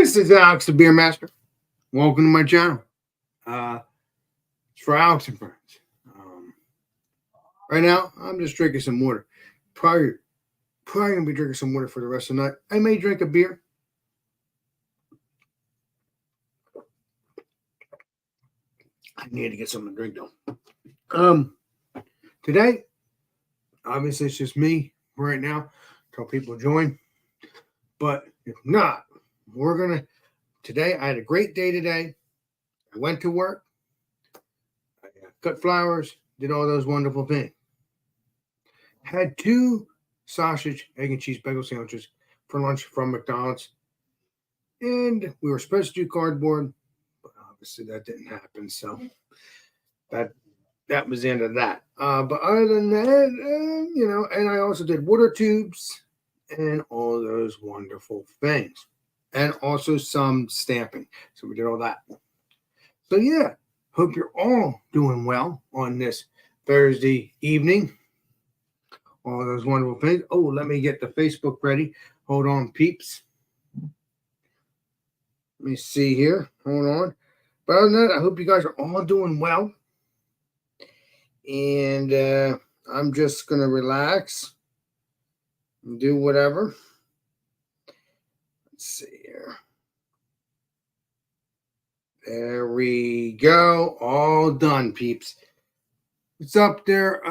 This is Alex, the Beer Master. Welcome to my channel. It's for Alex and friends. Right now, I'm just drinking some water. Probably gonna be drinking some water for the rest of the night. I may drink a beer. I need to get something to drink though. Today, obviously it's just me right now. Until people join. But if not, today I had a great day today. I went to work. I cut flowers, did all those wonderful things. Had 2 sausage, egg, and cheese bagel sandwiches for lunch from McDonald's. And we were supposed to do cardboard, but obviously that didn't happen. So that was the end of that. But other than that, and I also did water tubes and all those wonderful things. And also some stamping. So we did all that. So yeah, hope you're all doing well on this Thursday evening. All those wonderful things. Oh, let me get the Facebook ready. Hold on, peeps. Let me see here. Hold on. But other than that, I hope you guys are all doing well. And I'm just going to relax and do whatever. Let's see here. There we go. All done, peeps. What's up there?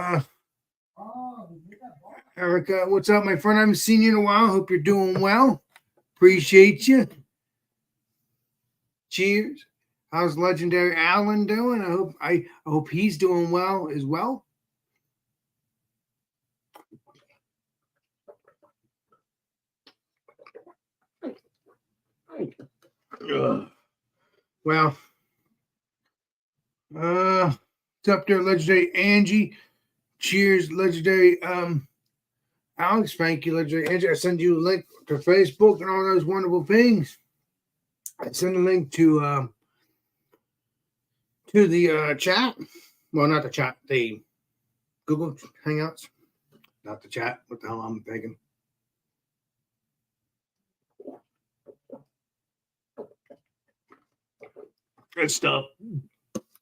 Erica, what's up, my friend? I haven't seen you in a while. Hope you're doing well. Appreciate you. Cheers. How's Legendary Alan doing? I hope he's doing well as well. Well, what's up there, Legendary Angie? Cheers, Legendary Alex. Thank you, Legendary Angie. I send you a link to Facebook and all those wonderful things. I send a link to the chat. Well, not the chat, the Google Hangouts. Not the chat. What the hell I'm thinking? Good stuff.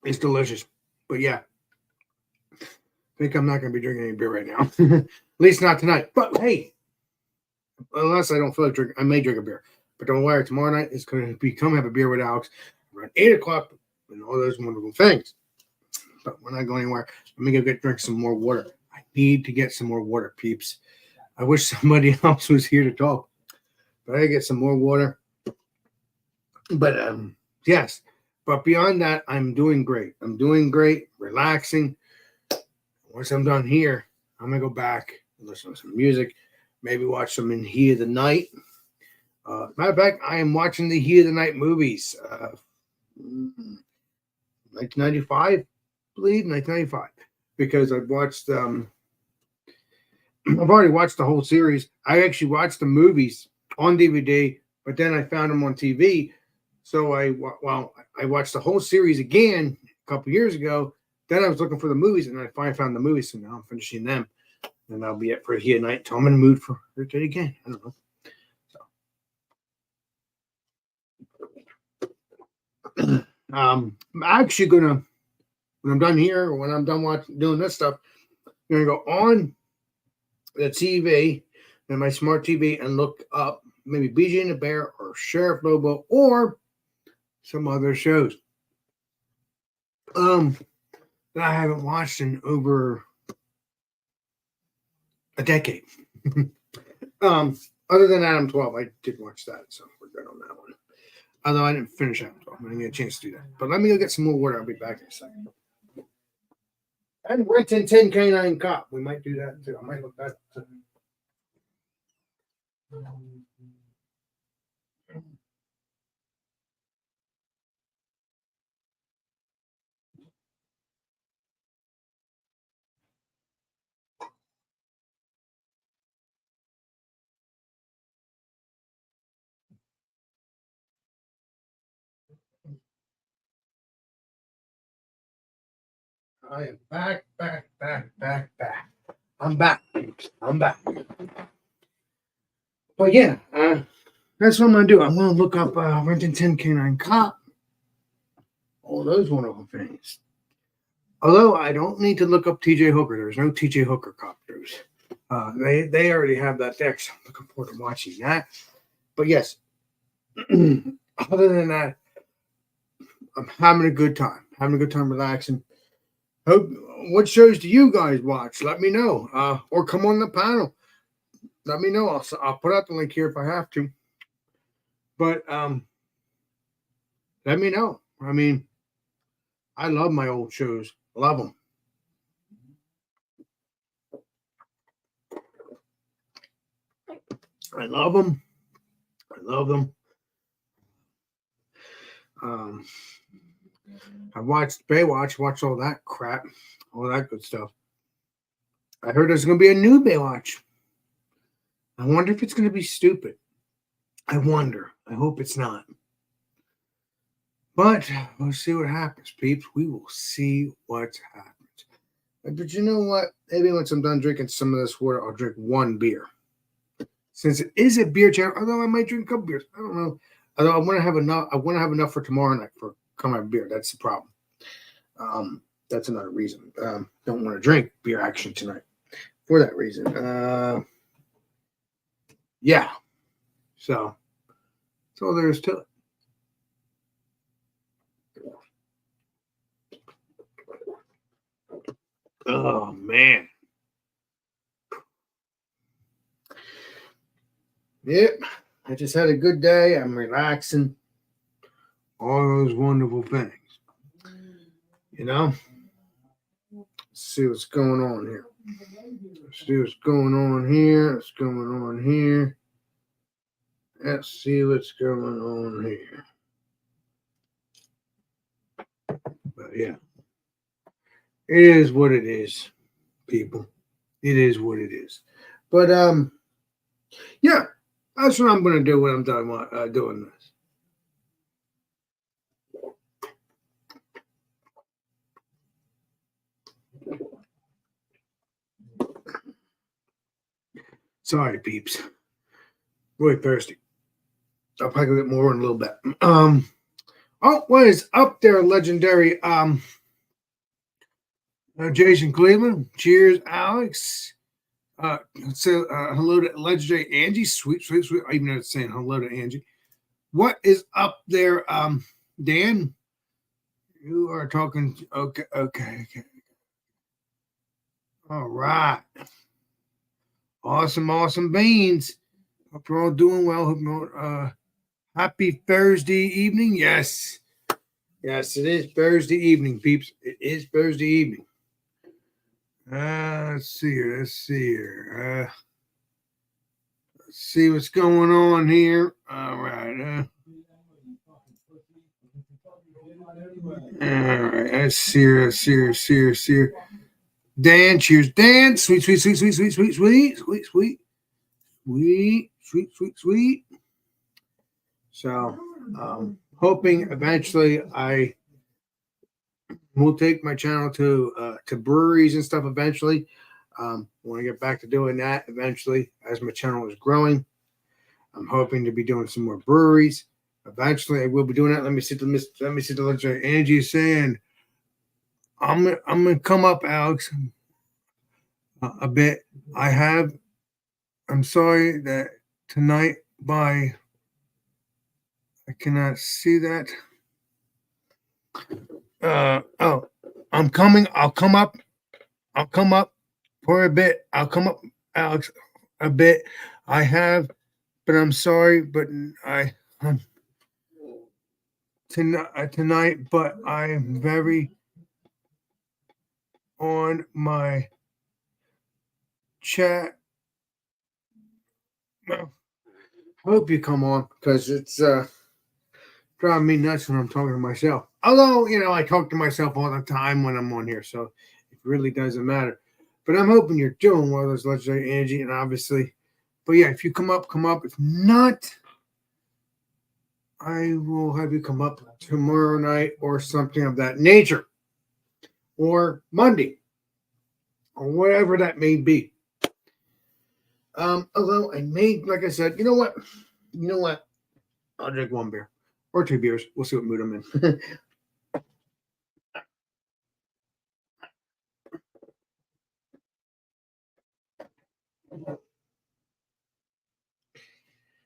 It's delicious. But yeah, I think I'm not going to be drinking any beer right now. At least not tonight. But hey, unless I don't feel like drinking, I may drink a beer. But don't worry, tomorrow night it's going to be come have a beer with Alex around 8 o'clock and all those wonderful things. But we're not going anywhere. Let me go drink some more water. I need to get some more water, peeps. I wish somebody else was here to talk. But I get some more water. But yes. But beyond that, I'm doing great. I'm doing great, relaxing. Once I'm done here, I'm going to go back and listen to some music, maybe watch some in Heat of the Night. Matter of fact, I am watching the Heat of the Night movies. 1995, I believe, 1995. Because I've watched, I've already watched the whole series. I actually watched the movies on DVD, but then I found them on TV. So I watched the whole series again a couple years ago. Then I was looking for the movies, and I finally found the movies, so now I'm finishing them. And that'll be it for Heat of the Night. So I'm in the mood for it again. I don't know. I'm actually gonna, when I'm done here, or when I'm done doing this stuff, I'm gonna go on the TV and my smart TV and look up maybe BJ and the Bear or Sheriff Lobo or some other shows that I haven't watched in over a decade. Other than Adam 12, I did watch that, so we're good on that one. Although I didn't finish Adam 12, I didn't get a chance to do that. But let me go get some more water. I'll be back in a second. And Renton 10 Canine Cop. We might do that too. I might look that up too. I am back. I'm back. But yeah, That's what I'm going to do. I'm going to look up Renton 10 Canine Cop. All those wonderful things. Although I don't need to look up TJ Hooker. There's no TJ Hooker copters. They already have that deck, so I'm looking forward to watching that. But yes, other than that, I'm having a good time. Having a good time relaxing. What shows do you guys watch? Let me know. Or come on the panel. Let me know. I'll put out the link here if I have to. But let me know. I mean, I love my old shows. Love them. I love them. I love them. I watched Baywatch, watched all that crap, all that good stuff. I heard there's going to be a new Baywatch. I wonder if it's going to be stupid. I wonder. I hope it's not. But we'll see what happens, peeps. We will see what happens. But you know what? Maybe once I'm done drinking some of this water, I'll drink one beer. Since it is a beer channel, although I might drink a couple beers. I don't know. Although I want to have enough. I want to have enough for tomorrow night for come out beer. That's the problem. That's another reason. Don't want to drink beer actually tonight for that reason. Yeah. So that's all there is to it. Oh man. Yep. I just had a good day. I'm relaxing. All those wonderful things. You know? Let's see what's going on here. Let's see what's going on here. What's going on here. Let's see what's going on here. But yeah. It is what it is, people. It is what it is. But yeah, that's what I'm gonna do when I'm done doing this. Sorry, peeps. Really thirsty. I'll probably get more in a little bit. Oh, what is up there, legendary? Jason Cleveland. Cheers, Alex. So hello to legendary Angie. Sweet. I even know it's saying hello to Angie. What is up there, Dan? You are talking. Okay. All right. Awesome beans. Hope you're all doing well. Hope you're happy Thursday evening. Yes, it is Thursday evening, peeps. It is Thursday evening. Let's see here. Let's see what's going on here. All right. All right. Let's see here. Dan, cheers, Dan. Sweet. So, hoping eventually I will take my channel to breweries and stuff eventually. Want to get back to doing that eventually as my channel is growing. I'm hoping to be doing some more breweries. Eventually, I will be doing that. Let me see the legendary Angie is saying. I'm gonna come up, Alex, a bit. I'm sorry that tonight I cannot see that. I'm coming. I'll come up for a bit. I'll come up, Alex, a bit. But I'm sorry, but tonight, but I'm very on my chat. Well, I hope you come on because it's driving me nuts when I'm talking to myself. Although, I talk to myself all the time when I'm on here, so it really doesn't matter. But I'm hoping you're doing well, as legendary Angie, and obviously. But yeah, if you come up. If not, I will have you come up tomorrow night or something of that nature. Or Monday. Or whatever that may be. Although I may, like I said, you know what? I'll drink 1 beer or 2 beers. We'll see what mood I'm in.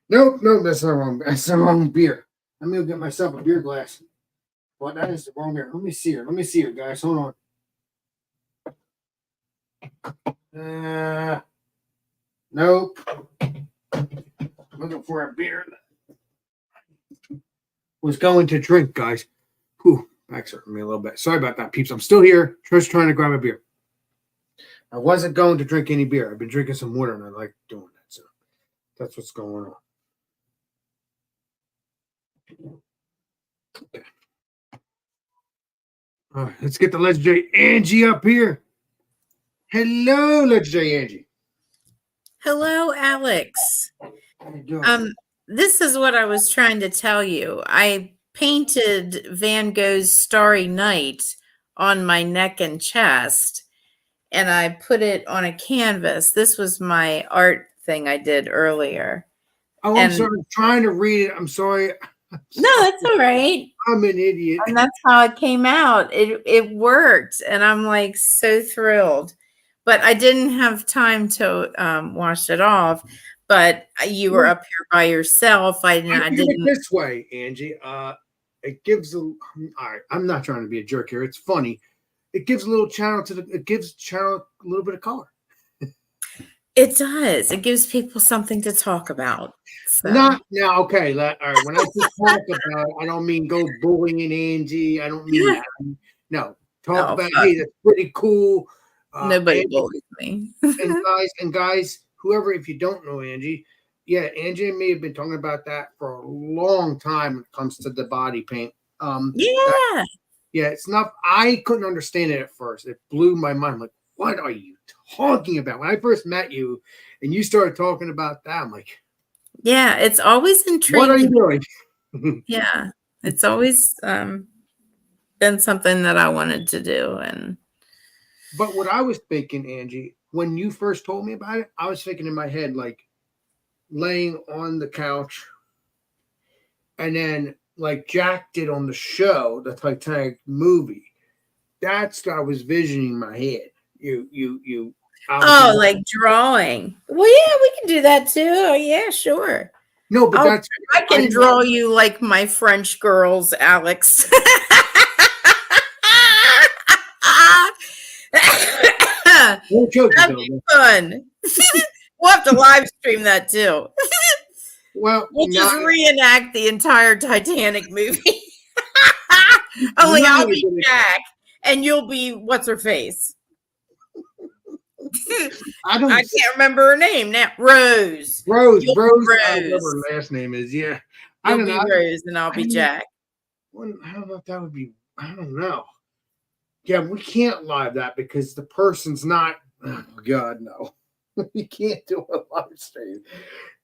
Nope, that's the wrong. That's the wrong beer. Let me go get myself a beer glass. Well, that is the wrong beer. Let me see her, guys. Hold on. Nope. Looking for a beer. Was going to drink, guys. Whew, back's hurting me a little bit. Sorry about that, peeps. I'm still here, just trying to grab a beer. I wasn't going to drink any beer. I've been drinking some water, and I like doing that. So that's what's going on. Okay. All right, let's get the legendary Angie up here. Hello, legendary Angie. Hello, Alex. How you doing? This is what I was trying to tell you. I painted Van Gogh's Starry Night on my neck and chest, and I put it on a canvas. This was my art thing I did earlier. Oh, I'm sorry. I'm trying to read it. I'm sorry. No, that's all right. I'm an idiot. And that's how it came out. It worked, and I'm like so thrilled. But I didn't have time to wash it off. But you were up here by yourself. I didn't. It this way, Angie. It gives a. All right, I'm not trying to be a jerk here. It's funny. It gives a little channel to the. It gives channel a little bit of color. It does. It gives people something to talk about. So. Not now. Okay. All right. When I just talk about, I don't mean go bullying Angie. I don't mean that. No. Talk about. Hey, that's pretty cool. Nobody bullies me. and guys, whoever, if you don't know Angie, yeah, Angie and me have been talking about that for a long time when it comes to the body paint. It's not. I couldn't understand it at first. It blew my mind. I'm like, what are you talking about? When I first met you, and you started talking about that, I'm like, yeah, it's always intriguing. What are you doing? Yeah, it's always been something that I wanted to do, and. But what I was thinking, Angie, when you first told me about it, I was thinking in my head, like laying on the couch and then like Jack did on the show, the Titanic movie. That's what I was visioning in my head. You. Oh, like drawing. Well, yeah, we can do that too. Oh, yeah, sure. No, but I can draw you like my French girls, Alex. That'd be fun. We'll have to live stream that too. Well, we'll just reenact the entire Titanic movie. Only I'll be Jack and you'll be what's her face. I can't remember her name now. Rose. Rose. I don't know her last name is. Yeah. You'll be Rose and I'll be Jack. I don't know if that would be. I don't know. Yeah, we can't live that because the person's not. Oh God, no. You can't do a live stream.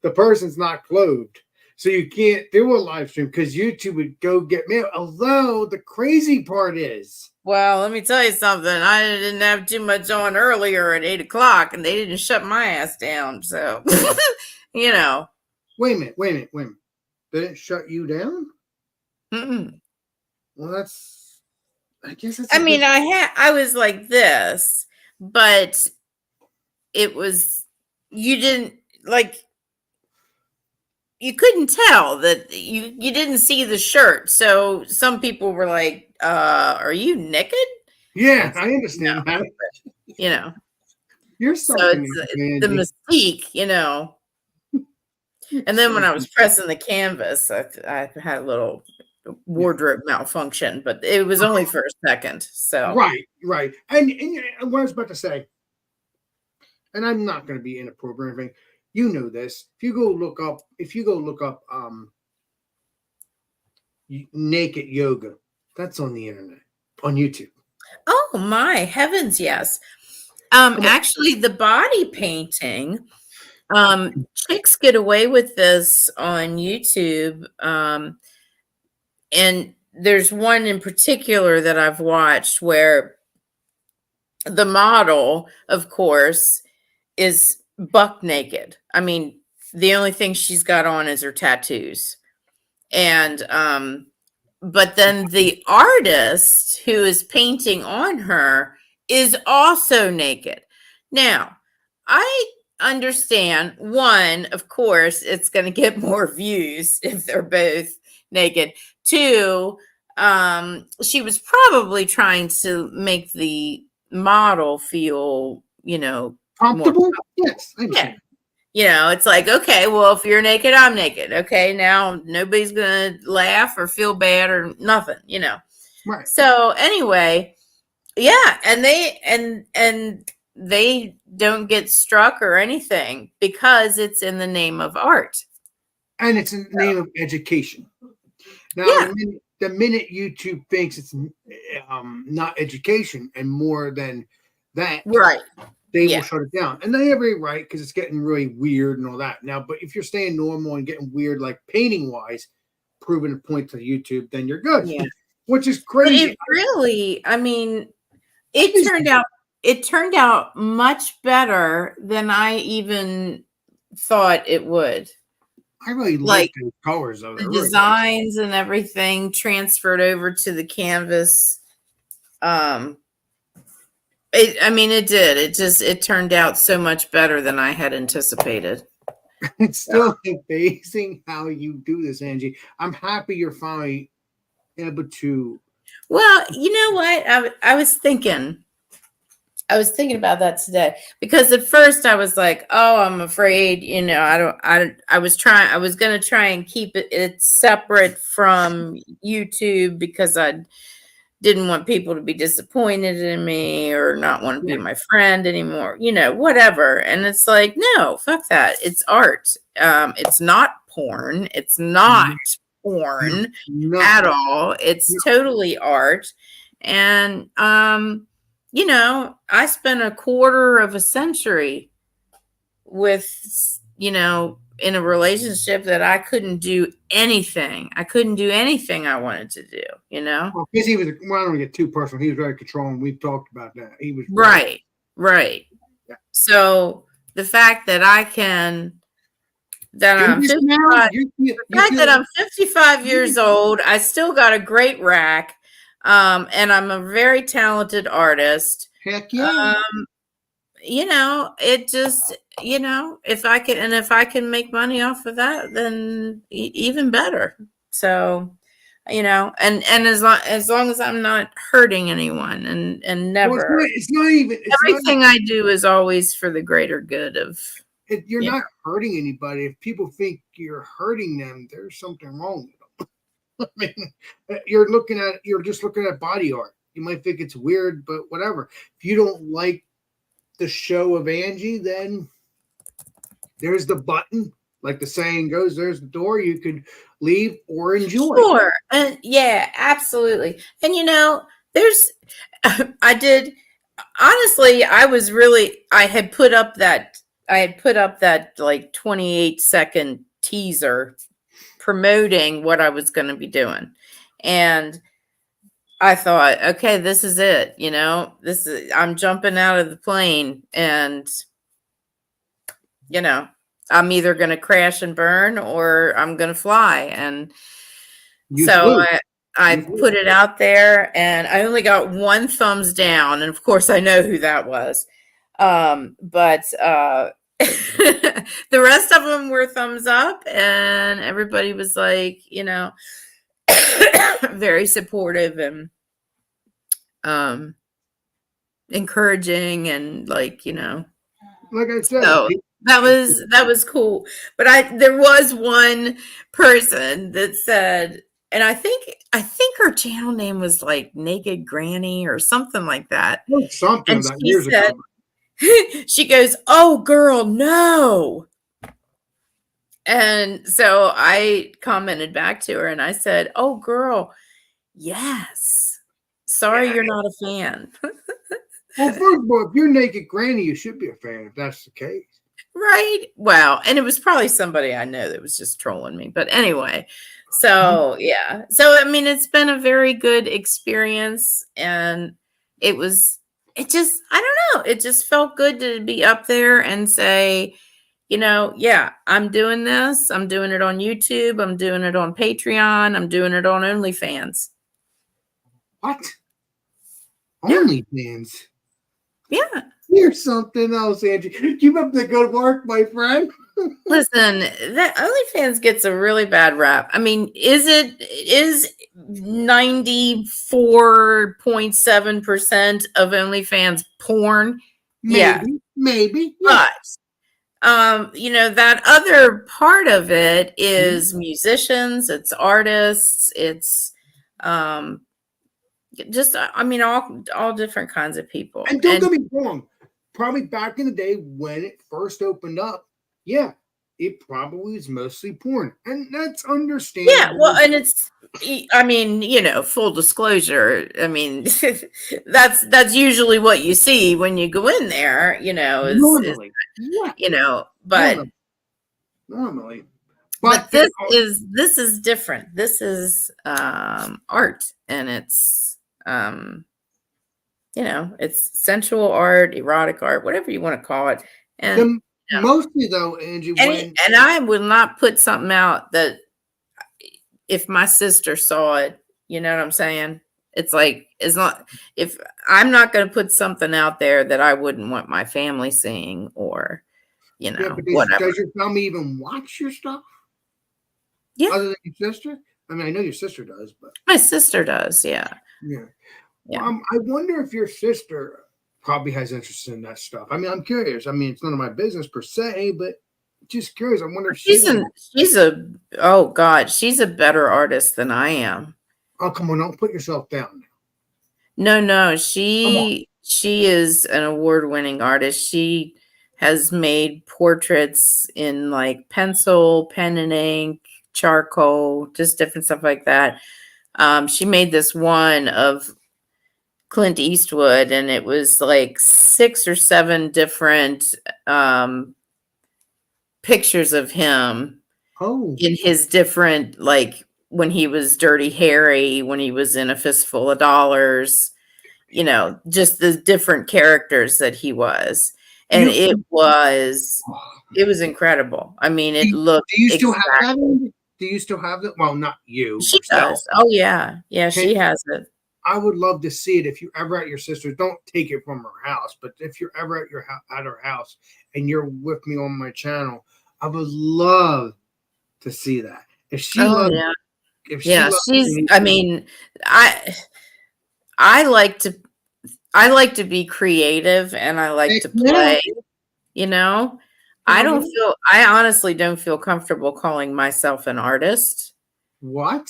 The person's not clothed, so you can't do a live stream because YouTube would go get me. Although the crazy part is, well, let me tell you something. I didn't have too much on earlier at 8:00, and they didn't shut my ass down. So, you know. Wait a minute. They didn't shut you down? Mm-mm. Well, that's. I guess it's. I was like this, but it was. You didn't like. You couldn't tell that you didn't see the shirt, so some people were like, "Are you naked?" Yeah, I understand. No, you know, you're something. So it's the mystique, you know. And then when I was pressing the canvas, I had a little wardrobe malfunction, but it was only for a second. So right. And what I was about to say, and I'm not going to be inappropriate or anything. You know this. If you go look up naked yoga, that's on the internet, on YouTube. Oh my heavens, yes. Actually, the body painting, chicks get away with this on YouTube. And there's one in particular that I've watched where the model, of course, is buck naked. I mean, the only thing she's got on is her tattoos. And but then the artist who is painting on her is also naked. Now, I understand, one, of course, it's going to get more views if they're both naked. Two, she was probably trying to make the model feel, more Comfortable? Yes, I yeah. understand. It's like, okay, well, if you're naked, I'm naked. Okay, now nobody's gonna laugh or feel bad or nothing, Right. So anyway, yeah, and they don't get struck or anything because it's in the name of art. And it's in the name of education. Now, Yeah. the minute YouTube thinks it's not education and more than that, Right. they Yeah. will shut it down. And they have every right because it's getting really weird and all that. Now, but if you're staying normal and getting weird, like painting wise, proving a point to YouTube, then you're good. Yeah. Which is But crazy. it really, I mean, it turned out much better than I even thought it would. I really like those colors though. The They're really designs and everything transferred over to the canvas. It did. It turned out so much better than I had anticipated. It's still amazing how you do this, Angie. I'm happy you're finally able to. Well, you know what? I was thinking about that today because at first I was like, "Oh, I'm afraid." I was going to try and keep it separate from YouTube because I didn't want people to be disappointed in me or not want to be my friend anymore, whatever. And it's like, no, fuck that. It's art. It's not porn. It's not porn at all. It's totally art. And, I spent a quarter of a century with, in a relationship that I couldn't do anything. I couldn't do anything I wanted to do, Well, because he was, well, I don't get too personal. He was very controlling. We've talked about that. He was right. Yeah. So the fact that I'm 55 years old, I still got a great rack, and I'm a very talented artist. Heck yeah. It just, if I can make money off of that, then even better. So, and as long as I'm not hurting anyone and never, well, it's not even everything I do is always for the greater good of. You're not hurting anybody. If people think you're hurting them, there's something wrong with them. I mean, you're just looking at body art. You might think it's weird, but whatever. If you don't like the show of Angie, then there's the button. Like the saying goes, there's the door. You could leave or enjoy. Sure. And yeah, absolutely. And I did honestly, I had put up that like 28-second teaser promoting what I was going to be doing. And I thought, okay, this is it. I'm jumping out of the plane and, I'm either going to crash and burn or I'm going to fly. And so I put it out there and I only got one thumbs down. And of course I know who that was. But the rest of them were thumbs up and everybody was like, very supportive and encouraging and like I said, so that was cool. But there was one person that said, and I think her channel name was like Naked Granny or something like that. Something and that she years said, ago. she goes, "Oh girl, no." And so I commented back to her and I said, "Oh girl, yes. Sorry you're not a fan." Well, first of all, if you're Naked Granny, you should be a fan if that's the case. Right. Well, and it was probably somebody I know that was just trolling me. But anyway, so yeah. So I mean, it's been a very good experience and I don't know, it just felt good to be up there and say, yeah, I'm doing this. I'm doing it on YouTube. I'm doing it on Patreon. I'm doing it on OnlyFans. What? Yeah. OnlyFans? Yeah. You're something else, Angie. Keep up the good work, my friend. Listen, that OnlyFans gets a really bad rap. I mean, is 94.7% of OnlyFans porn? Yeah. Maybe. Yeah. But that other part of it Mhm. is musicians, it's artists, it's just I mean all different kinds of people. And don't get me wrong, probably back in the day when it first opened up, yeah, it probably was mostly porn. And that's understandable. Yeah, well, and it's I mean, full disclosure, I mean, that's usually what you see when you go in there, is normally. Yeah. but Normally. but this is different. This is art, and it's it's sensual art, erotic art, whatever you want to call it. And mostly though, Angie, and I will not put something out that if my sister saw it, you know what I'm saying? It's like if I'm not going to put something out there that I wouldn't want my family seeing, or but whatever. Does your family even watch your stuff? Yeah. Other than your sister? I mean, I know your sister does, but my sister does. Yeah. Yeah. Yeah. I wonder if your sister probably has interest in that stuff. I mean, I'm curious. I mean, it's none of my business per se, but just curious. I wonder if she's oh God, she's a better artist than I am. Oh, come on, don't put yourself down. No, she is an award-winning artist. She has made portraits in like pencil, pen and ink, charcoal, just different stuff like that. She made this one of Clint Eastwood, and it was like 6 or 7 different pictures of him in his different, like when he was Dirty Harry, when he was in A Fistful of Dollars, just the different characters that he was. And it was incredible. I mean, it looked. Do you still have that? Do you still have it? Well, not you. She does. Oh yeah. Yeah, she has it. I would love to see it if you're ever at your sister's. Don't take it from her house, but if you're ever at her house and you're with me on my channel, I would love to see that. If she loves, she's. I mean, I like to be creative, and I like to play. I honestly don't feel comfortable calling myself an artist. What?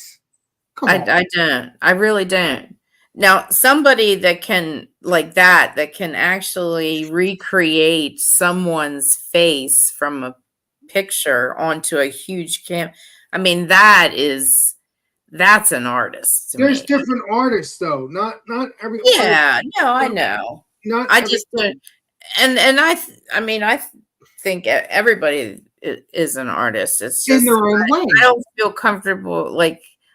I don't. I really don't. Now, somebody that can that can actually recreate someone's face from a picture onto a huge I mean, that's an artist. There's different artists though. Not every artist. No, I know. I just don't. And I think everybody is an artist. It's just in their own way. I don't feel comfortable.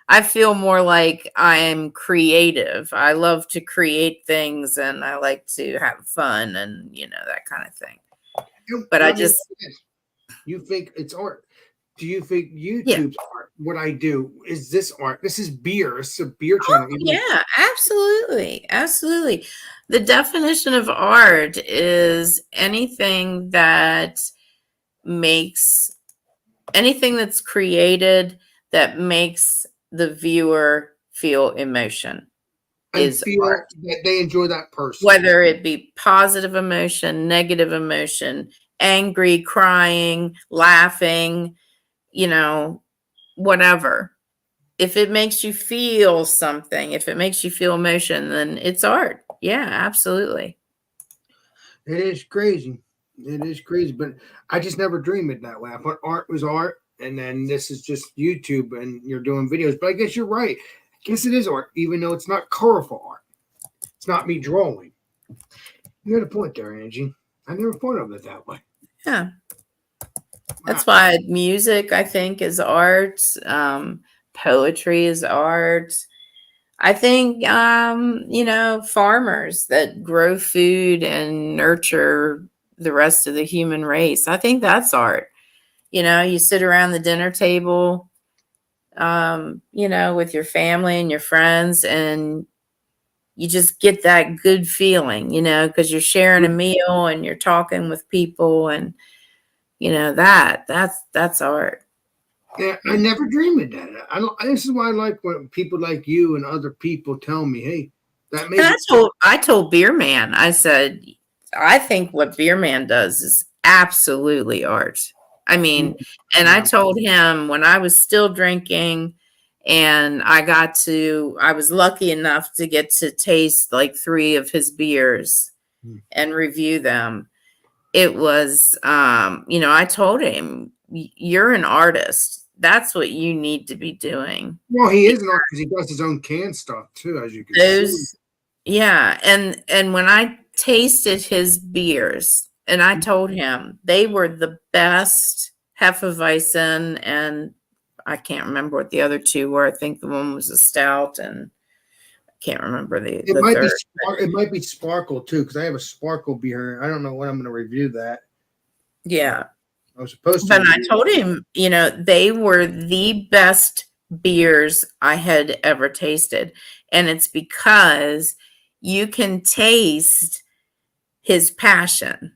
I feel more like I'm creative. I love to create things, and I like to have fun, and that kind of thing. But you think it's art? Do you think YouTube's art? What I do is this art. This is beer. It's a beer channel. Yeah, absolutely. The definition of art is anything that's created that makes the viewer feel emotion. And feel art. That they enjoy that person. Whether it be positive emotion, negative emotion, angry, crying, laughing, whatever. If it makes you feel something, if it makes you feel emotion, then it's art. Yeah, absolutely. It is crazy. But I just never dreamed it that way. I thought art was art, and then this is just YouTube, and you're doing videos. But I guess you're right. I guess it is art, even though it's not colorful art. It's not me drawing. You had a point there, Angie. I never thought of it that way. Yeah. That's why music, I think, is art. Poetry is art. I think, farmers that grow food and nurture the rest of the human race. I think that's art. You sit around the dinner table, with your family and your friends, and you just get that good feeling, because you're sharing a meal and you're talking with people, and that's art. Yeah, I never dreamed of that. This is why I like when people like you and other people tell me, "Hey, that made And it." I told Beer Man, I said, I think what Beer Man does is absolutely art. I mean, and I Yeah. told him when I was still drinking and I was lucky enough to get to taste like 3 of his beers and review them. It was, I told him, you're an artist. That's what you need to be doing. Well, he is an artist. He does his own can stuff too, as you can see. Yeah, and when I tasted his beers, and I told him they were the best Hefeweizen, and I can't remember what the other 2 were. I think the one was a stout, and I can't remember It the might be third. it might be Sparkle too, because I have a Sparkle beer. I don't know when I'm going to review that. Yeah, I was supposed to. but I told him, they were the best beers I had ever tasted, and it's because you can taste his passion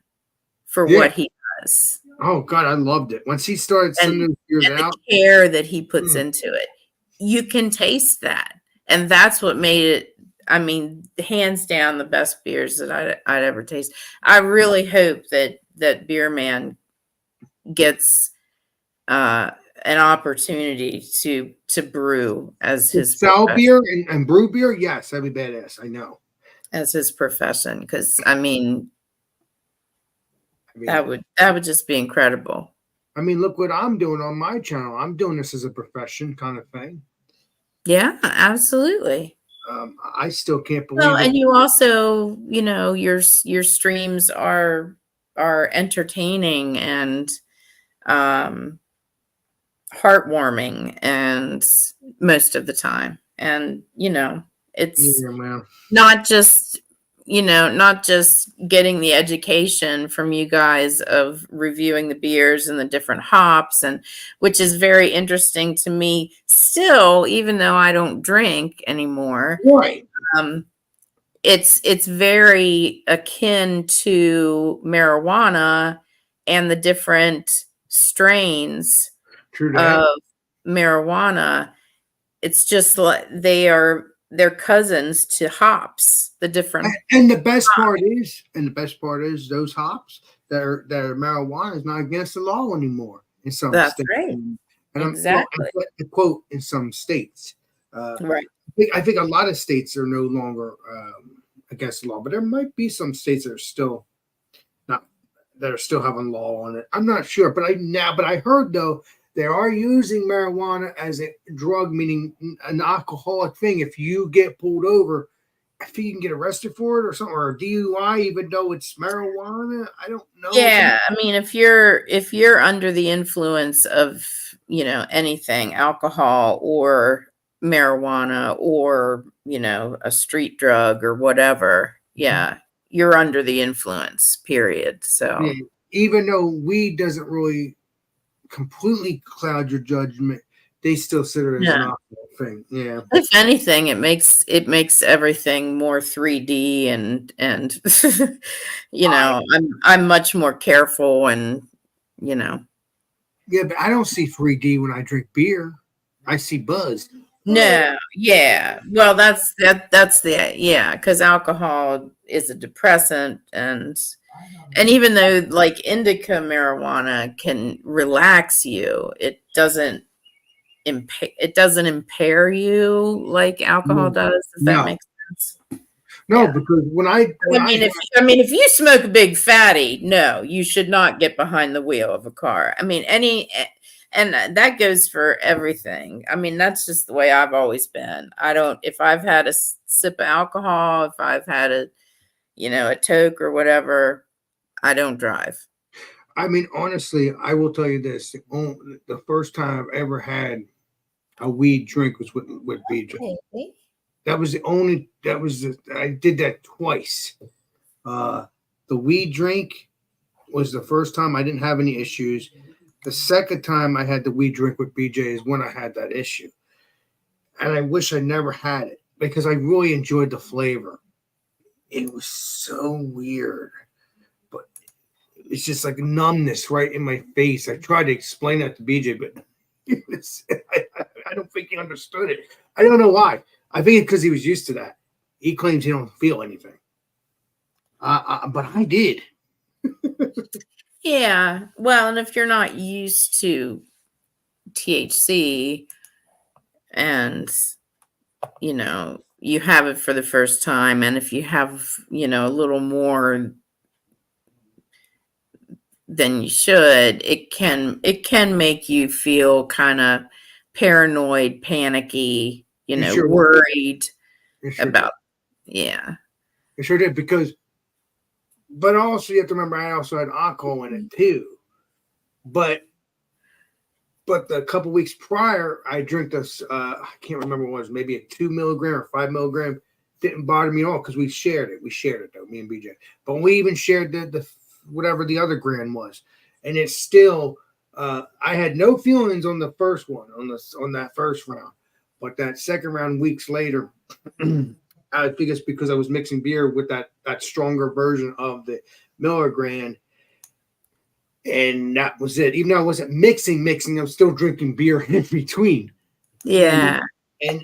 for what he does. Oh God, I loved it. Once he started sending those beers and out, the care that he puts into it, you can taste that, and that's what made it. I mean, hands down, the best beers that I'd ever tasted. I really hope that Beer Man gets an opportunity to brew as his sell profession, beer and brew beer. Yes, that'd be badass. I know. as his profession, because I mean I that would just be incredible. mean, look what I'm doing on my channel. I'm doing this as a profession kind of thing. Yeah, absolutely. I still can't believe Well, it. and you also, your streams are entertaining and um heartwarming, and most of the time. And it's Yeah, man. not just not just getting the education from you guys of reviewing the beers and the different hops, and which is very interesting to me still, even though I don't drink anymore. Right. It's very akin to marijuana and the different strains True that. of marijuana. It's just like they're cousins to hops, the different. And the best part is those hops that are marijuana is not against the law anymore in some That's states. right. And Exactly. I quote in some states. Right. I think a lot of states are no longer against the law, but there might be some states that are still not that are still having law on it. I'm not sure, but I heard though they are using marijuana as a drug, meaning an alcoholic thing. If you get pulled over, I think you can get arrested for it or something, or a DUI, even though it's marijuana. I don't know. Yeah, I mean, if you're under the influence of anything, alcohol or marijuana or a street drug or whatever, yeah, you're under the influence. Period. So Yeah, even though weed doesn't really completely cloud your judgment, they still consider it as an yeah. alcohol thing. Yeah. If anything, it makes everything more 3D, and I'm much more careful, and Yeah, but I don't see 3D when I drink beer. I see buzz. No, yeah. Well, that's the yeah, because alcohol is a depressant, and even though like indica marijuana can relax you, it doesn't impair you like alcohol does, if that No, makes sense. no, Yeah. because when I If you smoke a big fatty, no, you should not get behind the wheel of a car. I mean, and that goes for everything. I mean, that's just the way I've always been. If I've had a sip of alcohol, if I've had a toke or whatever, I don't drive. I mean, honestly, I will tell you this: the first time I've ever had a weed drink was with BJ. That was the only. I did that twice. The weed drink, was the first time I didn't have any issues. The second time I had the weed drink with BJ is when I had that issue. And I wish I never had it because I really enjoyed the flavor. It was so weird, but it's just like numbness right in my face. I tried to explain that to BJ, but I don't think he understood it. I don't know why. I think it's because he was used to that. He claims he don't feel anything. But I did. Yeah. Well, and if you're not used to THC and, you have it for the first time, and if you have, a little more than you should, it can make you feel kind of paranoid, panicky, It sure did. worried It sure about, yeah. It sure did but also you have to remember I also had alcohol in it too. But the couple weeks prior, I drank this. I can't remember what it was, maybe a 2 milligram or 5 milligram. Didn't bother me at all because we shared it. We shared it though, me and BJ. But we even shared the whatever the other gram was, and it's still. I had no feelings on the first one on that first round, but that second round weeks later. I think it's because I was mixing beer with that stronger version of the milligram, and that was it. Even though I wasn't mixing, I was still drinking beer in between. Yeah. And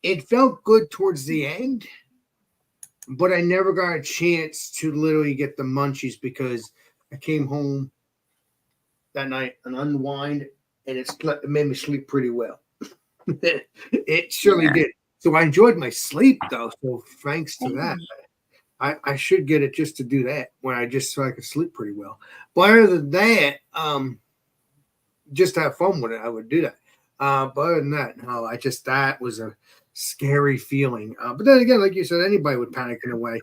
it felt good towards the end, but I never got a chance to literally get the munchies because I came home that night and unwind, and it made me sleep pretty well. It surely did. So I enjoyed my sleep though. So thanks to that, I should get it just to do that so I could sleep pretty well. But other than that, just to have fun with it, I would do that. But other than that, no, that was a scary feeling. But then again, like you said, anybody would panic in a way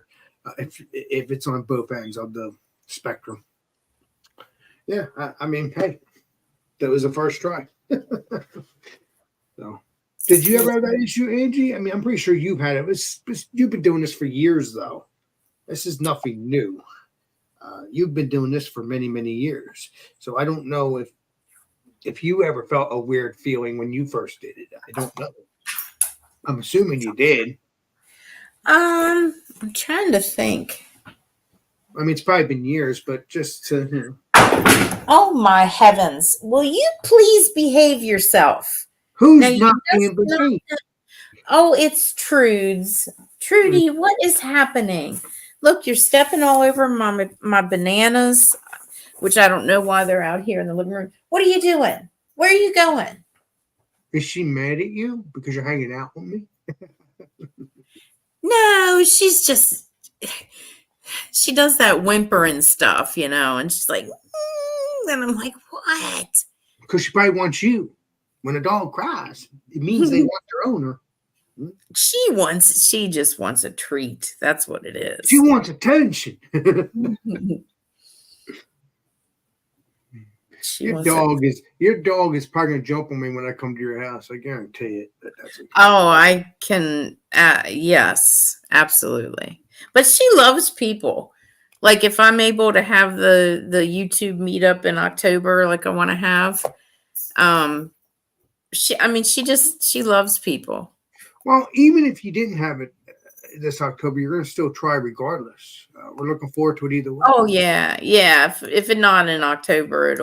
if it's on both ends of the spectrum. Yeah, I mean, hey, that was the first try. So. Did you ever have that issue, Angie? I mean, I'm pretty sure you've had it. You've been doing this for years, though. This is nothing new. You've been doing this for many, many years. So I don't know if you ever felt a weird feeling when you first did it. I don't know. I'm assuming you did. I'm trying to think. I mean, it's probably been years, but just to. Oh my heavens! Will you please behave yourself? Who's not being behaved? Oh, it's Trudes. Trudy, what is happening? Look, you're stepping all over my bananas, which I don't know why they're out here in the living room. What are you doing? Where are you going? Is she mad at you because you're hanging out with me? No, she's just, she does that whimpering stuff, and she's like, and I'm like, what? Because she probably wants you. When a dog cries, it means they want their owner. She just wants a treat. That's what it is. She wants attention. Your dog is probably gonna jump on me when I come to your house. I guarantee it. Oh, I can. Yes, absolutely. But she loves people. Like if I'm able to have the YouTube meetup in October, like I want to have, she loves people. Well, even if you didn't have it this October, you're going to still try regardless. We're looking forward to it either way. Oh yeah. If it's not in October,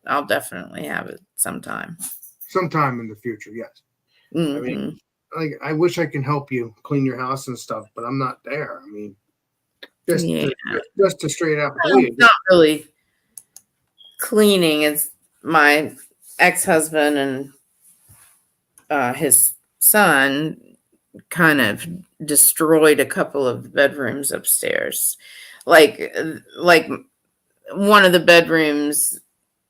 I'll definitely have it sometime in the future. Yes. I mean, I wish I can help you clean your house and stuff, but I'm not there. I mean, just to straight out. It's not really cleaning. It's my ex-husband and his son kind of destroyed a couple of bedrooms upstairs. Like one of the bedrooms,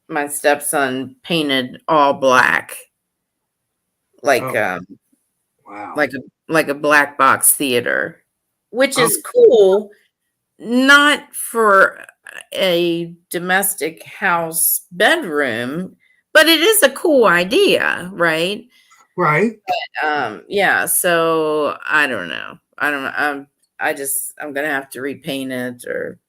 my stepson painted all black. Wow. Like a black box theater, which is cool. Not for a domestic house bedroom, but it is a cool idea, right? Right. But, yeah. So I don't know. I'm gonna have to repaint it or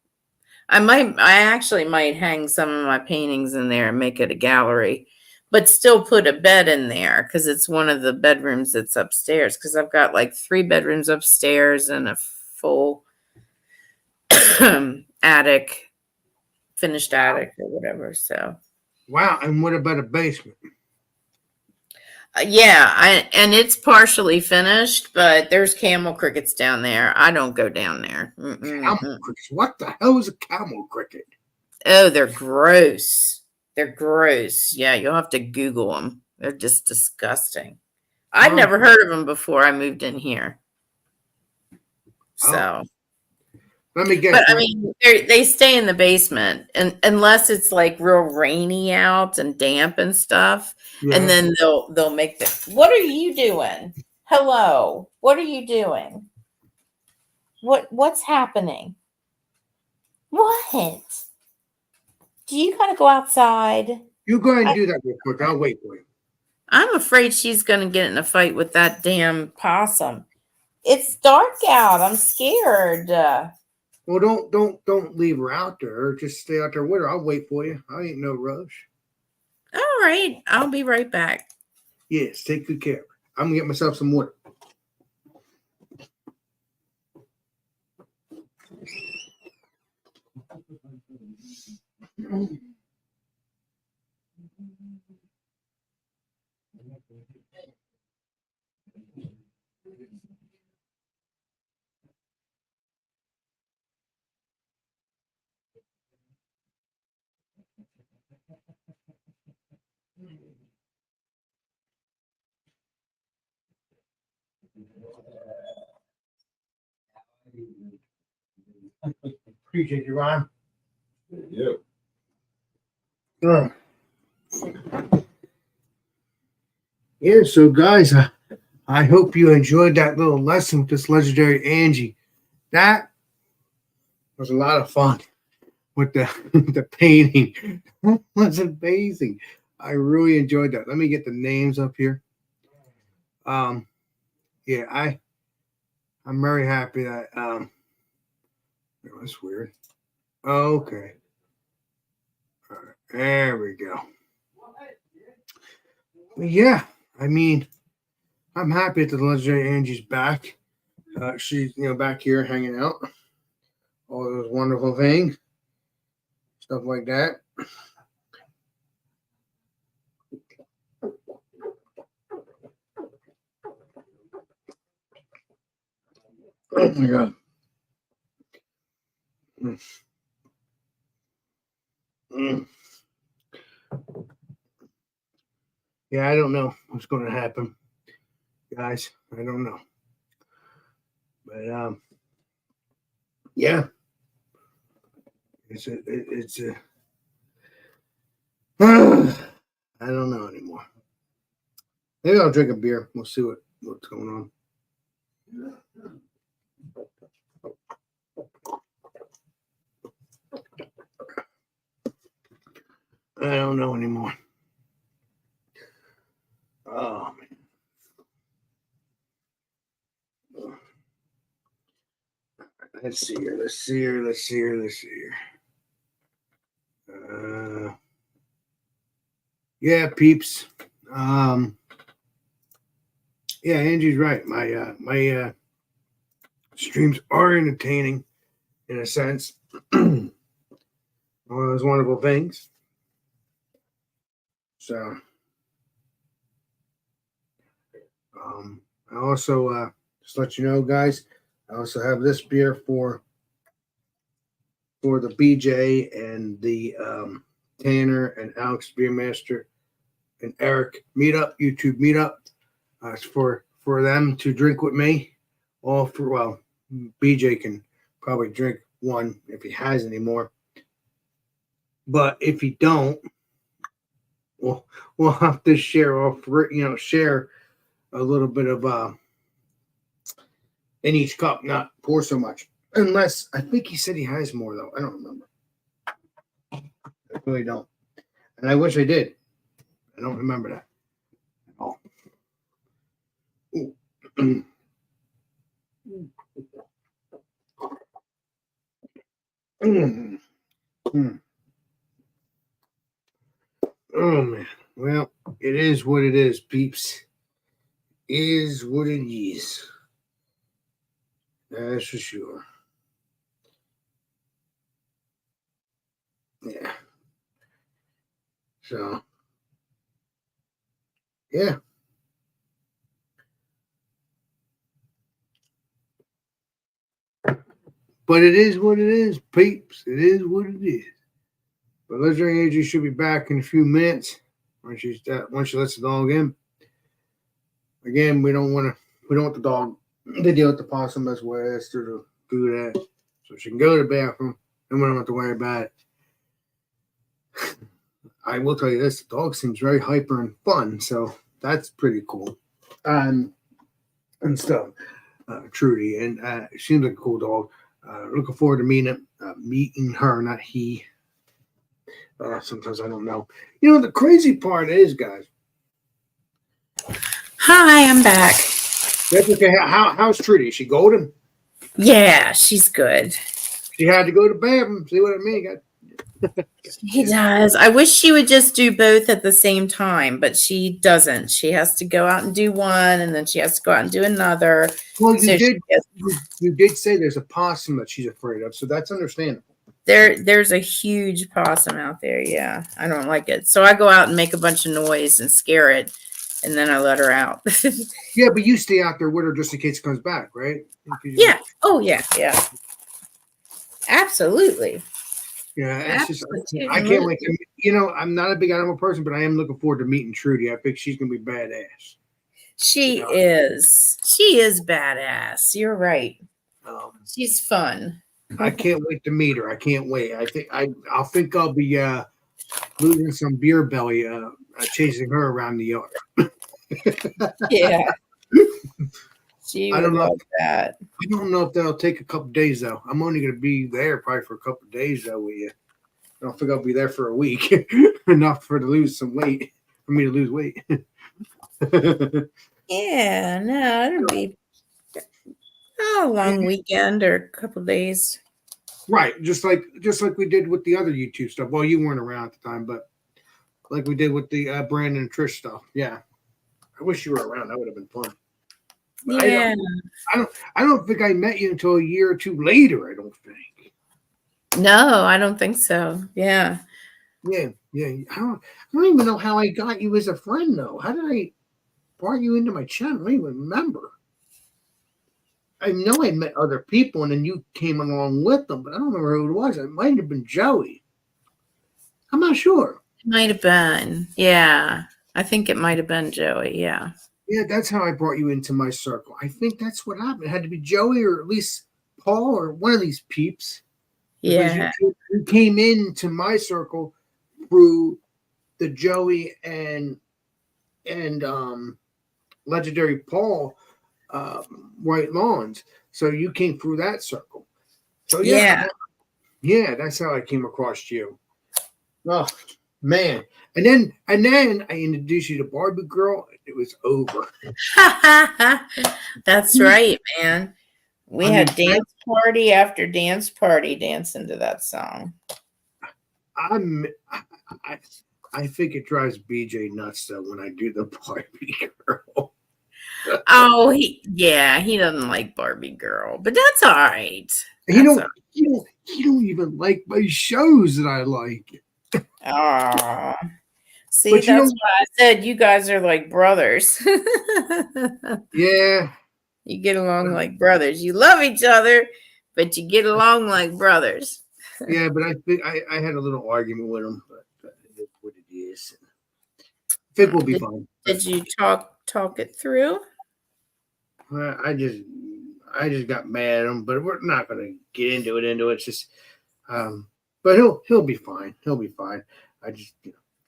I actually might hang some of my paintings in there and make it a gallery, but still put a bed in there because it's one of the bedrooms that's upstairs. Because I've got like 3 bedrooms upstairs and a full attic, finished attic or whatever. So Wow. And what about a basement? yeah, and it's partially finished, but there's camel crickets down there. I don't go down there. Camel crickets. What the hell is a camel cricket? Oh, they're gross. They're gross. Yeah, you'll have to Google them. They're just disgusting. I'd Oh, never heard of them before I moved in here. So, let me guess. but I mean, they stay in the basement, and unless it's like real rainy out and damp and stuff, Yeah. and then they'll make the. What are you doing? Hello, what are you doing? What's happening? What? Do you gotta go outside? You go ahead and do that real quick. I'll wait for you. I'm afraid she's gonna get in a fight with that damn possum. It's dark out. I'm scared. Well, don't leave her out there. Just stay out there with her. I'll wait for you. I ain't no rush. All right, I'll be right back. Yes, take good care. I'm gonna get myself some water. Appreciate you, Ron. Yeah. Yeah, so guys, I hope you enjoyed that little lesson with this legendary Angie. That was a lot of fun with the the painting. That was amazing. I really enjoyed that. Let me get the names up here. Yeah, I'm very happy that oh, that's weird. Okay. All right, there we go. But yeah, I mean, I'm happy that the legendary Angie's back. She's back here hanging out. All those wonderful things, stuff like that. Oh my god. Mm. Mm. Yeah, I don't know what's going to happen, guys. I don't know, but yeah, it's a. I don't know anymore. Maybe I'll drink a beer. We'll see what's going on. I don't know anymore. Oh man. Let's see here. Yeah, peeps. Yeah, Angie's right. My streams are entertaining in a sense. One of those wonderful things. So, I also just let you know, guys. I also have this beer for the BJ and the Tanner and Alex Beermaster and Eric meetup, YouTube meetup. It's for them to drink with me. BJ can probably drink one if he has any more. But if he don't, we'll have to share share a little bit of in each cup, not pour so much. Unless I think he said he has more though. I don't remember. I really don't. And I wish I did. I don't remember that at all. Oh man. Well, it is what it is, peeps. Is what it is. That's for sure. Yeah. So, yeah. But it is what it is, peeps. It is what it is. But Legendary Angie should be back in a few minutes once she lets the dog in. Again, we don't want the dog to deal with the possum as well as to do that. So she can go to the bathroom and we don't have to worry about it. I will tell you this, the dog seems very hyper and fun, so that's pretty cool. And stuff. Trudy, and she seems like a cool dog. Looking forward to meeting her, not he. Sometimes I don't know. You know, the crazy part is, guys. Hi, I'm back. That's okay. How's Trudy? Is she golden? Yeah, she's good. She had to go to bed. See what I mean? She does. I wish she would just do both at the same time, but she doesn't. She has to go out and do one, and then she has to go out and do another. Well, So you did say there's a possum that she's afraid of, so that's understandable. There's a huge possum out there. Yeah, I don't like it. So I go out and make a bunch of noise and scare it, and then I let her out. Yeah, but you stay out there with her just in case it comes back, right? Yeah. Oh, yeah. Yeah. Absolutely. Yeah, it's just I can't wait. I'm not a big animal person, but I am looking forward to meeting Trudy. I think she's gonna be badass. She is. She is badass. You're right. She's fun. I can't wait to meet her. I can't wait. I think I'll be losing some beer belly chasing her around the yard. Yeah. She would love that. I don't know if that'll take a couple days though. I'm only gonna be there probably for a couple days though with you. I don't think I'll be there for a week. Enough for me to lose weight. Yeah, no, it'll be a long weekend or a couple days. Right, just like we did with the other YouTube stuff. Well, you weren't around at the time, but like we did with the Brandon and Trish stuff. Yeah, I wish you were around. That would have been fun. But yeah, I don't think I met you until a year or two later. I don't think. No, I don't think so. Yeah. Yeah. I don't even know how I got you as a friend though. How did I brought you into my channel? I don't even remember. I know I met other people and then you came along with them, but I don't remember who it was. It might have been Joey. I'm not sure. It might have been. Yeah. I think it might have been Joey. Yeah. Yeah, that's how I brought you into my circle. I think that's what happened. It had to be Joey or at least Paul or one of these peeps. Yeah. You came into my circle through the Joey and Legendary Paul White Lawns. So you came through that circle. So yeah, that's how I came across you. Oh man. And then I introduced you to Barbie Girl. It was over. That's right, man. We had dance party after dance party dancing to that song. I think it drives BJ nuts though when I do the Barbie Girl. Oh, he doesn't like Barbie Girl, but that's all right. He don't even like my shows that I like. Oh, see, but that's why I said you guys are like brothers. Yeah, you get along like brothers. You love each other, but you get along like brothers. Yeah, but I think I had a little argument with him, but it's what it is. I think we'll be fine. Did you talk it through? I just got mad at him, but we're not going to get into it. It's just, but he'll be fine. He'll be fine.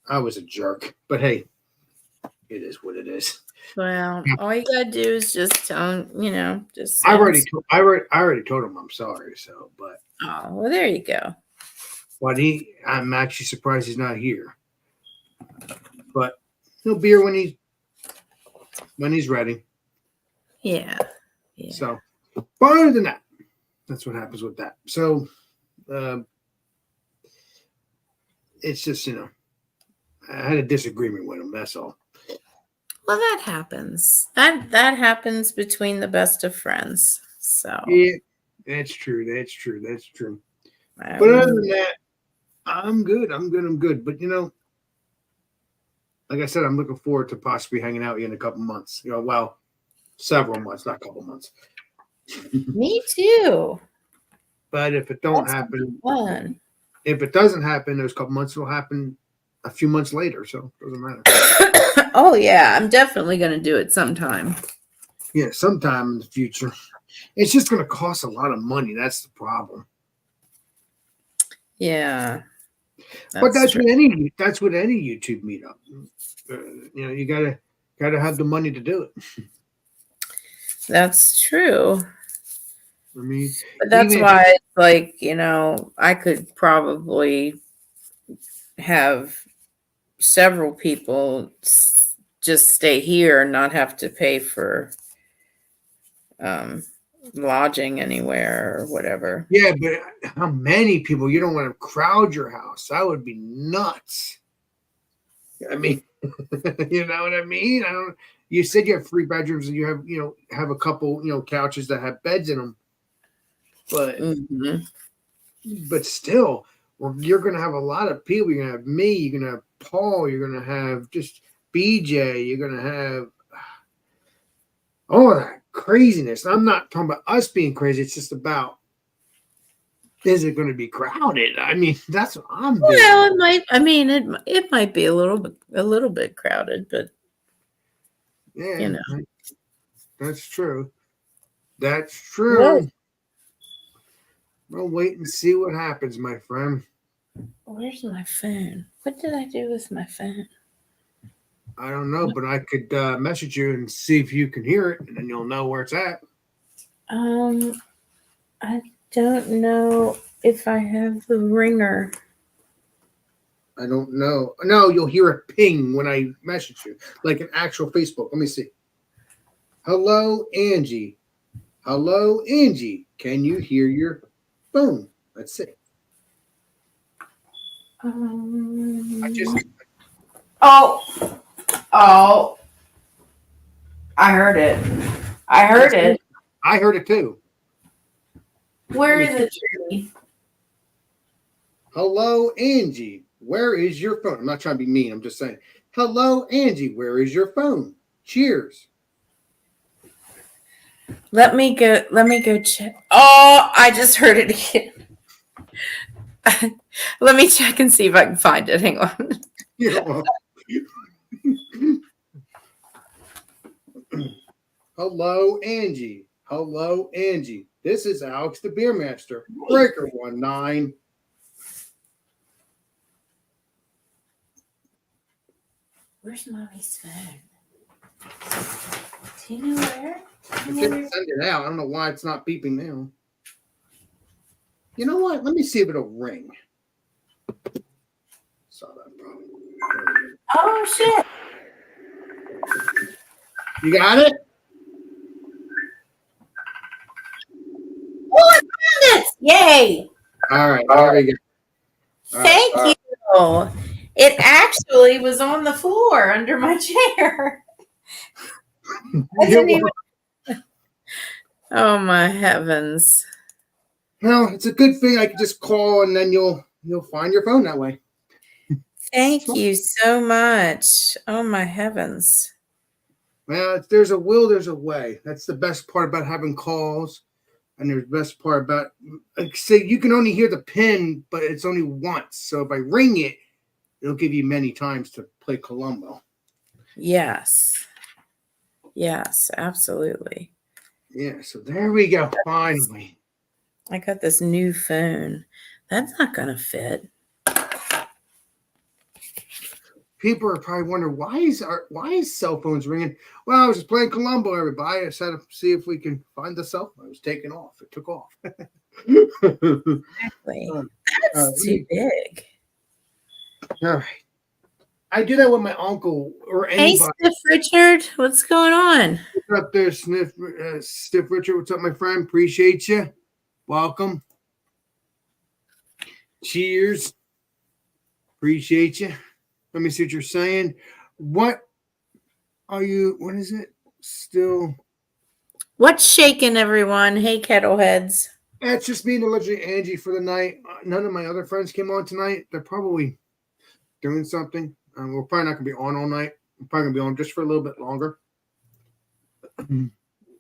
I was a jerk, but hey, it is what it is. Well, all you gotta do is just tell him, just. I already told him I'm sorry. So, but. Oh well, there you go. But I'm actually surprised he's not here. But he'll be here when he's ready. Yeah. So, but other than that, that's what happens with that. So, it's just, I had a disagreement with him. That's all. Well, that happens. That happens between the best of friends. So, Yeah, that's true. That's true. That's true. I But other wouldn't- than that, I'm good. I'm good. I'm good. But like I said, I'm looking forward to possibly hanging out with you in a couple months. Well, several months, not a couple months. me too. But if it don't That's happen, fun. if it doesn't happen, those couple months will happen a few months later. So it doesn't matter. Oh yeah, I'm definitely going to do it sometime. Yeah, sometime in the future. It's just going to cost a lot of money. That's the problem. Yeah. But that's true. with any YouTube meetup. You gotta have the money to do it. That's true. I mean, But that's even why it's like, I could probably have several people just stay here and not have to pay for lodging anywhere or whatever. yeah, but how many people? You don't want to crowd your house. That would be nuts. I mean, you know what I mean? I don't. You said you have 3 bedrooms and you have a couple couches that have beds in them, but Mhm. still, you're gonna have a lot of people. You're gonna have me. You're gonna have Paul. You're gonna have just BJ. You're gonna have all of that craziness. I'm not talking about us being crazy. It's just about, is it going to be crowded? I mean, that's what I'm doing. Well, it might. I mean, it might be a little bit crowded, but Yeah, that's true. That's true. Well- We'll wait and see what happens, my friend. Where's my phone? What did I do with my phone? I don't know, but I could message you and see if you can hear it, and then you'll know where it's at. I don't know if I have the ringer. I don't know. No, you'll hear a ping when I message you, like an actual Facebook. Let me see. Hello, Angie. Hello, Angie. Can you hear your phone? Let's see. I just Oh, I heard it. I heard it. I heard it too. Where is it, Trudy? Hello, Angie. Where is your phone? I'm not trying to be mean. I'm just saying. Hello, Angie. Where is your phone? Cheers. Let me go check. Oh, I just heard it again. Let me check and see if I can find it. Hang on. Yeah. Hello, Angie. Hello, Angie. This is Alex the Beer Master. Breaker 19. Where's Mommy's phone? Do you know where? I didn't send it out. I don't know why it's not beeping now. You know what? Let me see if it'll ring. Saw that problem. Oh shit! You got it? Oh, I found it! Yay! All right. There we go. All right, Thank you. It actually was on the floor under my chair. I didn't even... Oh my heavens! Well, it's a good thing I can just call and then you'll find your phone that way. Thank you so much. Oh my heavens! Well, if there's a will, there's a way. That's the best part about having calls. And there's the best part about, like, say, you can only hear the pin, but it's only once. So if I ring it, it'll give you many times to play Columbo. Yes. Yes, absolutely. Yeah, so there we go. Finally. I got this new phone. That's not going to fit. People are probably wondering, why is cell phones ringing? Well, I was just playing Columbo, everybody. I said to see if we can find the cell phone. It was taking off. It took off. Exactly. That's too big. All right. I do that with my uncle or Hey, anybody. Stiff Richard, what's going on? What's up there, Stiff Richard? What's up, my friend? Appreciate you. Welcome. Cheers. Appreciate you. Let me see what you're saying. What is it? Still. What's shaking, everyone? Hey, kettleheads. It's just me and allegedly Angie for the night. None of my other friends came on tonight. They're probably doing something. We're probably not going to be on all night. We're probably going to be on just for a little bit longer.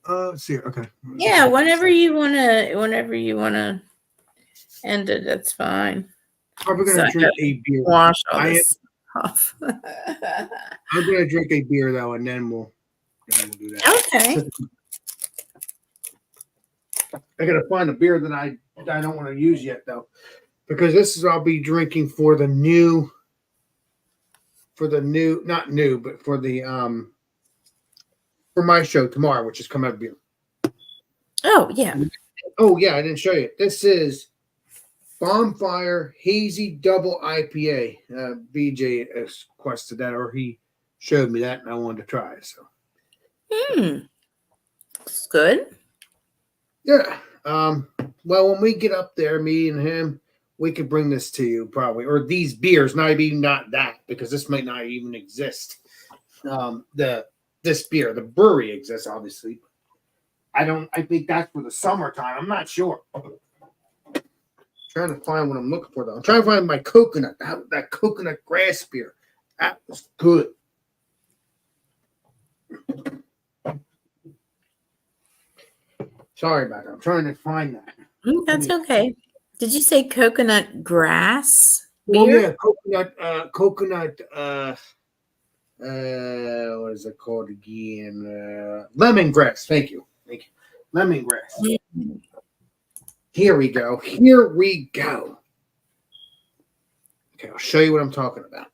Let's see. Okay. Yeah, whenever you wanna end it, that's fine. Probably going to drink a beer. Wash all this off. I'm going to drink a beer though, and then we'll do that. Okay. I got to find a beer that I don't want to use yet though, because this is I'll be drinking for the not new, but for the for my show tomorrow, which is Come Out Beer. Oh yeah. Oh yeah, I didn't show you. This is Bonfire Hazy Double IPA. BJ has requested that, or he showed me that, and I wanted to try it. So. It's good. Yeah. Well, when we get up there, me and him, we could bring this to you probably, or these beers. Not that, because this might not even exist. This beer, the brewery exists, obviously. I think that's for the summertime. I'm not sure. Trying to find what I'm looking for though. I'm trying to find my coconut. That coconut grass beer. That was good. Sorry about that. I'm trying to find that. That's okay. Did you say coconut grass beer? Well, yeah, coconut. What is it called again? Lemongrass. Thank you. Lemongrass. Here we go. Okay, I'll show you what I'm talking about.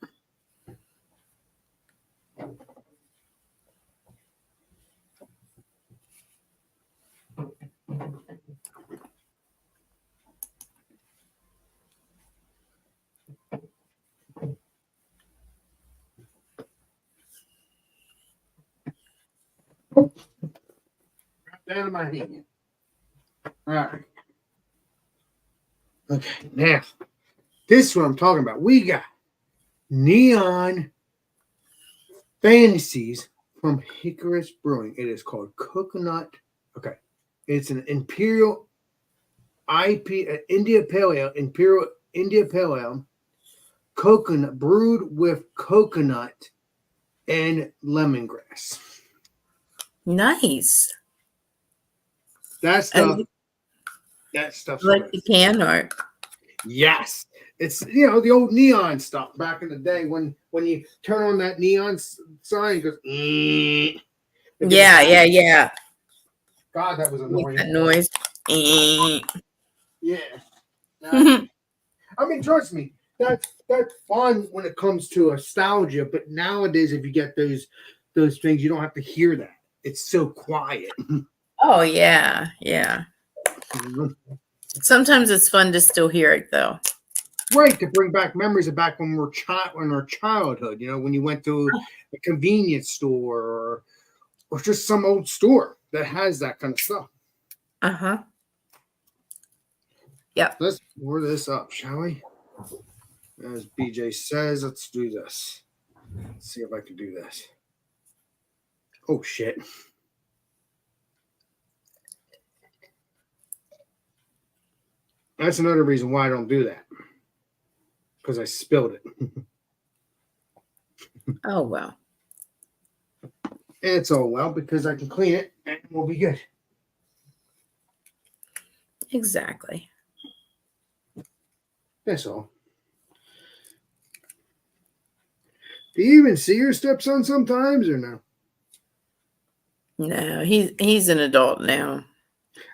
Down in my hand. All right. Okay, now this is what I'm talking about. We got Neon Fantasies from Hickory Brewing. It is called Coconut. Okay, it's an Imperial India Pale Ale, Imperial India Pale Ale, coconut brewed with coconut and lemongrass. Nice. That stuff's like the can art. Yes. It's the old neon stuff back in the day when you turn on that neon sign, it goes Yeah. God, that was annoying. That noise. Yeah. I mean, trust me, that's fun when it comes to nostalgia, but nowadays if you get those things, you don't have to hear that. It's so quiet. Oh yeah. Sometimes it's fun to still hear it though. Right, to bring back memories of back when we were in our childhood, when you went to a convenience store or just some old store that has that kind of stuff. Uh-huh. Yep. Let's pour this up, shall we? As BJ says, let's do this. Let's see if I can do this. Oh shit. That's another reason why I don't do that. Because I spilled it. Oh, well. It's all well because I can clean it and we'll be good. Exactly. That's all. Do you even see your stepson sometimes or no? No, he's an adult now.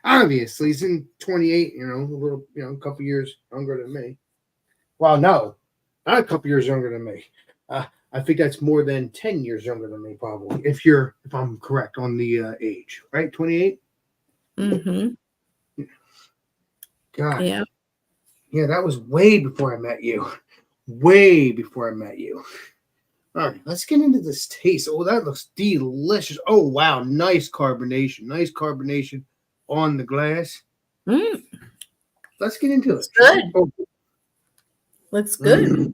Obviously, he's in 28, a little, a couple years younger than me. Well, no, not a couple years younger than me. I think that's more than 10 years younger than me, probably, if I'm correct on the age, right? 28? Mm-hmm. God. Yeah. Yeah, that was way before I met you. Way before I met you. All right, let's get into this taste. Oh, that looks delicious. Oh, wow. Nice carbonation. Nice carbonation on the glass. Let's get into it. Good. Oh. Looks good.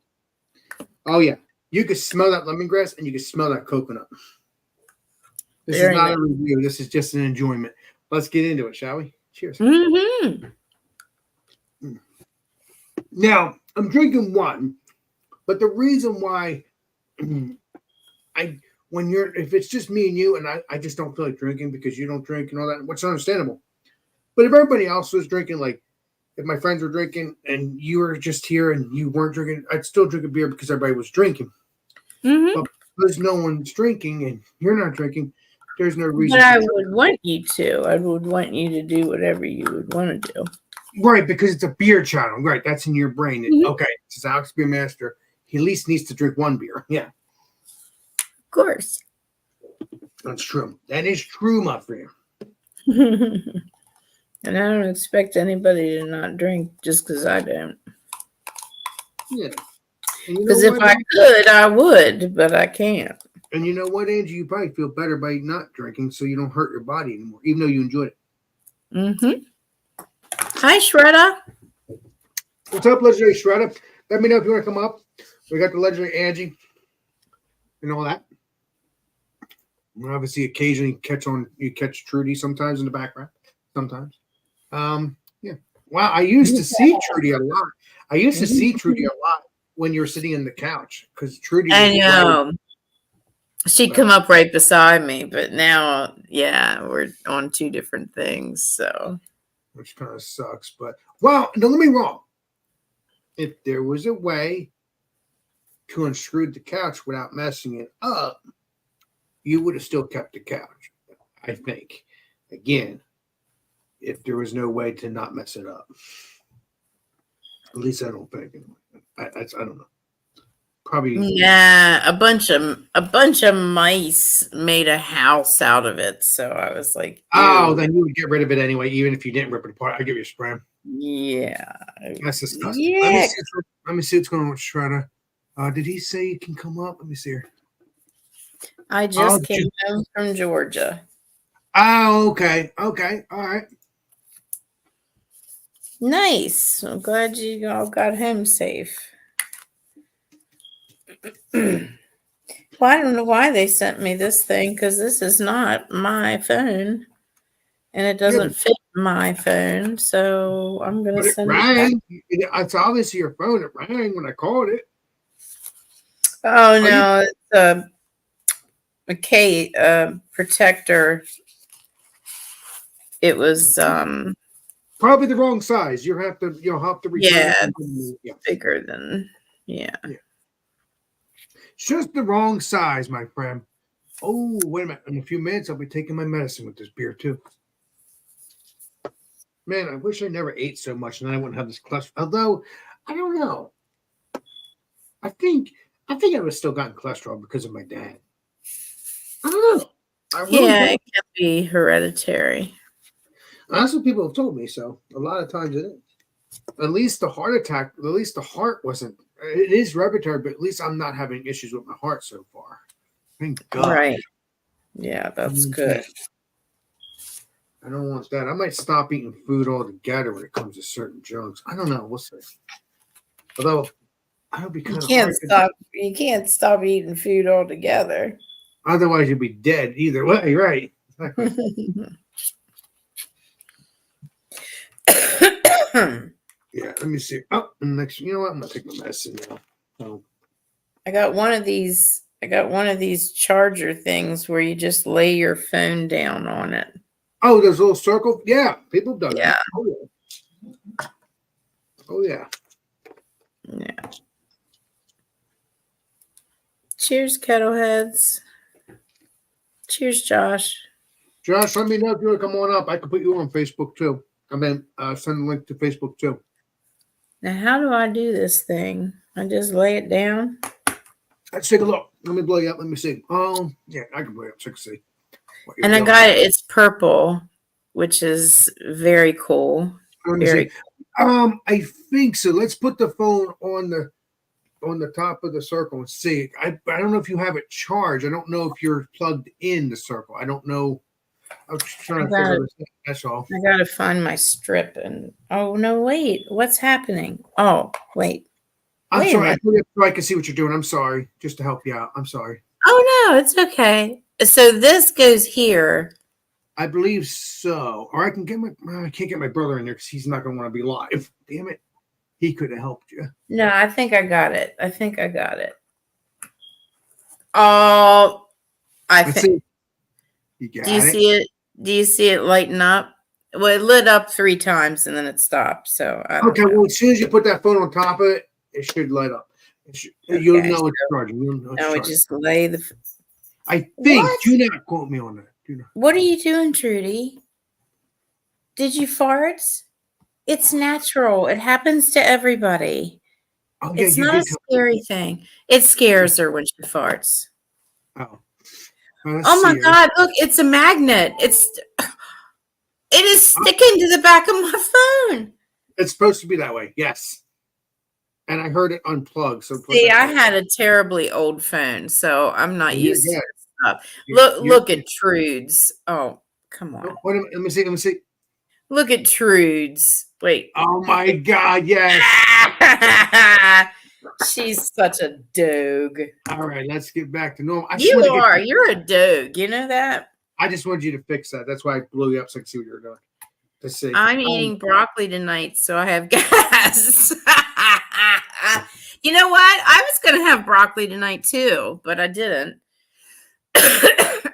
Oh yeah, you could smell that lemongrass and you could smell that coconut. This Very is not nice. a review. This is just an enjoyment. Let's get into it, shall we? Cheers. Mm-hmm. Now I'm drinking one, but the reason why if it's just me and you and I just don't feel like drinking because you don't drink and all that, which is understandable. But if everybody else was drinking, like if my friends were drinking and you were just here and you weren't drinking, I'd still drink a beer because everybody was drinking. Mm-hmm. But because no one's drinking and you're not drinking, there's no reason. But I would want you to. I would want you to do whatever you would want to do. Right, because it's a beer channel. Right, that's in your brain. Mhm. Okay, this is Alex Beer Master. He at least needs to drink one beer. Yeah, Of course. that's true. That is true, my friend. And I don't expect anybody to not drink just because I don't. Yeah. And you know Because if what, I could, I would, but I can't. And you know what, Angie? You probably feel better by not drinking, so you don't hurt your body anymore, even though you enjoyed it. Mm-hmm. Hi, Shredder. What's up, Legendary Shredder? Let me know if you want to come up. We got the Legendary Angie and all that. And obviously, occasionally you catch Trudy sometimes in the background. Sometimes. Yeah. Wow, I used to see Trudy a lot. I used to see Trudy a lot when you were sitting on the couch because Trudy. I know. She'd come up right beside me, but now, yeah, we're on two different things, so. Which kind of sucks. But, well, don't get me wrong. If there was a way to unscrew the couch without messing it up, you would have still kept the couch, I think. Again, if there was no way to not mess it up. At least I don't think. I don't know. Probably. Yeah, a bunch of mice made a house out of it. So I was like, oh, ew. then you would get rid of it anyway, even if you didn't rip it apart. I'll give you a spray. Yeah. That's disgusting. Yeah. Let me see what's going on with Shredder. Did he say you can come up? Let me see here. I just came home from Georgia. Oh, okay. Okay. All right. Nice. I'm glad you all got home safe. Well, I don't know why they sent me this thing because this is not my phone and it doesn't fit my phone. So I'm going to send it back. It's obviously your phone. It rang when I called it. Oh, no. It's a protector. It was probably the wrong size. You'll have to return yeah, it. Yeah, bigger than yeah. It's just the wrong size, my friend. Oh, wait a minute. In a few minutes, I'll be taking my medicine with this beer, too. Man, I wish I never ate so much and then I wouldn't have this cholesterol. Although, I don't know. I think I would have still gotten cholesterol because of my dad. I don't know. It can be hereditary. That's what people have told me. So a lot of times it is. At least the heart wasn't. It is hereditary, but at least I'm not having issues with my heart so far. Thank God. Right. Yeah, that's good. I don't want that. I might stop eating food altogether when it comes to certain junks. I don't know. We'll see. Although I would be kind of you can't stop eating food altogether. Otherwise, you'd be dead either way, right? Yeah, let me see. Oh, next, you know what? I'm gonna take my medicine now. So. I got one of these charger things where you just lay your phone down on it. Oh, there's a little circle. Yeah, people have done that. Oh yeah. Yeah. Cheers, Kettleheads. Cheers, Josh. Josh, let me know if you want to come on up. I can put you on Facebook too. I mean, send a link to Facebook too. Now, how do I do this thing? I just lay it down. Let's take a look. Let me blow you up. Let me see. Yeah, I can blow you up so I can see. And I got it. It's purple, which is very cool. Very. I think so. Let's put the phone on the top of the circle and see. I don't know if you have it charged. I don't know if you're plugged in the circle. I don't know. I'm just trying to figure this out. That's all. I gotta find my strip and oh no, wait, what's happening? Oh, wait. I'm Wait a sorry. I minute. thought so I can see what you're doing. I'm sorry. Just to help you out. I'm sorry. Oh no, it's okay. So this goes here. I believe so. Or I can get I can't get my brother in there because he's not going to want to be live. Damn it. He could have helped you. No, I think I got it. I think I got it. Oh, I Let's think. see. You got Do you it. see it? Do you see it lighten up? Well, it lit up 3 times and then it stopped. So I don't Okay, know. well, as soon as you put that phone on top of it, it should light up. You'll Okay, know it's charging. You'll know it's now we charging. just lay the. I think. What? Do not quote me on that. Do not. What are you doing, Trudy? Did you fart? It's natural. It happens to everybody. Oh, yeah, It's you not a did tell scary thing. It scares her when she farts. Oh. Well, let's Oh my see. God! Look, it's a magnet. It is sticking to the back of my phone. It's supposed to be that way. Yes. And I heard it unplugged. So put See, that I way. had a terribly old phone, so I'm not You're used to good. this stuff. You're- Look at Trude's. Oh, come on. Oh, wait a minute, let me see. Let me see. Look at Trude's. Wait. Oh my God! Yes. She's such a dogue. All right, let's get back to normal. You are. You're a dogue. You know that? I just wanted you to fix that. That's why I blew you up so I could see what you were doing. To see. I'm eating broccoli tonight, so I have gas. You know what? I was going to have broccoli tonight too, but I didn't.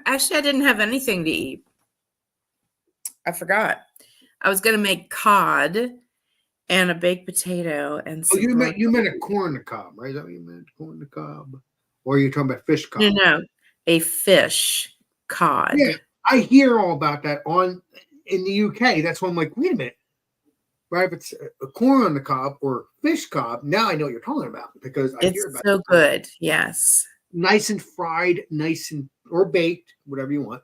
Actually, I didn't have anything to eat. I forgot. I was going to make cod and a baked potato and Oh, some you meant a corn on the cob, right? Is that what you meant? Corn on the cob, or are you talking about fish cob? no, a fish cod. Yeah, I hear all about that in the UK. That's why I'm like, wait a minute. Right, if it's a corn on the cob or fish cob, now I know what you're talking about because I hear It's about so it. good. Yes. Nice and fried, or baked, whatever you want.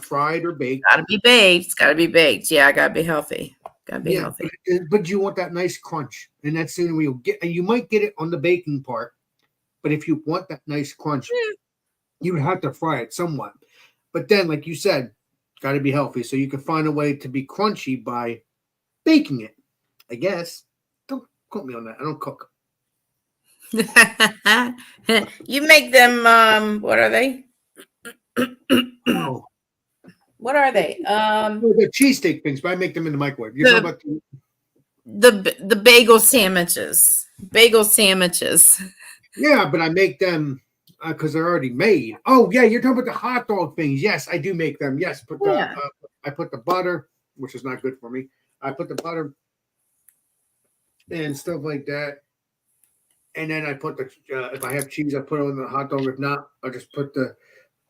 Fried or baked. Gotta be baked. It's gotta be baked. Yeah, I gotta be healthy. Gotta be healthy. But you want that nice crunch, and that's the only way you'll get. And you might get it on the baking part, but if you want that nice crunch, you would have to fry it somewhat. But then, like you said, got to be healthy, so you can find a way to be crunchy by baking it. I guess. Don't quote me on that. I don't cook. You make them what are they? Oh, What are they? the cheesesteak things, but I make them in the microwave. You're talking about The bagel sandwiches. Bagel sandwiches. yeah, but I make them because they're already made. Oh yeah, you're talking about the hot dog things. Yes, I do make them. Yes, I put the butter, which is not good for me. I put the butter and stuff like that, and then I put the if I have cheese, I put it on the hot dog. If not, I just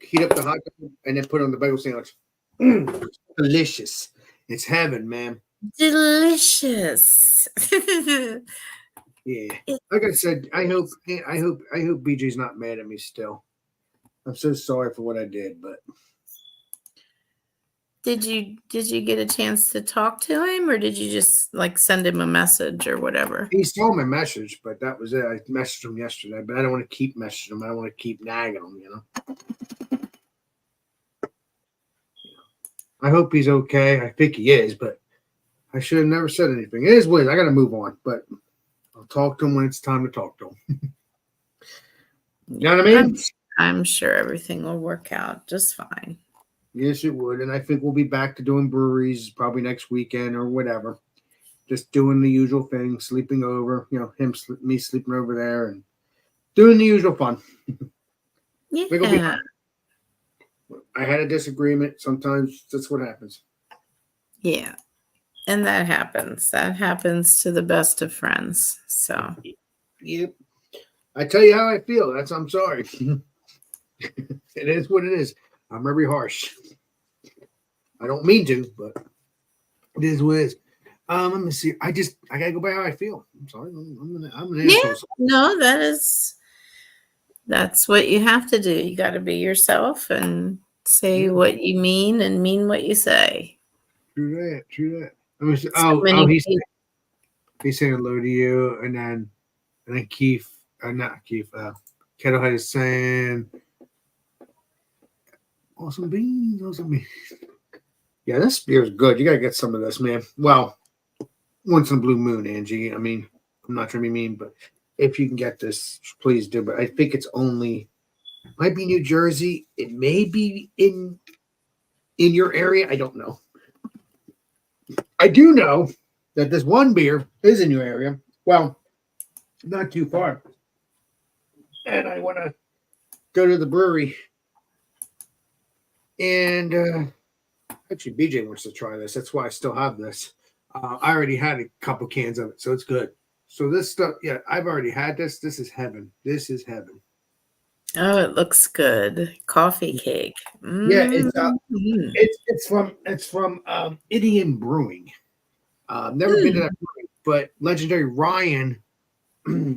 heat up the hot dog and then put it on the bagel sandwich. Delicious. It's heaven, man. Delicious. Yeah. Like I said, I hope BJ's not mad at me still. I'm so sorry for what I did, but Did you get a chance to talk to him, or did you just like send him a message or whatever? he saw my message, but that was it. I messaged him yesterday, but I don't want to keep messaging him. I don't want to keep nagging him, you know. I hope he's okay. I think he is, but I should have never said anything. It is weird. I got to move on, but I'll talk to him when it's time to talk to him. You know what I mean? I'm sure everything will work out just fine. Yes, it would. And I think we'll be back to doing breweries probably next weekend or whatever. Just doing the usual thing, sleeping over, you know, me sleeping over there and doing the usual fun. Yeah. I had a disagreement. Sometimes that's what happens. Yeah. And that happens. That happens to the best of friends. So Yep. I tell you how I feel. I'm sorry. It is what it is. I'm very harsh. I don't mean to, but it is what it is. Let me see. I gotta go by how I feel. I'm sorry. I'm an asshole. No, that's what you have to do. You got to be yourself and say what you mean and mean what you say. True that. He's saying hello to you, and then Keith, not Keith. Kettlehead is saying, awesome beans. Yeah, this beer is good. You gotta get some of this, man. Well, once in a blue moon, Angie. I mean, I'm not trying to be mean, but if you can get this, please do. But I think it's only might be New Jersey. It may be in your area. I don't know. I do know that this one beer is in your area. Well, not too far. And I want to go to the brewery. And actually, BJ wants to try this. That's why I still have this. I already had a couple cans of it, so it's good. So this stuff, yeah, I've already had this. This is heaven. This is heaven. Oh, it looks good. Coffee cake. Yeah, Mhm. it's from Idiom Brewing. Never been to that brewery, but Legendary Ryan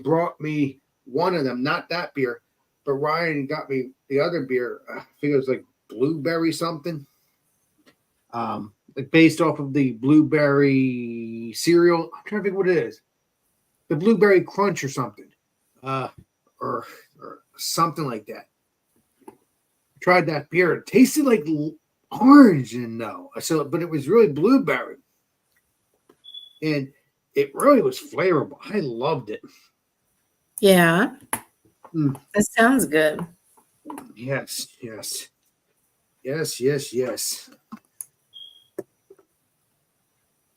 brought me one of them, not that beer, but Ryan got me the other beer. I think it was like blueberry something. Like based off of the blueberry cereal. I'm trying to think what it is. The blueberry crunch or something. Or something like that. Tried that beer. It tasted like orange and but it was really blueberry. And it really was flavorful. I loved it. Yeah. That sounds good. Yes.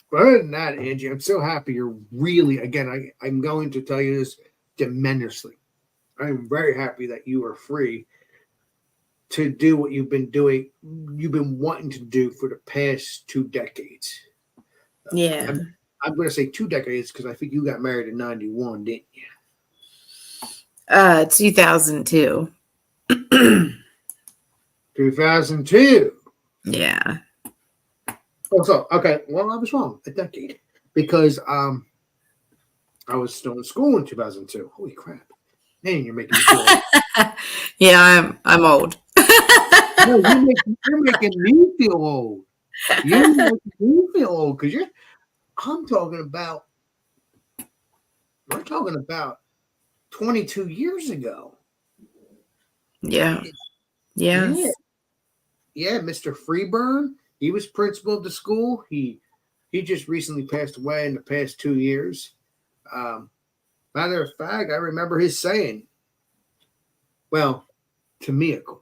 But other than that, Angie, I'm so happy you're really, again, I'm going to tell you this tremendously. I'm very happy that you are free to do what you've been doing, you've been wanting to do for the past 2 decades. Yeah. I'm going to say 2 decades because I think you got married in 91, didn't you? 2002. 2002. Yeah. Oh, so okay. Well, I was wrong. A decade because I was still in school in 2002. Holy crap! Man, you're making me feel old. Yeah, I'm old. No, you're making me feel old. You're making me feel old because we're talking about 22 years ago. Yeah. Yes. Yeah, Mr. Freeburn. He was principal of the school. He just recently passed away in the past 2 years. Matter of fact, I remember his saying, well, to me, of course.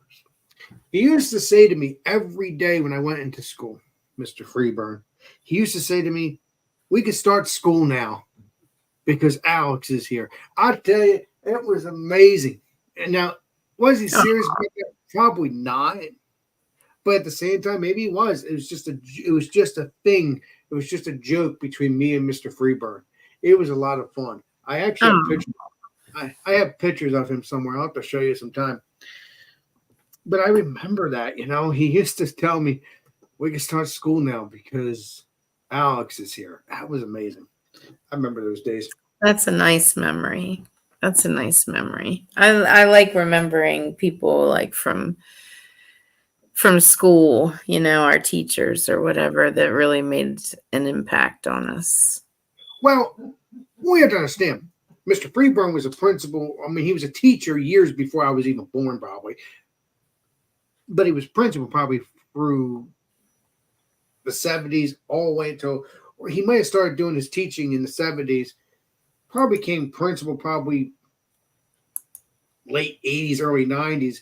He used to say to me every day when I went into school, Mr. Freeburn, he used to say to me, we can start school now because Alex is here. I tell you, it was amazing. And now, was he serious? Probably not. But at the same time, maybe he was. It was just a thing. It was just a joke between me and Mr. Freeburn. It was a lot of fun. I actually have pictures. I have pictures of him somewhere. I'll have to show you sometime. But I remember that, he used to tell me, we can start school now because Alex is here. That was amazing. I remember those days. That's a nice memory. I like remembering people like from school, our teachers or whatever that really made an impact on us. Well, we have to understand, Mr. Freeburn was a principal. I mean, he was a teacher years before I was even born, probably. But he was principal probably through the 70s all the way until, or he might have started doing his teaching in the 70s, probably became principal probably late 80s, early 90s.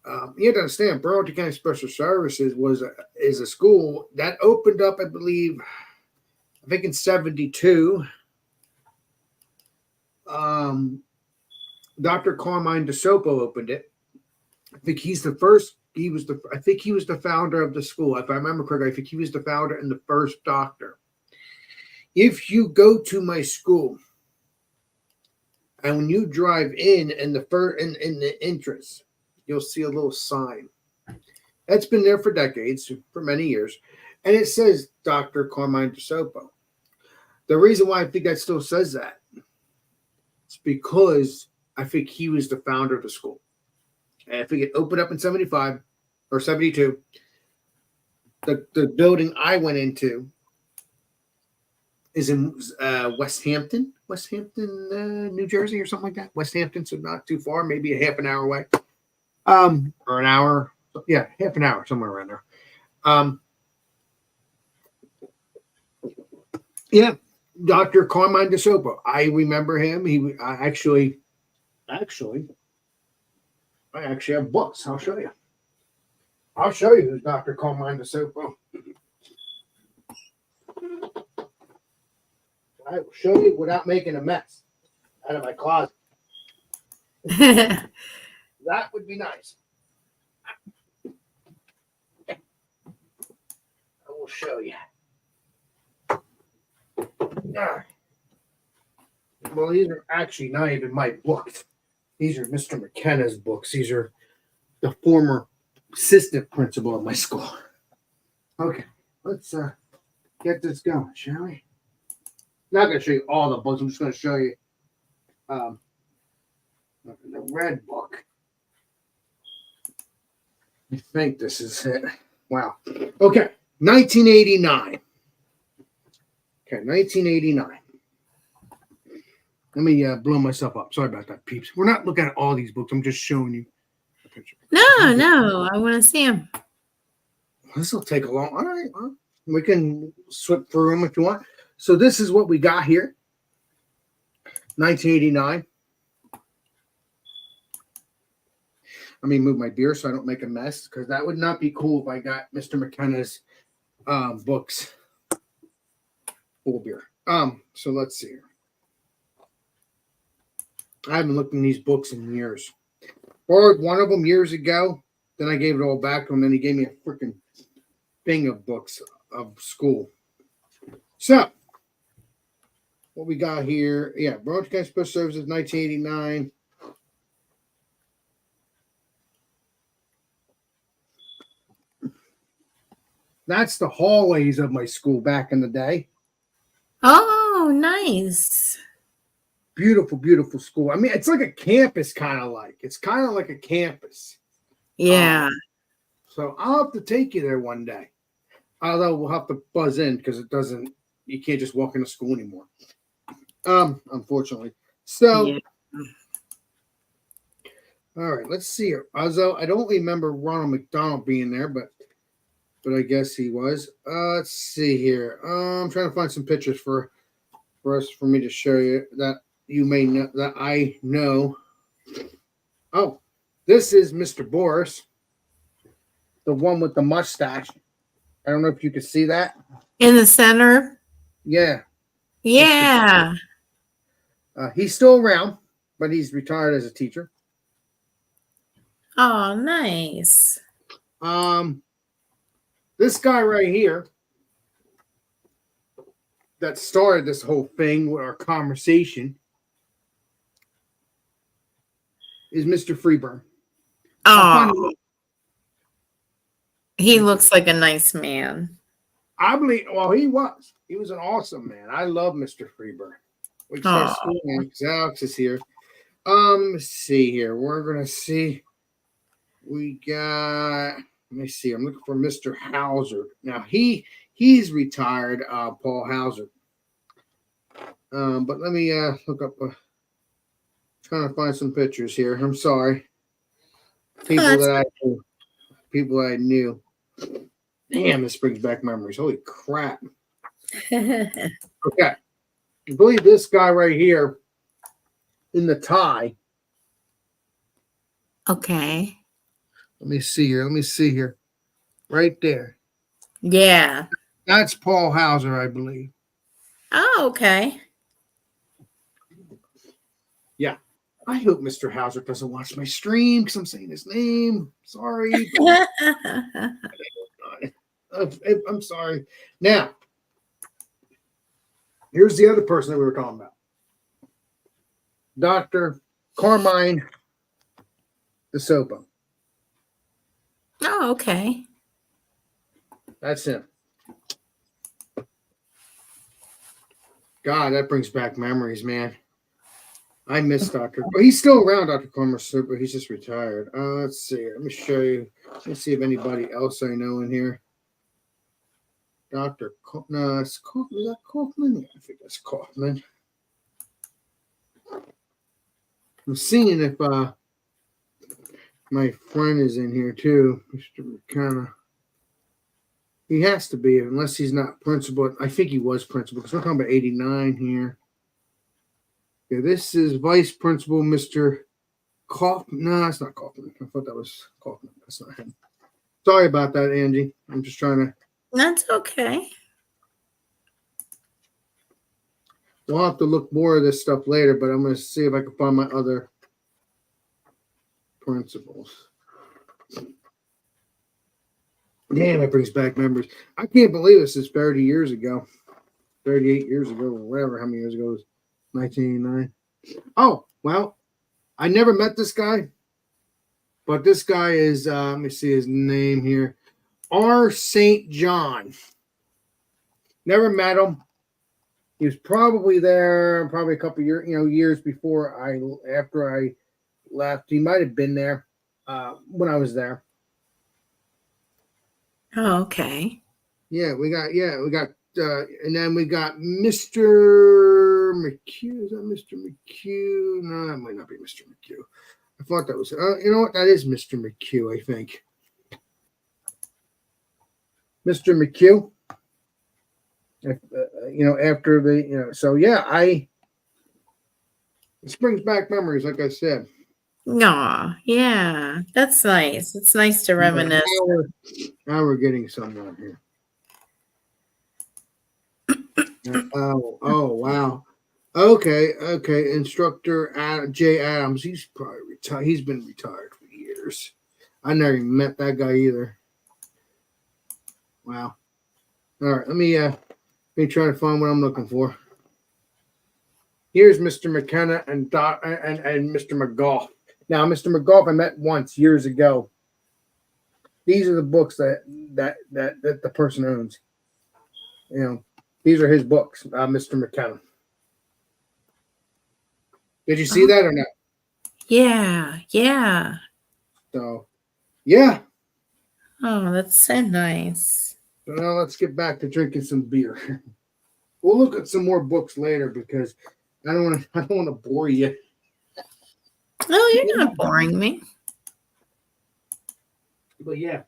You have to understand, Burlington County Special Services is a school that opened up, I believe, I think in 72. Dr. Carmine DeSopo opened it. I think I think he was the founder of the school. If I remember correctly, I think he was the founder and the first doctor. If you go to my school and when you drive in the entrance, you'll see a little sign. That's been there for decades, for many years. And it says Dr. Carmine DeSopo. The reason why I think that still says that is because I think he was the founder of the school. And I think it opened up in 75 or 72. The building I went into is in West Hampton, New Jersey or something like that. West Hampton, so not too far, maybe a half an hour away. Or an hour. Yeah, half an hour, somewhere around there. Yeah. Dr. Carmine DeSoto. I remember him. I actually I actually have books. I'll show you. I'll show you who's Dr. Carmine DeSoto. I will show you without making a mess out of my closet. That would be nice. I will show you. Well, these are actually not even my books. These are Mr. McKenna's books. These are the former assistant principal of my school. Okay, let's get this going, shall we? Not going to show you all the books. I'm just going to show you the red book. I think this is it. Wow. Okay, 1989. Okay, 1989. Let me blow myself up. Sorry about that, peeps. We're not looking at all these books. I'm just showing you a picture. No, I want to see him. This will take a long. All right, well, we can swip through them if you want. So this is what we got here. 1989. Let me move my beer so I don't make a mess, because that would not be cool if I got Mr. McKenna's books full of beer. So let's see here. I haven't looked in these books in years. Borrowed one of them years ago. Then I gave it all back to him. Then he gave me a freaking thing of books of school. So, what we got here. Yeah, Broadcast Special Services, 1989. That's the hallways of my school back in the day. Oh, nice. Beautiful, beautiful school. I mean, it's like a campus, kind of like. It's kind of like a campus. Yeah. So I'll have to take you there one day. Although we'll have to buzz in because you can't just walk into school anymore. Unfortunately. So, Yeah. All right, let's see here. Although I don't remember Ronald McDonald being there, but I guess he was. Let's see here. I'm trying to find some pictures for me to show you that you may know that I know. Oh, this is Mr. Boris, the one with the mustache. I don't know if you can see that. In the center? Yeah. Yeah. He's still around, but he's retired as a teacher. Oh, nice. This guy right here that started this whole thing with our conversation is Mr. Freeburn. Oh, he looks like a nice man. I believe, well, he was an awesome man. I love Mr. Freeburn. We can start school now because Alex is here. Let's see here. We're gonna see. We got. Let me see. I'm looking for Mr. Hauser. Now he's retired. Paul Hauser. But let me look up. Trying to find some pictures here. I'm sorry. People that I knew. Damn, this brings back memories. Holy crap. Okay. I believe this guy right here in the tie. Okay. Let me see here. Right there. Yeah. That's Paul Hauser, I believe. Oh, okay. Yeah. I hope Mr. Hauser doesn't watch my stream because I'm saying his name. Sorry. I'm sorry. Now, here's the other person that we were talking about. Dr. Carmine DeSoto. Oh, okay. That's him. God, that brings back memories, man. I miss Dr. But he's still around, Dr. Carmine DeSoto. He's just retired. Let's see. Let me show you. Let's see if anybody else I know in here. Dr. No, it's Kaufman. Is that Kaufman? Yeah, I think that's Kaufman. I'm seeing if my friend is in here too, Mr. McKenna. He has to be, unless he's not principal. I think he was principal because we're talking about 89 here. Yeah, this is vice principal, Mr. Kaufman. No, that's not Kaufman. I thought that was Kaufman. That's not him. Sorry about that, Angie. I'm just trying to. That's okay. We'll have to look more of this stuff later, but I'm going to see if I can find my other principles. Damn, that brings back memories. I can't believe this is 30 years ago. 38 years ago, or whatever, how many years ago it was 1989. Oh, well, I never met this guy, but this guy is, let me see his name here, R. St. John. Never met him. He was probably there, probably a couple years before after I left. He might have been there when I was there. Oh, okay. And then we got Mr. McHugh. Is that Mr. McHugh? No, that might not be Mr. McHugh. I thought that was, you know what? That is Mr. McHugh, I think. Mr. McHugh. After the, so yeah, this brings back memories, like I said. Aw, yeah, that's nice. It's nice to reminisce. Now we're getting somewhere here. Oh, wow. Okay. Instructor Jay Adams. He's probably retired. He's been retired for years. I never even met that guy either. Wow. All right, let me try to find what I'm looking for. Here's Mr. McKenna and Mr. McGough. Now, Mr. McGough I met once years ago. These are the books that the person owns. These are his books, Mr. McKenna. Did you see that or not? Yeah. So, yeah. Oh, that's so nice. So now let's get back to drinking some beer. We'll look at some more books later because I don't want to bore you. Oh, you're not boring me. But yeah,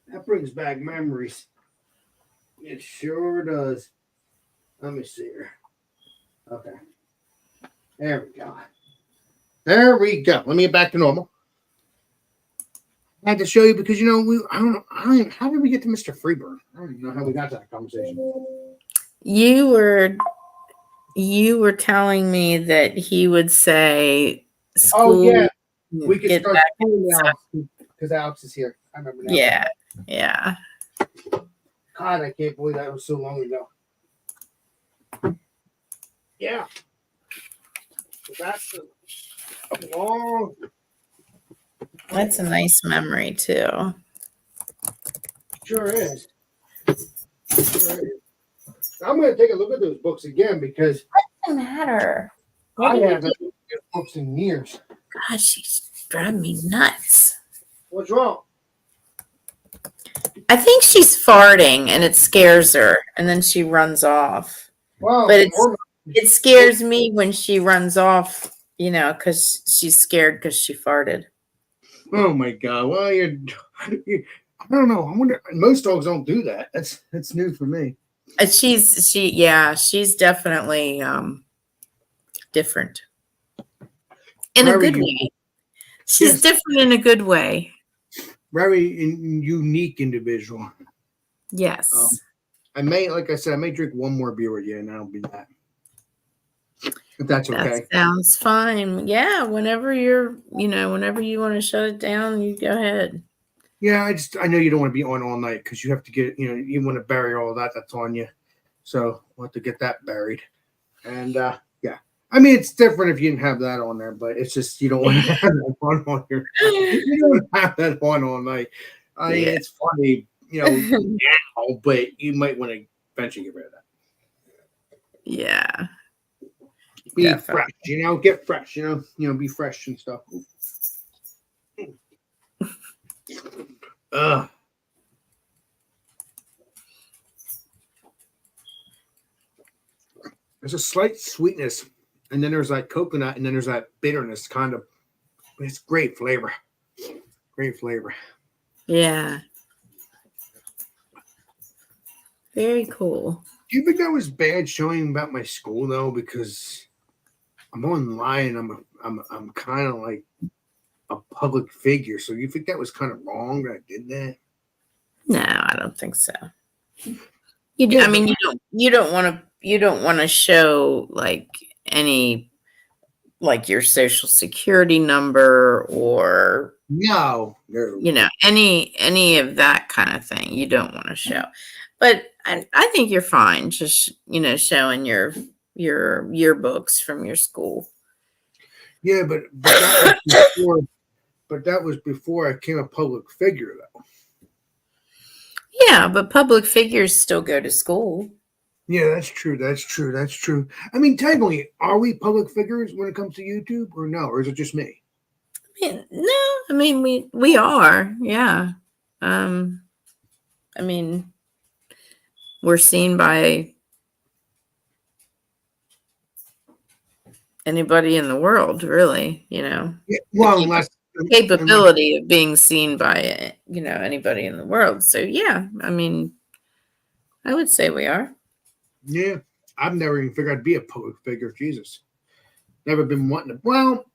that brings back memories. It sure does. Let me see here. Okay. There we go. Let me get back to normal. I had to show you because I don't know. How did we get to Mr. Freeburg? I don't even know how we got to that conversation. You were telling me that he would say school. Oh yeah, we could start school now because Alex is here. I remember now. Yeah. God, I can't believe that was so long ago. Yeah. So that's a long. That's a nice memory too. Sure is. I'm going to take a look at those books again because Doesn't matter. I haven't looked at books in years. God, she's driving me nuts. What's wrong? I think she's farting and it scares her, and then she runs off. Well, But it scares me when she runs off, because she's scared because she farted. Oh my God! Well, I don't know. I wonder. Most dogs don't do that. That's new for me. She's definitely different in a good way. She's different in a good way. Very unique individual. Yes. Like I said, I may drink one more beer with you, and that'll be that. If that's okay. That sounds fine. Yeah. Whenever you want to shut it down, you go ahead. Yeah, I know you don't want to be on all night because you have to get, you want to bury all that that's on you. So we'll have to get that buried. And yeah, I mean, it's different if you didn't have that on there, but it's just, you don't want to have that on here. You don't have that on all night. It's funny, now, but you might want to eventually get rid of that. Yeah. Be fresh, get fresh, be fresh and stuff. There's a slight sweetness, and then there's like coconut, and then there's that bitterness kind of. It's great flavor. Great flavor. Yeah. Very cool. Do you think that was bad showing about my school though? Because I'm online. I'm kind of like a public figure. So you think that was kind of wrong that I did that? No, I don't think so. You, Yeah, I mean, you don't want to show like any like your social security number or No. any of that kind of thing. You don't want to show. But I think you're fine just showing your yearbooks from your school. Yeah, but that was before. But that was before I became a public figure, though. Yeah, but public figures still go to school. Yeah, that's true. That's true. That's true. I mean, technically, are we public figures when it comes to YouTube, or no, or is it just me? No, I mean we are, yeah. I mean, we're seen by anybody in the world, really. Yeah, well, unless Capability of being seen by anybody in the world. So yeah, I mean, I would say we are. yeah, I've never even figured I'd be a public figure. Jesus, never been wanting to. Well,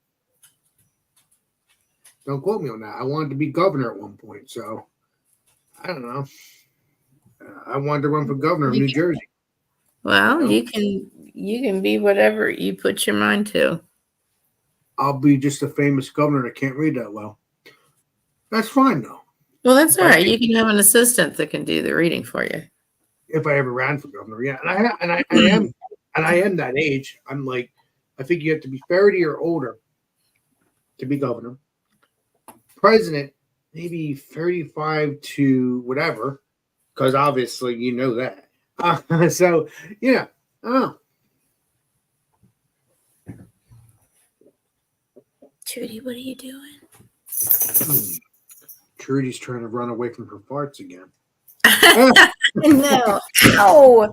don't quote me on that. I wanted to be governor at one point, so I don't know. I wanted to run for governor of New Jersey. Well, you can be whatever you put your mind to. I'll be just a famous governor that can't read that well. That's fine though. Well, that's all right. You can have an assistant that can do the reading for you. If I ever ran for governor, yeah, and I am that age. I'm like, I think you have to be 30 or older to be governor. President, maybe 35 to whatever, because obviously you know that. So yeah, oh. Trudy, what are you doing? Trudy's trying to run away from her farts again. No. Oh,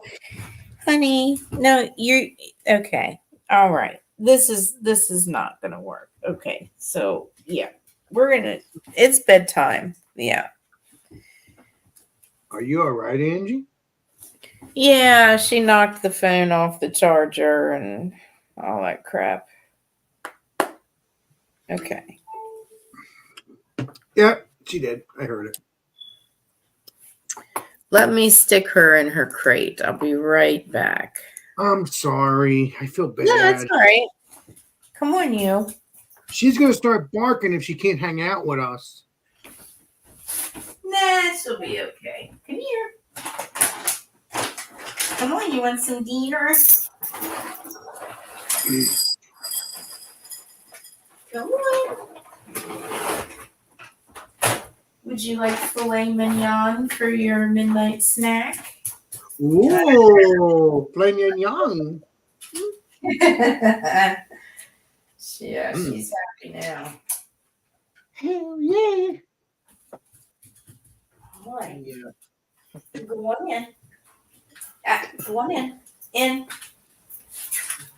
honey. No, you're okay. All right. This is not gonna work. Okay. So yeah. It's bedtime. Yeah. Are you all right, Angie? Yeah, she knocked the phone off the charger and all that crap. Okay. Yeah, she did. I heard it. Let me stick her in her crate. I'll be right back. I'm sorry. I feel bad. No, that's all right. Come on, you. She's going to start barking if she can't hang out with us. Nah, she'll be okay. Come here. Come on, you want some dinner? Come on. Would you like filet mignon for your midnight snack? Ooh, plain and young. Yeah, she's happy now. Hell yeah. All right. Yeah. Go on in. Go on in. In.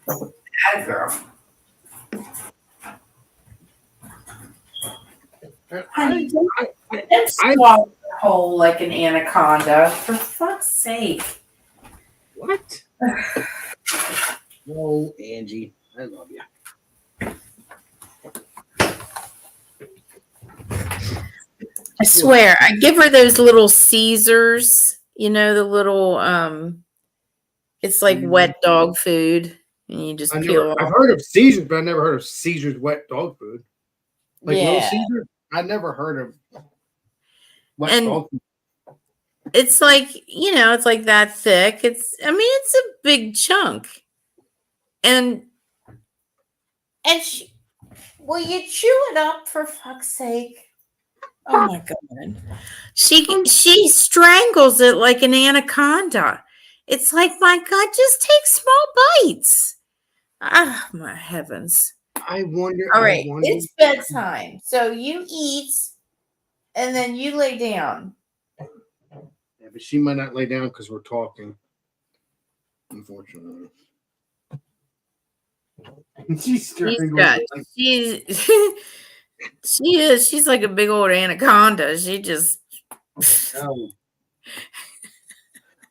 Atta girl. Honey, don't swallow the whole like an anaconda. For fuck's sake. What? Whoa, Angie. I love you. I swear, I give her those little Caesars, the little it's like wet dog food. And you just peel off. I've heard of Caesars, but I never heard of Caesar's wet dog food. Like yeah. Little Caesar? I never heard of wet dog food. It's like, it's like that thick. It's a big chunk. And will you chew it up for fuck's sake? Oh my God. She strangles it like an anaconda. It's like, my God, just take small bites. Ah, my heavens. I wonder. All right, it's bedtime. So you eat and then you lay down. Yeah, but she might not lay down because we're talking. Unfortunately. She's she's like a big old anaconda. She just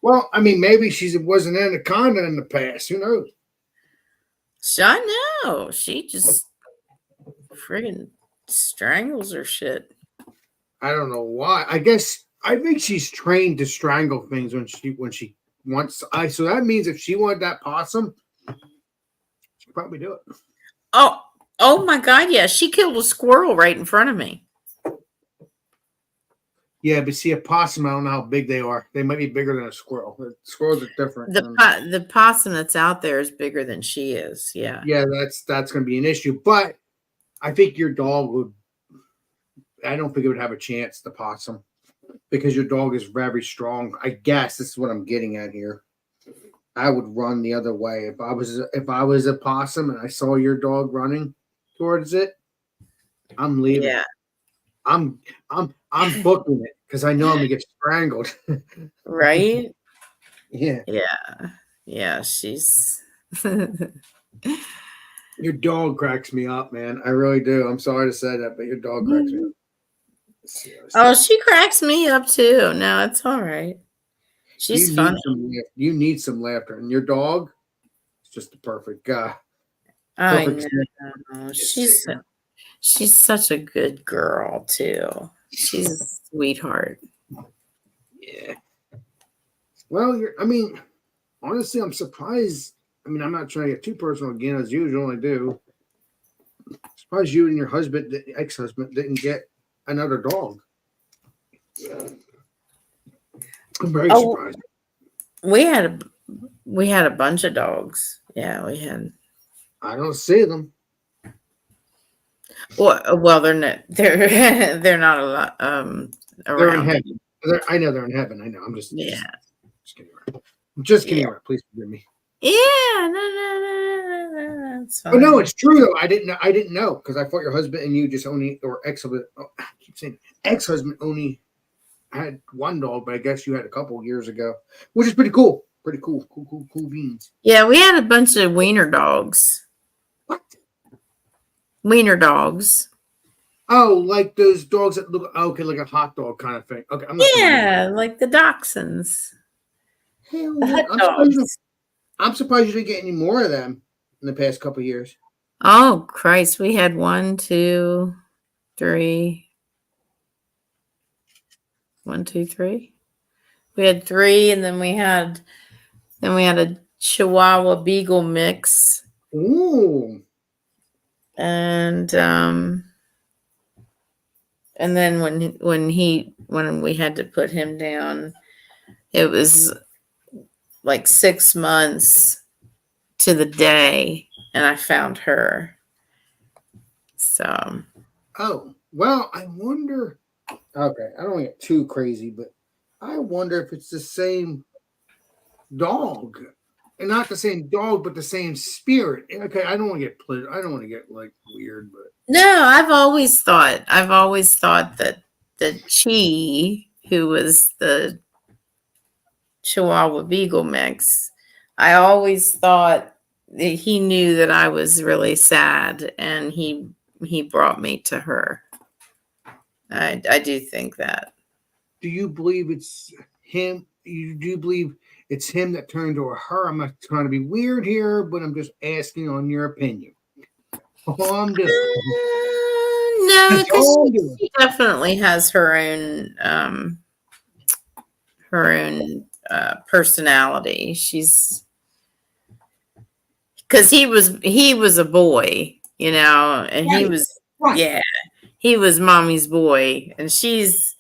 Well, I mean, maybe she was an anaconda in the past. Who knows? I know. She just friggin' strangles her shit. I don't know why. I think she's trained to strangle things when she wants. So that means if she wanted that possum, she'd probably do it. Oh my God! Yeah, she killed a squirrel right in front of me. Yeah, but see, a possum, I don't know how big they are. They might be bigger than a squirrel. The squirrels are different. The possum that's out there is bigger than she is. Yeah. Yeah, that's going to be an issue. But I think your dog would. I don't think it would have a chance, the possum, because your dog is very strong. I guess this is what I'm getting at here. I would run the other way if I was a possum and I saw your dog running towards it. I'm leaving. Yeah. I'm booking it because I know I'm gonna get strangled. Right. Yeah. Yeah. She's. Your dog cracks me up, man. I really do. I'm sorry to say that, but your dog cracks me up. Oh, she cracks me up too. No, it's all right. She's funny. You need some laughter, and your dog is just the perfect guy. I know. She's such a good girl too. She's a sweetheart. Yeah. Well, honestly, I'm surprised. I mean, I'm not trying to get too personal again, as usual. I do. I'm surprised you and your husband, ex-husband, didn't get another dog. I'm very surprised. We had a bunch of dogs. Yeah, we had. I don't see them. Well, they're not. They're not a lot. Around. They're in heaven. I know they're in heaven. I know. I'm just kidding. I'm just kidding. Yeah. Please forgive me. Yeah, no. That's fine. But no, it's true though. I didn't know because I thought your husband and you just only or ex-husband. I keep saying ex-husband only had one dog, but I guess you had a couple years ago, which is pretty cool. Pretty cool. Cool beans. Yeah, we had a bunch of wiener dogs. What? Wiener dogs. Oh, like those dogs that look like a hot dog kind of thing. Okay, like the dachshunds. Hell yeah. I'm surprised you didn't get any more of them in the past couple of years. Oh Christ, we had 1, 2, 3. 1, 2, 3. We had 3, and then we had a Chihuahua Beagle mix. Ooh. And then when we had to put him down, it was like 6 months to the day, and I found her. So. Oh, well, I wonder. Okay, I don't want to get too crazy, but I wonder if it's the same dog. And not the same dog, but the same spirit. Okay, I don't want to get like weird, but no, I've always thought that Chi, who was the Chihuahua Beagle mix, I always thought that he knew that I was really sad, and he brought me to her. I do think that. Do you believe it's him? Do you believe it's him that turned to her? I'm not trying to be weird here, but I'm just asking on your opinion. Oh, I'm just no, because she definitely has her own personality. She's because he was a boy, and he was he was mommy's boy, and she's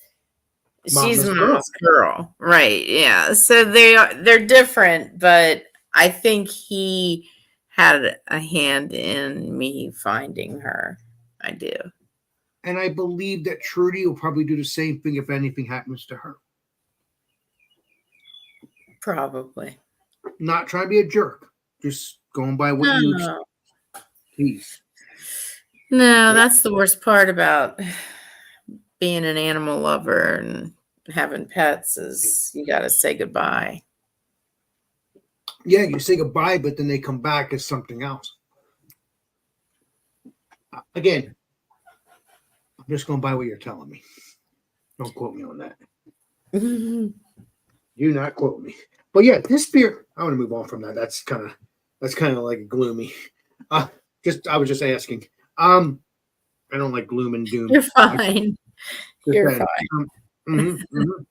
mama's girl, right? Yeah, so they're different, but I think he had a hand in me finding her. I do. And I believe that Trudy will probably do the same thing if anything happens to her. Probably. Not trying to be a jerk. Just going by what you expect. Please. No, that's the worst part about being an animal lover and having pets is you got to say goodbye. Yeah, you say goodbye, but then they come back as something else. Again, I'm just going by what you're telling me. Don't quote me on that. Do not quote me. But yeah, this beer. I want to move on from that. That's kind of like gloomy. I was just asking. I don't like gloom and doom. You're fine. Just You're saying. fine.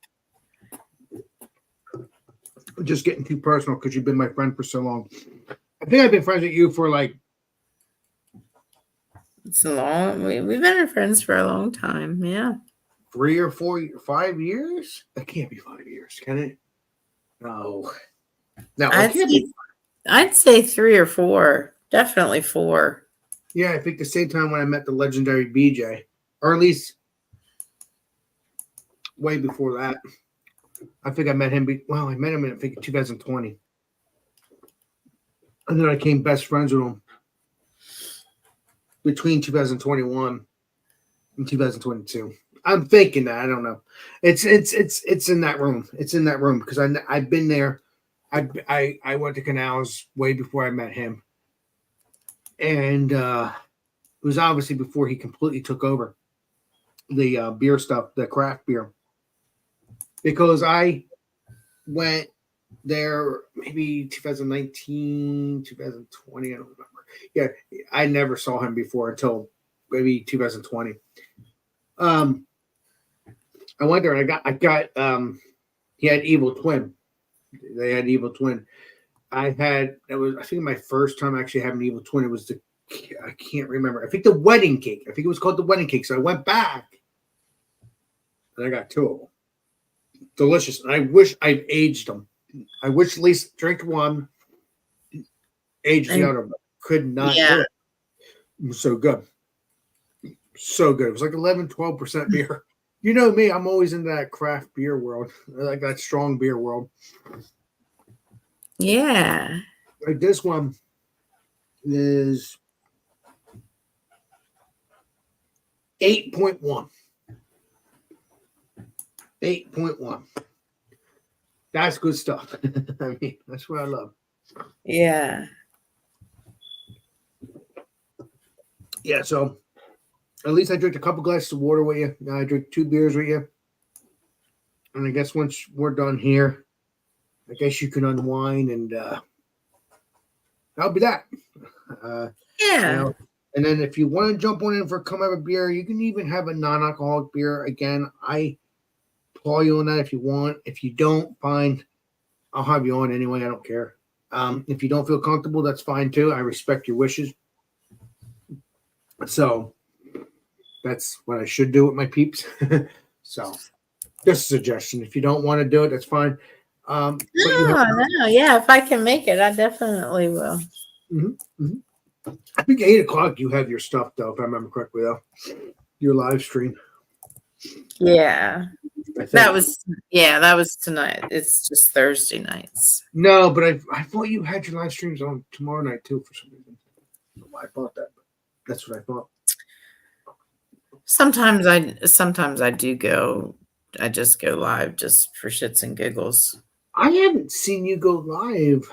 Just getting too personal because you've been my friend for so long. I think I've been friends with you for like It's a long. We've been friends for a long time. Yeah. 3 or 4, 5 years. That can't be 5 years, can it? No, no, it I'd can't say, be. I'd say 3 or 4. Definitely 4. Yeah, I think the same time when I met the legendary BJ, or at least way before that. I think I met him. I met him in I think 2020, and then I became best friends with him between 2021 and 2022. I'm thinking that I don't know. It's in that room. It's in that room because I've been there. I went to Canals way before I met him, and it was obviously before he completely took over the beer stuff, the craft beer, because I went there maybe 2019, 2020. I don't remember. Yeah, I never saw him before until maybe 2020. I went there and I got he had Evil Twin. They had Evil Twin. I think my first time actually having Evil Twin. It was I can't remember. I think the wedding cake. I think it was called the wedding cake. So I went back and I got 2 of them. Delicious. And I wish I'd aged them. I wish at least drink one, age the other, but could not do it. It was so good. So good. It was like 11, 12% beer. You know me, I'm always in that craft beer world, like that strong beer world. Yeah. Like this one is 8.1. 8.1. That's good stuff. I mean, that's what I love. Yeah. Yeah, so at least I drank a couple glasses of water with you. Now I drink 2 beers with you. And I guess once we're done here, I guess you can unwind and that'll be that. Yeah. And then if you want to jump on in for come have a beer, you can even have a non-alcoholic beer. Again, I applaud you on that if you want. If you don't, fine. I'll have you on anyway. I don't care. If you don't feel comfortable, that's fine too. I respect your wishes. So that's what I should do with my peeps. So just a suggestion. If you don't want to do it, that's fine. No. Yeah, if I can make it, I definitely will. I think 8:00 you have your stuff though, if I remember correctly though. Your live stream. Yeah. That was tonight. It's just Thursday nights. No, but I thought you had your live streams on tomorrow night too for some reason. I don't know why I thought that, but that's what I thought. Sometimes I do go. I just go live just for shits and giggles. I haven't seen you go live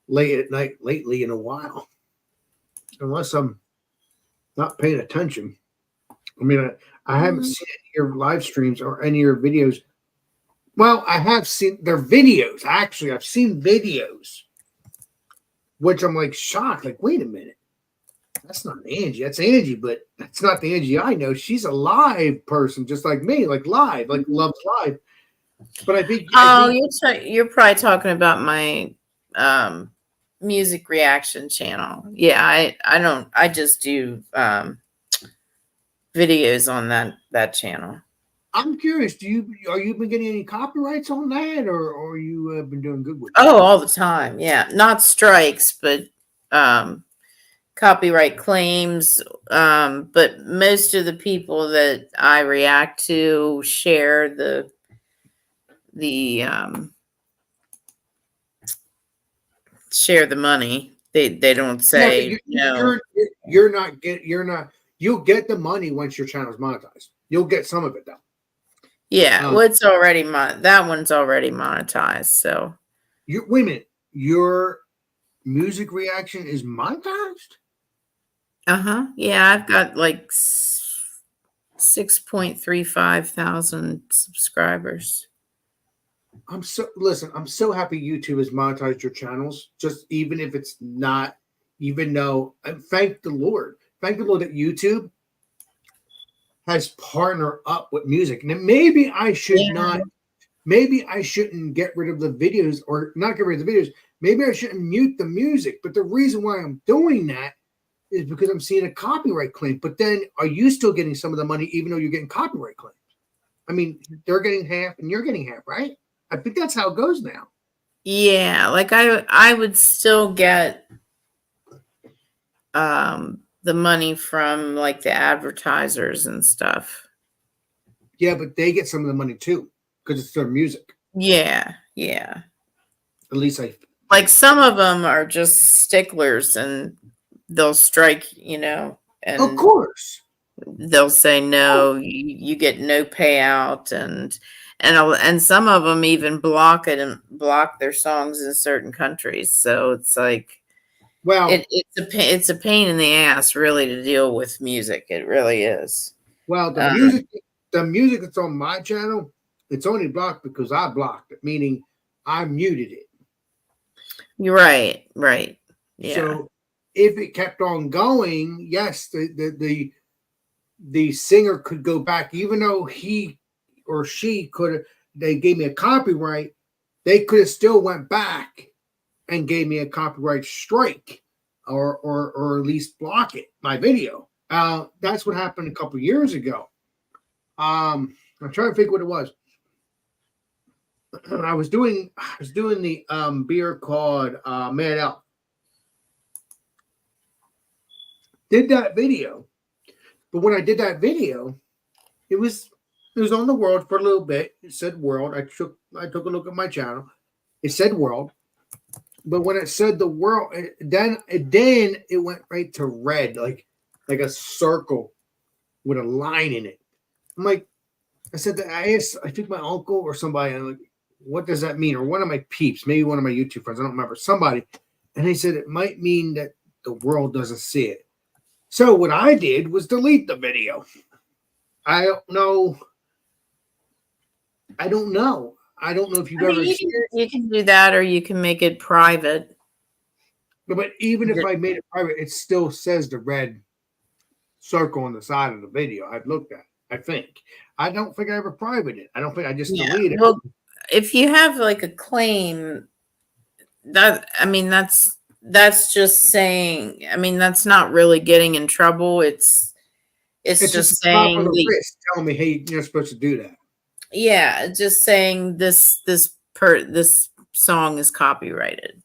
late at night lately in a while, unless I'm not paying attention. I mean, I haven't seen any of your live streams or any of your videos. Well, I have seen their videos. Actually, I've seen videos, which I'm like shocked. Like, wait a minute. That's not Angie. That's Angie, but that's not the Angie I know. She's a live person, just like me, like live, like loves live. But I think you're probably talking about my music reaction channel. Yeah, I just do videos on that channel. I'm curious. Are you been getting any copyrights on that, or you been doing good with it? Oh, all the time. Yeah, not strikes, but copyright claims. But most of the people that I react to share the share the money. They don't say no. You're not. You'll get the money once your channel's monetized. You'll get some of it though. Yeah, well, it's already that one's already monetized. So wait a minute. Your music reaction is monetized? Yeah, I've got like 6.35 thousand subscribers. I'm so happy YouTube has monetized your channels, just even if it's not, even though, and thank the Lord. Thank the Lord that YouTube has partnered up with music. And maybe I should not, maybe I shouldn't get rid of the videos or not get rid of the videos. Maybe I shouldn't mute the music. But the reason why I'm doing that is because I'm seeing a copyright claim. But then are you still getting some of the money even though you're getting copyright claims? I mean, they're getting half and you're getting half, right? I think that's how it goes now. Yeah, like I would still get the money from like the advertisers and stuff. Yeah, but they get some of the money too because it's their music. Yeah, yeah. At least I Like some of them are just sticklers and they'll strike, and of course. they'll say no, you get no payout, and some of them even block it and block their songs in certain countries. So it's like, Well, it's a pain in the ass really to deal with music. It really is. well, the music that's on my channel, it's only blocked because I blocked it, meaning I muted it. You're right. Yeah. So if it kept on going, yes, the singer could go back, even though he or she could have, they gave me a copyright, they could have still went back and gave me a copyright strike or at least block it, my video. That's what happened a couple years ago. I'm trying to think what it was. I was doing the beer called Mad Elf. Did that video, but when I did that video, it was on the World for a little bit. It said World. I took a look at my channel. It said World, but when it said the World, then it went right to red, like a circle with a line in it. I'm like, I said that I think my uncle or somebody. I'm like, what does that mean? Or one of my peeps, maybe one of my YouTube friends, I don't remember, somebody, and they said it might mean that the world doesn't see it. So what I did was delete the video. I don't know if you've ever. You can do that, or you can make it private. But even if I made it private, it still says the red circle on the side of the video. I've looked at it, I think. I don't think I ever privated it. I don't think I just deleted it. Well, if you have like a claim, that's just saying. I mean, that's not really getting in trouble. It's just saying telling me, hey, you're supposed to do that. Yeah, just saying this song is copyrighted.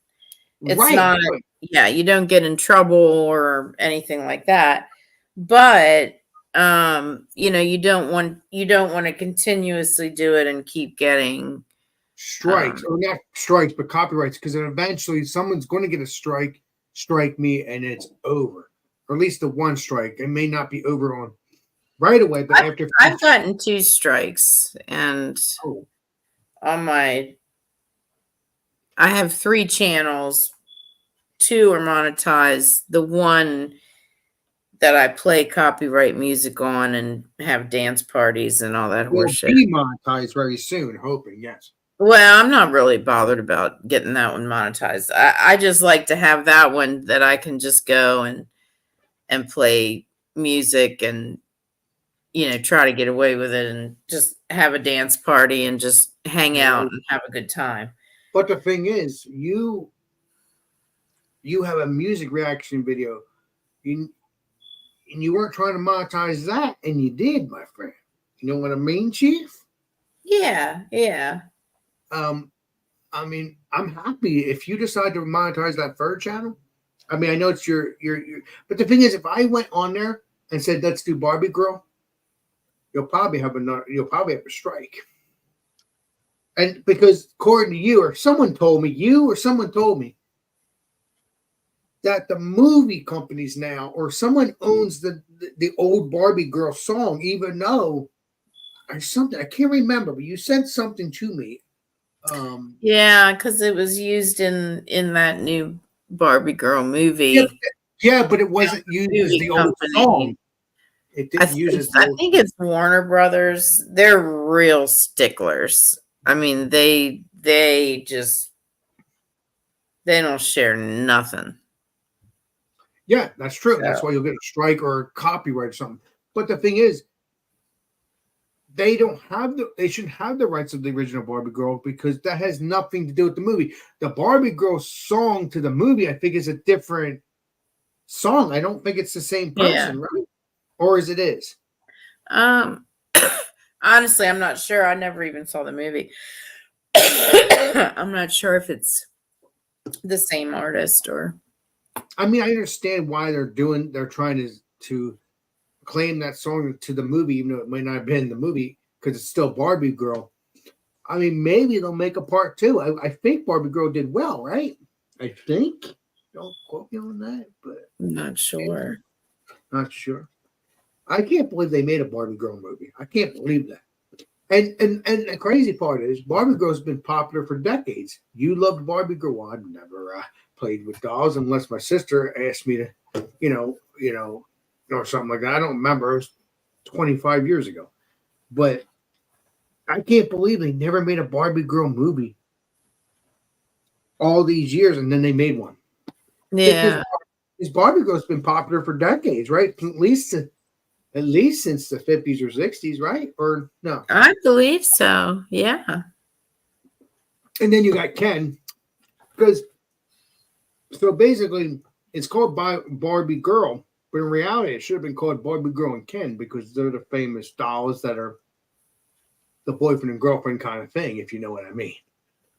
It's not. Right. Yeah, you don't get in trouble or anything like that. But you don't want to continuously do it and keep getting strikes, or not strikes, but copyrights, because eventually someone's going to get a strike me, and it's over. Or at least the one strike. It may not be over on right away, but after I've gotten 2 strikes, and on I have 3 channels. 2 are monetized. The one that I play copyright music on and have dance parties and all that horseshit. Will be monetized very soon, hoping, yes. Well, I'm not really bothered about getting that one monetized. I just like to have that one that I can just go and play music and try to get away with it and just have a dance party and just hang out and have a good time. But the thing is, you have a music reaction video. And you weren't trying to monetize that, and you did, my friend. You know what I mean, Chief? Yeah. I mean, I'm happy if you decide to monetize that third channel. I mean, I know it's your but the thing is, if I went on there and said, let's do Barbie Girl, you'll probably have a strike. And because according to you, or someone told me that the movie companies now, or someone owns the old Barbie Girl song, even though something I can't remember, but you sent something to me. Yeah, because it was used in that new Barbie Girl movie. Yeah, but it wasn't used as the old song. It didn't use it. I think it's Warner Brothers. They're real sticklers. I mean, they just they don't share nothing. Yeah, that's true. That's So why you'll get a strike or a copyright or something. But the thing is, they don't have they shouldn't have the rights of the original Barbie girl because that has nothing to do with the movie. The Barbie girl song to the movie, I think, is a different song. I don't think it's the same yeah. person, right? Or is it is? Honestly, I'm not sure. I never even saw the movie. I'm not sure if it's the same artist or. I mean, I understand why they're trying to claim that song to the movie, even though it might not have been the movie, because it's still Barbie Girl. I mean, maybe they'll make a part two. I think Barbie Girl did well, right? I think. Don't quote me on that, but I'm not sure. not sure. I can't believe they made a Barbie Girl movie. I can't believe that. And the crazy part is Barbie Girl's been popular for decades. You loved Barbie Girl. Well, I've never played with dolls unless my sister asked me to, or something like that. I don't remember. It was 25 years ago. But I can't believe they never made a Barbie Girl movie all these years, and then they made one. Yeah. Because Barbie Girl's been popular for decades, right? At least since the 50s or 60s, right? Or no? I believe so. Yeah. And then you got Ken, because so basically it's called Barbie Girl, but in reality it should have been called Barbie Girl and Ken because they're the famous dolls that are the boyfriend and girlfriend kind of thing, if you know what I mean.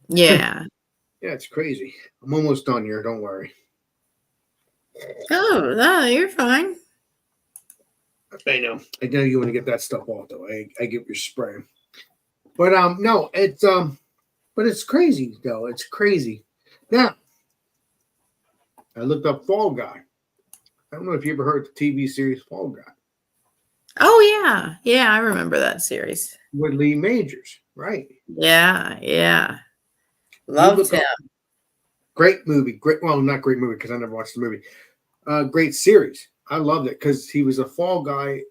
Yeah. Yeah, it's crazy. I'm almost done here. Don't worry. Oh, no, you're fine. I know you want to get that stuff off though. I get your spray. But no, but it's crazy though. It's crazy. Now I looked up Fall Guy. I don't know if you ever heard the TV series Fall Guy. Oh yeah. Yeah, I remember that series. With Lee Majors, right? Yeah, yeah. Loved him. Great movie. Great, well, not great movie because I never watched the movie. Great series. I loved it because he was a fall guy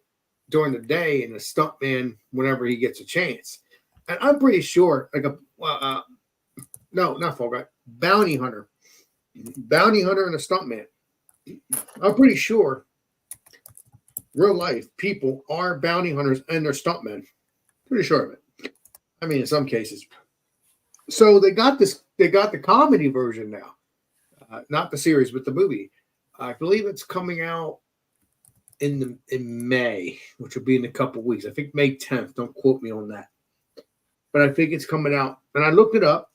during the day and a stuntman whenever he gets a chance. And I'm pretty sure, no, not fall guy, bounty hunter and a stuntman. I'm pretty sure real life people are bounty hunters and they're stuntmen. Pretty sure of it. I mean, in some cases. So they got the comedy version now, not the series, but the movie. I believe it's coming out in May, which will be in a couple of weeks. I think May 10th. Don't quote me on that, but I think it's coming out. And I looked it up,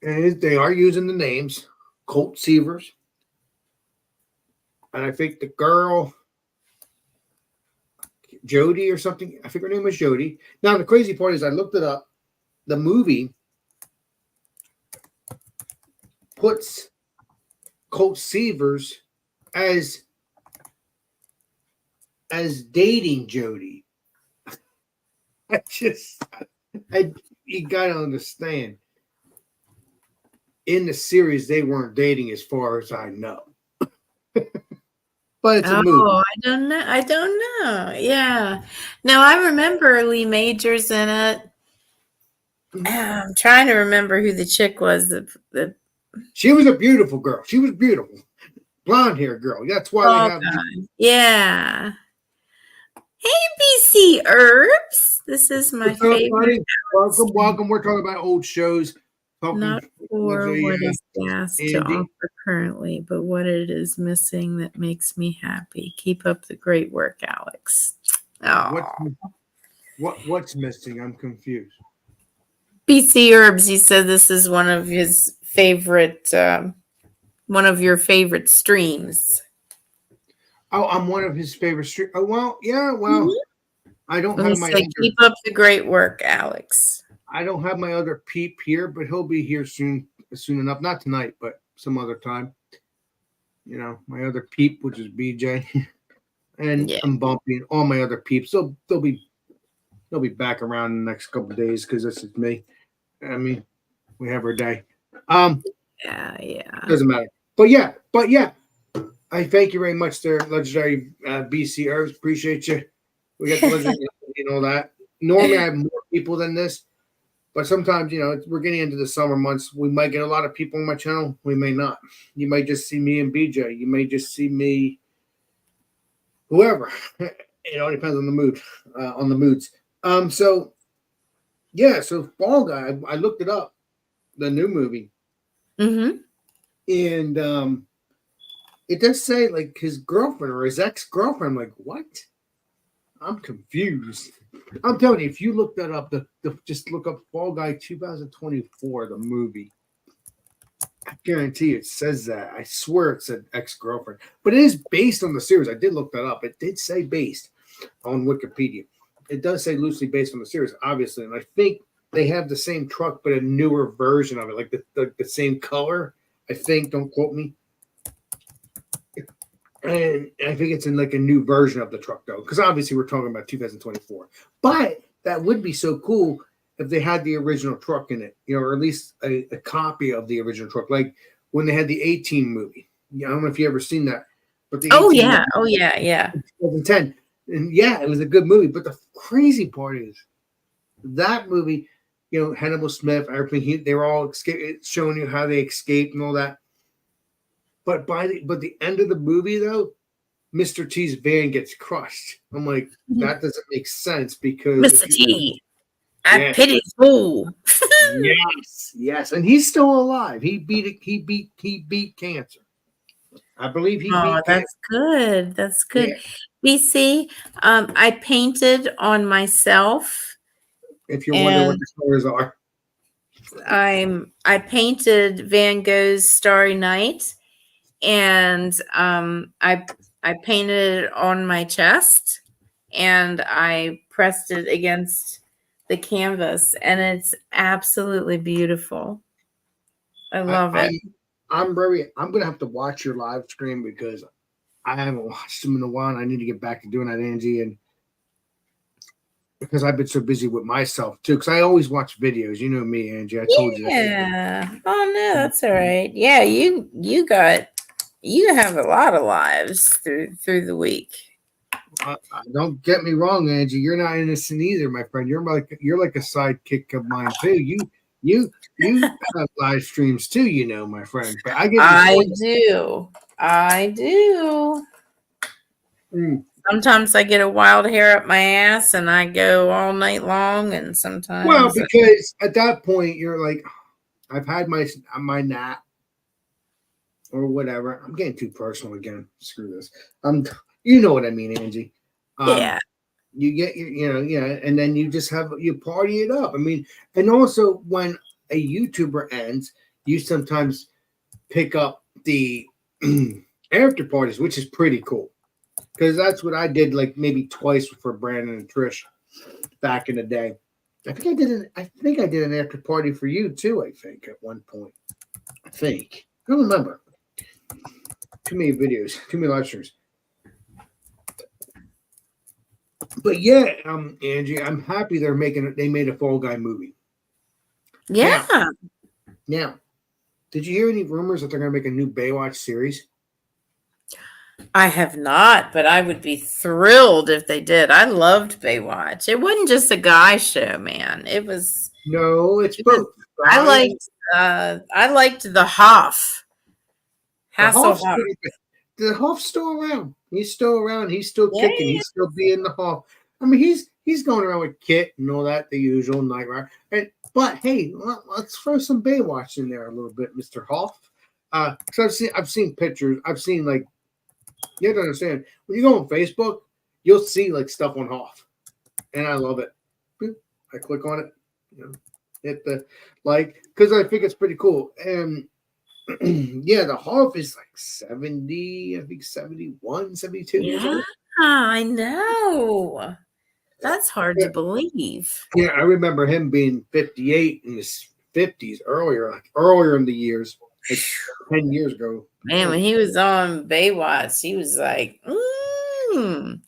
and they are using the names Colt Seavers, and I think the girl Jody or something. I think her name was Jody. Now the crazy part is I looked it up. The movie puts Colt Seavers as dating Jody. You gotta understand. In the series, they weren't dating, as far as I know. But it's a movie. Oh, I don't know. Yeah. No, I remember Lee Majors in it. I'm trying to remember who the chick was. She was a beautiful girl. She was beautiful. Blonde hair girl. That's why they have. Yeah. Hey, BC Herbs. This is my favorite. Welcome. We're talking about old shows. Not for what is gas to offer currently, but what it is missing that makes me happy. Keep up the great work, Alex. Oh. What's missing? I'm confused. BC Herbs, he said this is one of his favorite, one of your favorite streams. Oh, I'm one of his favorite streams. Oh, well, yeah, well, I don't have my. Keep up the great work, Alex. I don't have my other peep here, but he'll be here soon enough. Not tonight, but some other time. You know, my other peep, which is BJ, and I'm bumping all my other peeps. So they'll be back around in the next couple of days because this is me. I mean, we have our day. Yeah. Doesn't matter. But yeah. I thank you very much, there, legendary BC Herbs. Appreciate you. We got the legendary and all that. Normally, I have more people than this. But sometimes, we're getting into the summer months. We might get a lot of people on my channel. We may not. You might just see me and BJ. You may just see me, whoever. It all depends on the mood, on the moods. So Fall Guy, I looked it up, the new movie. Mm-hmm. And it does say, like, his girlfriend or his ex-girlfriend. I'm like, what? I'm confused. I'm telling you, if you look that up, just look up Fall Guy 2024, the movie. I guarantee it says that. I swear it said ex-girlfriend. But it is based on the series. I did look that up. It did say based on Wikipedia. It does say loosely based on the series, obviously. And I think they have the same truck, but a newer version of it, like the same color. I think, don't quote me. And I think it's in like a new version of the truck, though, because obviously we're talking about 2024. But that would be so cool if they had the original truck in it, or at least a copy of the original truck, like when they had the 18 movie. I don't know if you ever seen that, but the Oh 18 yeah, movie, 2010, and yeah, it was a good movie. But the crazy part is that movie, Hannibal Smith, everything. They were all showing you how they escaped and all that. But the end of the movie, though, Mr. T's van gets crushed. I'm like, that doesn't make sense because Mr. T, I pity fool. Yes, and he's still alive. He beat cancer. I believe he beat cancer. That's good. That's good. Yeah. BC, I painted on myself. If you're wondering what the colors are, I painted Van Gogh's Starry Night. And I painted it on my chest and I pressed it against the canvas, and it's absolutely beautiful. I love it. I'm gonna have to watch your live stream because I haven't watched them in a while. And I need to get back to doing that, Angie, and because I've been so busy with myself too. Because I always watch videos. You know me, Angie. I told you. Yeah. Oh no, that's all right. Yeah, you have a lot of lives through the week. Don't get me wrong, Angie. You're not innocent either, my friend. You're like a sidekick of mine too. You have live streams too, my friend. But I do. Mm. Sometimes I get a wild hair up my ass and I go all night long, and sometimes because at that point you're like, I've had my nap or whatever. I'm getting too personal again. Screw this. You know what I mean, Angie. Yeah. You get and then you just you party it up. I mean, and also when a YouTuber ends, you sometimes pick up the after parties, which is pretty cool. Because that's what I did, like maybe twice for Brandon and Trish back in the day. I think I did an after party for you too. I think at one point. I don't remember. Too many videos, too many live streams. But yeah, Angie, I'm happy they made a Fall Guy movie. Yeah. Now, did you hear any rumors that they're going to make a new Baywatch series? I have not, but I would be thrilled if they did. I loved Baywatch. It wasn't just a guy show, man. It was. No, it's both. I liked the Hoff. Hasselhoff. The Hoff's still around. He's still around. He's still kicking. He's still being the Hoff. I mean, he's going around with Kit and all that, the usual Night Rider. But hey, let's throw some Baywatch in there a little bit, Mr. Hoff. So I've seen pictures. I've seen like. You have to understand, when you go on Facebook, you'll see like stuff on Hoff, and I love it. I click on it, hit the like, because I think it's pretty cool. And yeah, the Hoff is like 70, I think 71, 72 years old. I know. That's hard to believe. Yeah, I remember him being 58 in his 50s earlier in the years, like 10 years ago. Man, when he was on Baywatch, he was like,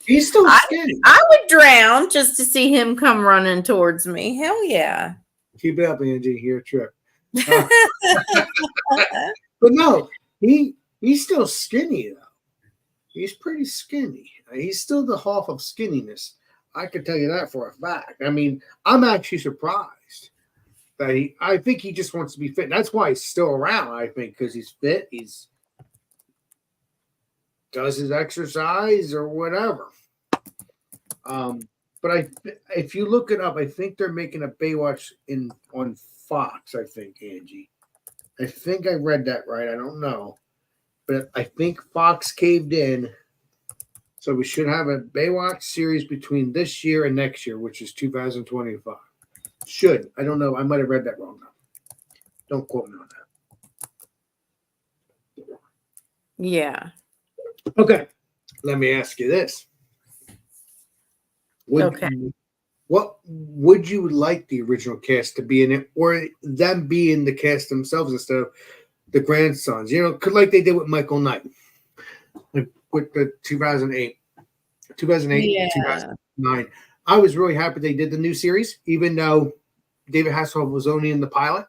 He's still skinny. I would drown just to see him come running towards me. Hell yeah. Keep it up, Angie. Your trip. But no, he's still skinny, though. He's pretty skinny. He's still the Hoff of skinniness. I can tell you that for a fact. I mean, I'm actually surprised that I think he just wants to be fit. That's why he's still around. I think because he's fit. He's does his exercise or whatever. But if you look it up, I think they're making a Baywatch on Fox. I think, Angie. I think I read that right. I don't know, but I think Fox caved in. So we should have a Baywatch series between this year and next year, which is 2025. Should. I don't know. I might have read that wrong. Don't quote me on that. Yeah. Okay. Let me ask you this. What would you like the original cast to be in it, or them be in the cast themselves instead of the grandsons? You know, like they did with Michael Knight, like with the 2008, Yeah. 2009. I was really happy they did the new series, even though David Hasselhoff was only in the pilot,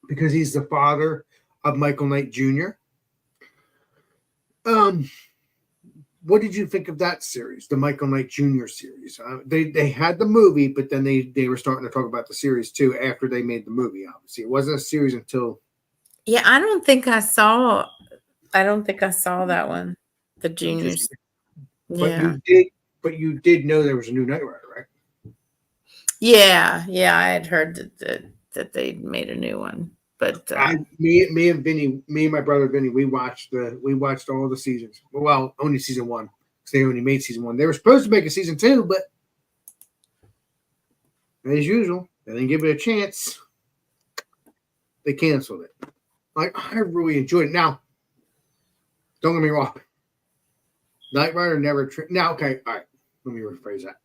because he's the father of Michael Knight Jr. What did you think of that series, the Michael Knight Jr. series? They had the movie, but then they were starting to talk about the series too after they made the movie. Obviously, it wasn't a series until. Yeah, I don't think I saw that one. The juniors. But Yeah. you did know there was a new Knight Rider, right? Yeah, I had heard that they made a new one. But me and Vinny, me and my brother Vinny, we watched all the seasons. Well, only season 1 because they only made season 1. They were supposed to make a season 2, but as usual, they didn't give it a chance. They canceled it. Like I really enjoyed it. Now, don't get me wrong. Knight Rider never. Now, okay, all right. Let me rephrase that.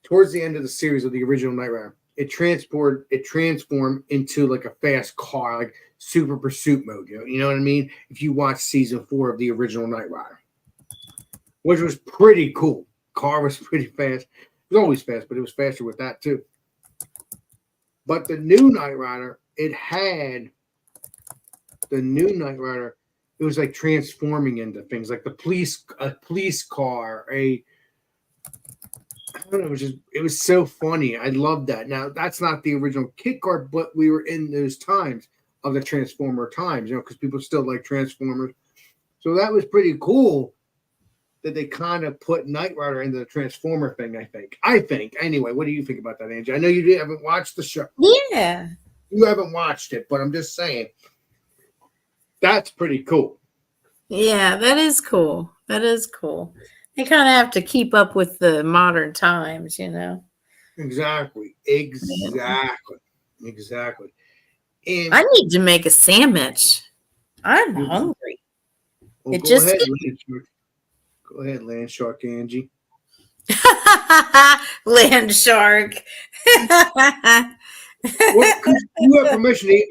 Towards the end of the series of the original Knight Rider, it transformed into like a fast car, like super pursuit mode. You know what I mean? If you watch season 4 of the original Knight Rider, which was pretty cool. Car was pretty fast. It was always fast, but it was faster with that too. But the new Knight Rider, it was like transforming into things like a police car, I don't know, it was so funny. I loved that. Now that's not the original kit car, but we were in those times of the Transformer times, because people still like Transformers. So that was pretty cool that they kind of put Knight Rider into the Transformer thing. I think. Anyway, what do you think about that, Angie? I know you haven't watched the show. yeah, You haven't watched it, but I'm just saying that's pretty cool. Yeah, that is cool. They kind of have to keep up with the modern times, Exactly. And I need to make a sandwich. I'm hungry. Well, It go just ahead, Land Shark Angie. Land Shark. You have permission to eat.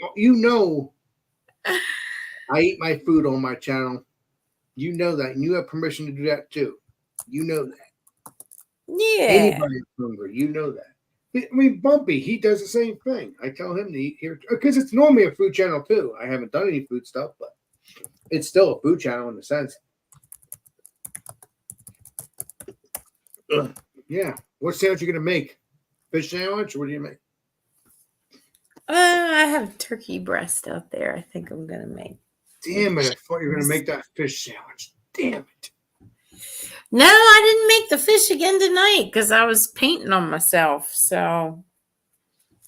I eat my food on my channel. You know that, and you have permission to do that too. You know that. Yeah. Anybody's hungry, you know that. I mean, Bumpy, he does the same thing. I tell him to eat here because it's normally a food channel too. I haven't done any food stuff, but it's still a food channel in a sense. Yeah. What sandwich are you gonna make? Fish sandwich, or what do you make? I have turkey breast out there. I think I'm gonna make. Damn it! I thought you were gonna make that fish sandwich. Damn it! No, I didn't make the fish again tonight because I was painting on myself. So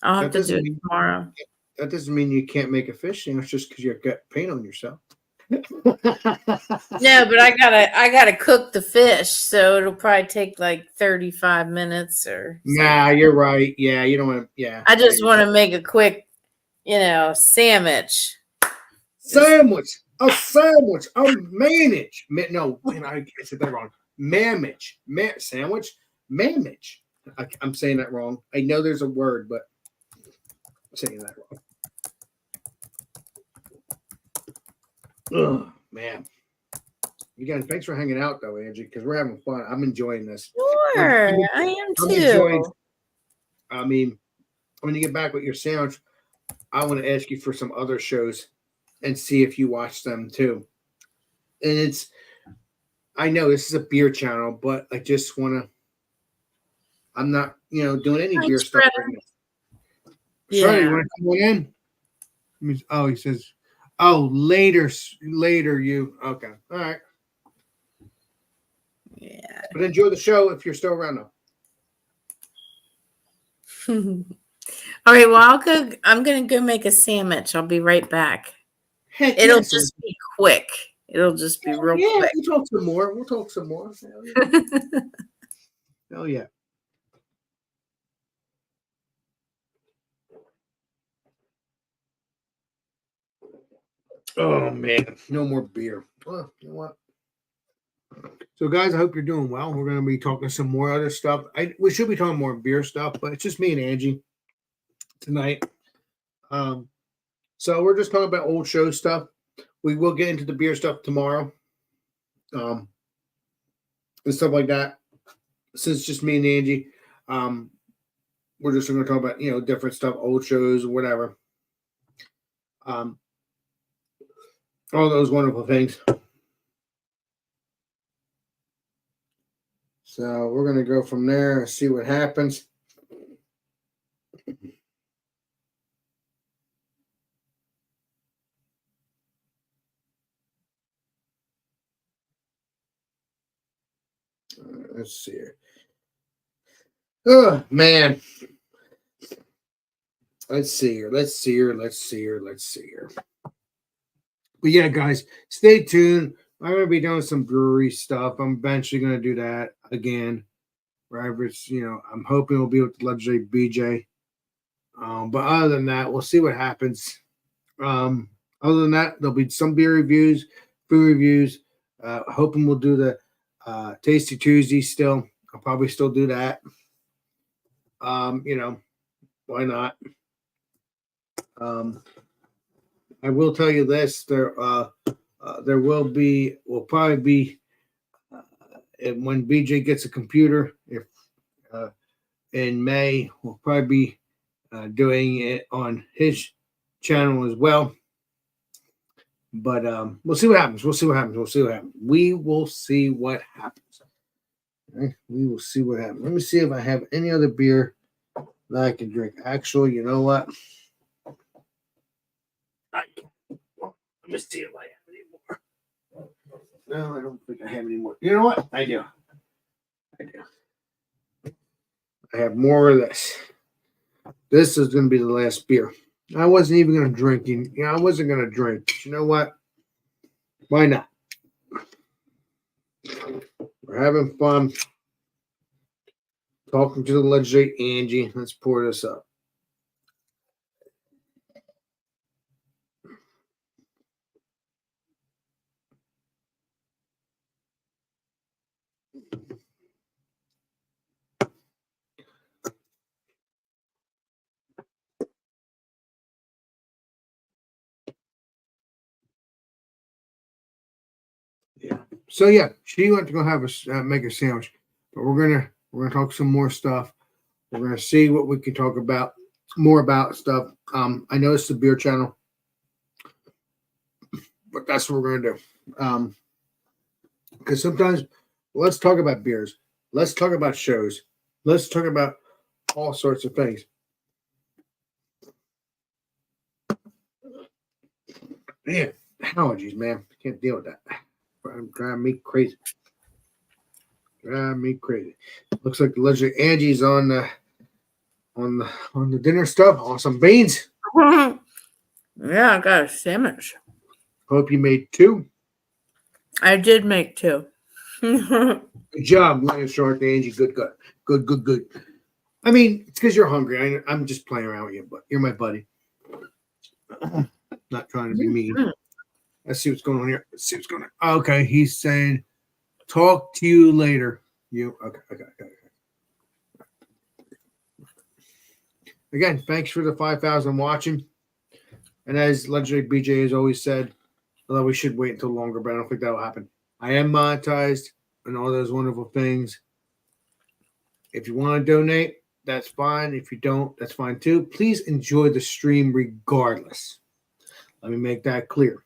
I'll have to do it tomorrow. That doesn't mean you can't make a fish sandwich just because you've got paint on yourself. No, but I gotta cook the fish, so it'll probably take like 35 minutes or. Nah, you're right. Yeah, you don't want to. Yeah, I just want to make a quick, sandwich. A sandwich, a manage. No, I said that wrong. Sandwich, manage. I'm saying that wrong. I know there's a word, but I'm saying that wrong. Oh, man. Again, thanks for hanging out, though, Angie, because we're having fun. I'm enjoying this. Sure, I am too. I mean, when you get back with your sandwich, I want to ask you for some other shows and see if you watch them too. And I know this is a beer channel, but I just want to I'm not, doing any Hi, beer stuff Shredder. right now. Sorry, you Yeah. want to come on in? Oh, he says, oh, later, you. Okay. All right. Yeah. But enjoy the show if you're still around though. All right. Well, I'm gonna go make a sandwich. I'll be right back. Heck It'll yes. just be quick. It'll just be real Yeah, quick. we'll talk some more. Hell yeah. Hell yeah. Oh man, no more beer. Well, you know what? So guys, I hope you're doing well. We're gonna be talking some more other stuff. We should be talking more beer stuff, but it's just me and Angie tonight. So we're just talking about old show stuff. We will get into the beer stuff tomorrow. And stuff like that. Since it's just me and Angie, we're just going to talk about different stuff, old shows, whatever, all those wonderful things. So we're going to go from there and see what happens. Let's see here. Oh man. Let's see here. But yeah, guys, stay tuned. I'm gonna be doing some brewery stuff. I'm eventually gonna do that again. Wherever it's, I'm hoping we'll be with the legendary BJ. But other than that, we'll see what happens. Other than that, there'll be some beer reviews, food reviews. Hoping we'll do the Tasty Tuesday still. I'll probably still do that. Why not? I will tell you this: will probably be when BJ gets a computer. If in May, we'll probably be doing it on his channel as well. But we'll see what happens. We will see what happens. Okay? We will see what happens. Let me see if I have any other beer that I can drink. Actually, you know what? Let me see if I have any more. No, I don't think I have any more. You know what? I do. I have more of this. This is going to be the last beer. I wasn't even going to drink. I wasn't going to drink. But you know what? Why not? We're having fun. Talking to the legendary Angie. Let's pour this up. Yeah. So yeah, she went to go have make a sandwich, but we're gonna talk some more stuff. We're gonna see what we can talk about more about stuff. I know it's the beer channel, but that's what we're gonna do. Because sometimes let's talk about beers, let's talk about shows, let's talk about all sorts of things. Man, allergies, man, I can't deal with that. Driving me crazy. Looks like the legend Angie's on the dinner stuff. On some beans. Yeah, I got a sandwich. Hope you made 2. I did make 2. Good job, Lance Shark, Angie. Good. I mean, it's because you're hungry. I'm just playing around with you, but you're my buddy. Not trying to be mean. Let's see what's going on here. Okay, he's saying, "Talk to you later." Okay. Again, thanks for the 5,000 watching. And as legendary BJ has always said, although we should wait until longer, but I don't think that will happen. I am monetized and all those wonderful things. If you want to donate, that's fine. If you don't, that's fine too. Please enjoy the stream regardless. Let me make that clear.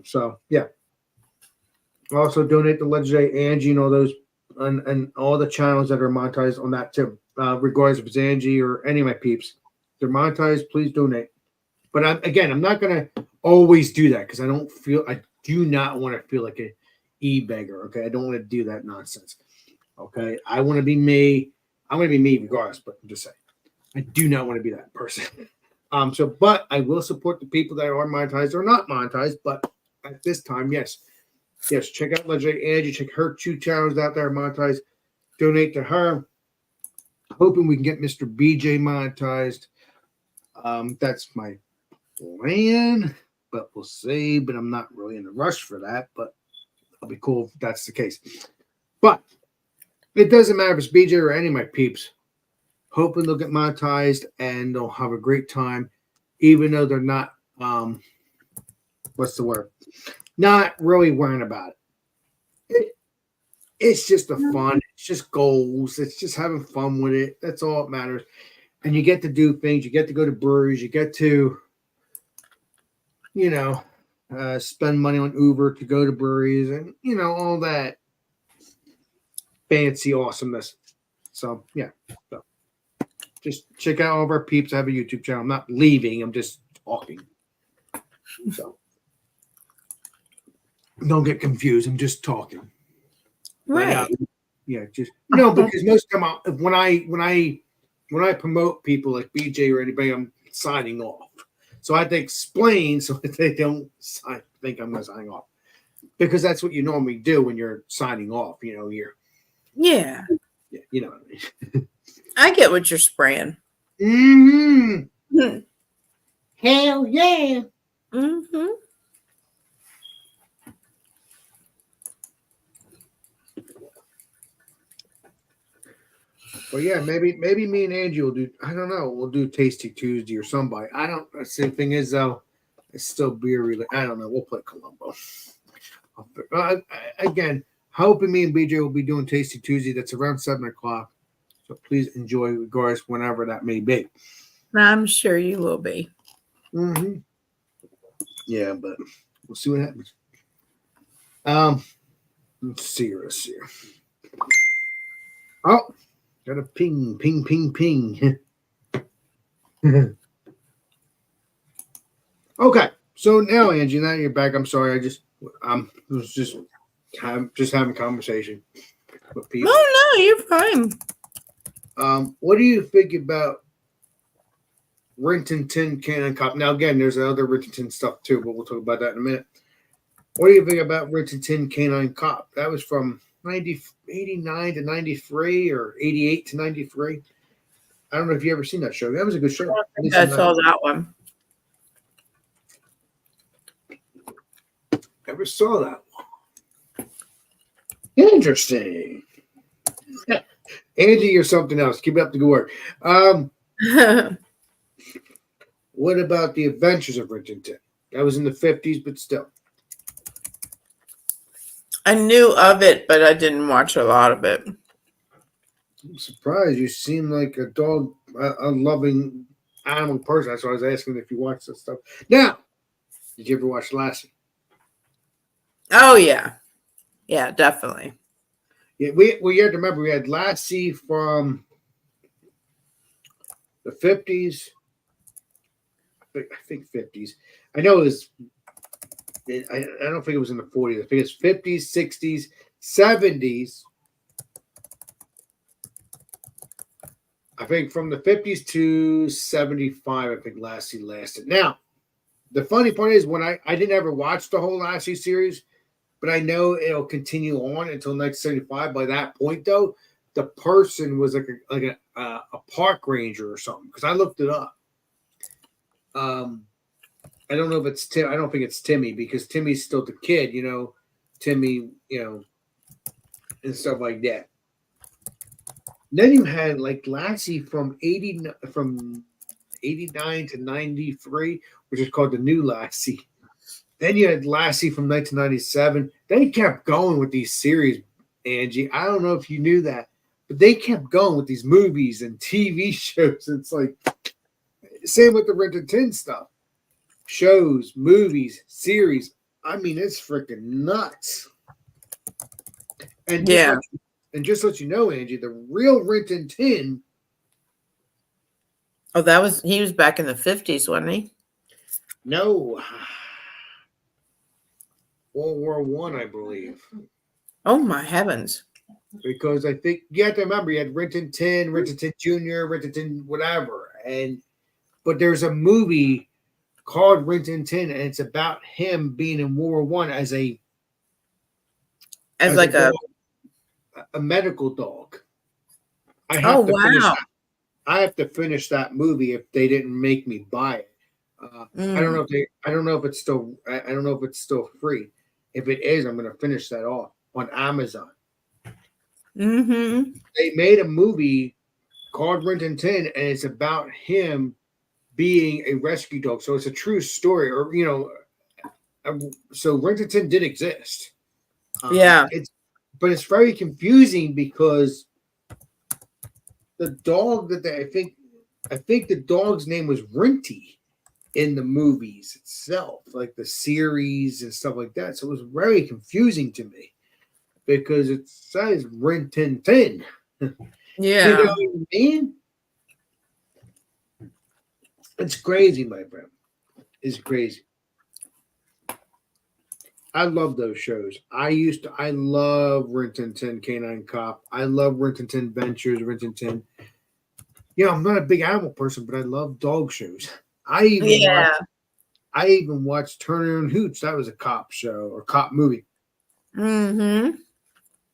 So yeah. Also donate to legendary Angie and all those and all the channels that are monetized on that too. Regardless if it's Angie or any of my peeps, they're monetized. Please donate. But I'm not gonna always do that because I do not want to feel like a e-beggar. Okay, I don't want to do that nonsense. Okay, I want to be me. I want to be me regardless. But I'm just saying, I do not want to be that person. But I will support the people that are monetized or not monetized. But at this time, yes, check out Legendary Angie. Check her 2 channels out there monetized. Donate to her. Hoping we can get Mr. BJ monetized. That's my plan, but we'll see. But I'm not really in a rush for that. But it'll be cool if that's the case. But it doesn't matter if it's BJ or any of my peeps. Hoping they'll get monetized and they'll have a great time, even though they're not what's the word? Not really worrying about it. It's just a fun. It's just goals. It's just having fun with it. That's all that matters. And you get to do things. You get to go to breweries. You get to, spend money on Uber to go to breweries and, all that fancy awesomeness. So, yeah. So, just check out all of our peeps. I have a YouTube channel. I'm not leaving. I'm just talking. So, don't get confused. I'm just talking. Right. Just because most of the time when I promote people like BJ or anybody, I'm signing off. So I have to explain so that they don't think I'm going to sign off, because that's what you normally do when you're signing off. You're Yeah. you know what I mean. I get what you're spraying. Mm-hmm. Hell yeah. Mm-hmm. But yeah, maybe me and Angie will do. I don't know. We'll do Tasty Tuesday or somebody. I don't. The same thing is though. It's still beer related. I don't know. We'll play Columbo. Again, hoping me and BJ will be doing Tasty Tuesday. That's around 7:00. So please enjoy, regardless, whenever that may be. I'm sure you will be. Mm-hmm. Yeah, but we'll see what happens. Let's see. Oh. Got a ping. Okay, so now Angie, now you're back. I'm sorry, was just having conversation with people. Oh no, you're fine. What do you think about Renton Tin Canine Cop? Now again, there's other Renton Tin stuff too, but we'll talk about that in a minute. What do you think about Renton Tin Canine Cop? That was from 89 to 93 or 88 to 93. I don't know if you ever seen that show. That was a good show. I saw that one. Never saw that one. Interesting. Angie, you're something else. Keep up the good work. What about the Adventures of Renton Tin? That was in the 50s, but still. I knew of it, but I didn't watch a lot of it. I'm surprised. You seem like a dog, a loving animal person. That's why I was asking if you watched that stuff. Now, did you ever watch Lassie? Oh yeah, definitely. Yeah, we have to remember we had Lassie from the 50s. I think 50s. I know it was. I don't think it was in the 40s. I think it's 50s, 60s, 70s. I think from the 50s to 75, I think Lassie lasted. Now, the funny part is when I didn't ever watch the whole Lassie series, but I know it'll continue on until 1975. By that point, though, the person was like a park ranger or something, because I looked it up. I don't know if it's Tim. I don't think it's Timmy, because Timmy's still the kid, Timmy, and stuff like that. Then you had like Lassie from 89 to 93, which is called the New Lassie. Then you had Lassie from 1997. They kept going with these series, Angie. I don't know if you knew that, but they kept going with these movies and TV shows. It's like same with the Renton Tin stuff. Shows, movies, series. I mean, it's freaking nuts. And And just to let you know, Angie, the real Rin Tin Tin. Oh, he was back in the 50s, wasn't he? No. World War One, I believe. Oh my heavens. Because I think you have to remember you had Rin Tin Tin, Rin Tin Tin Jr., Rin Tin Tin whatever. But there's a movie called Rin Tin Tin, and it's about him being in World War One as a Like dog, a medical dog. I have oh to finish wow. that. I have to finish that movie if they didn't make me buy it. I don't know if they. I don't know if it's still. I don't know if it's still free. If it is, I'm going to finish that off on Amazon. Mm-hmm. They made a movie called Rin Tin Tin, and it's about him being a rescue dog. So it's a true story, or so Rin Tin Tin did exist. Yeah. But it's very confusing because the dog that I think the dog's name was Rinty in the movies itself, like the series and stuff like that. So it was very confusing to me because it says Rin Tin Tin. Yeah. You know what I mean? It's crazy, my friend. It's crazy. I love those shows. I love Rin Tin Tin, Canine Cop. I love Rin Tin Tin Ventures, Rin Tin Tin. Yeah, I'm not a big animal person, but I love dog shows. I even watched Turner and Hooch. That was a cop show or cop movie. Mm-hmm.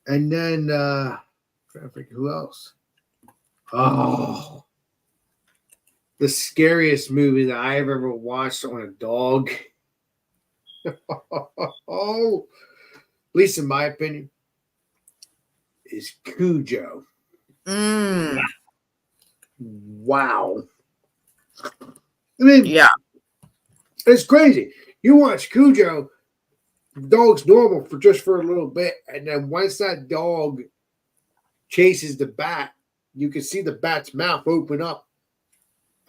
And then I forget who else. Oh, the scariest movie that I've ever watched on a dog. Oh, at least in my opinion, is Cujo. Mm. Wow. I mean, Yeah. it's crazy. You watch Cujo, the dog's normal for a little bit, and then once that dog chases the bat, you can see the bat's mouth open up,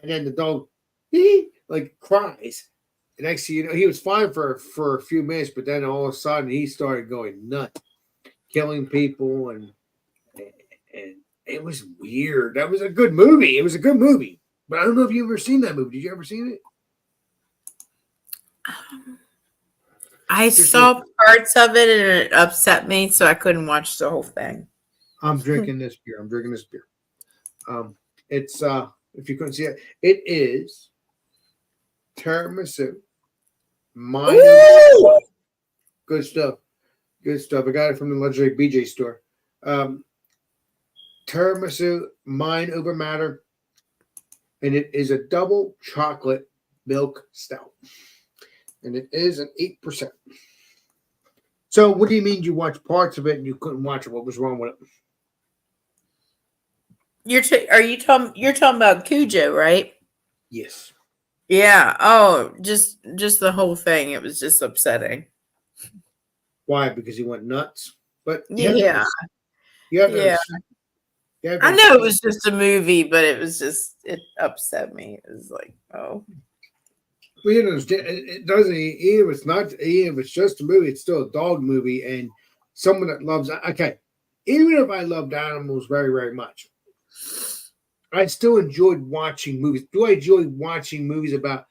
and then the dog like cries. And next thing you know, he was fine for a few minutes, but then all of a sudden he started going nuts, killing people, and it was weird. That was a good movie. It was a good movie, but I don't know if you ever seen that movie. Did you ever see it? I saw parts of it and it upset me, so I couldn't watch the whole thing. I'm drinking this beer. It's if you couldn't see it, it is tiramisu. Ooh! Good stuff. Good stuff. I got it from the legendary BJ store. Tiramisu, mind over matter, and it is a double chocolate milk stout, and it is an 8%. So, what do you mean you watched parts of it and you couldn't watch it? What was wrong with it? You're talking about Cujo, right? Yes. Yeah. Oh, just the whole thing. It was just upsetting. Why? Because he went nuts. But Yeah. you have to Yeah. understand. You have to I know it understand. was just a movie, but it upset me. It was like, oh. Well, you understand. It doesn't. Even if it's not. Even if it's just a movie, it's still a dog movie, and someone that loves. Okay, even if I loved animals very, very much, I still enjoyed watching movies. Do I enjoy watching movies about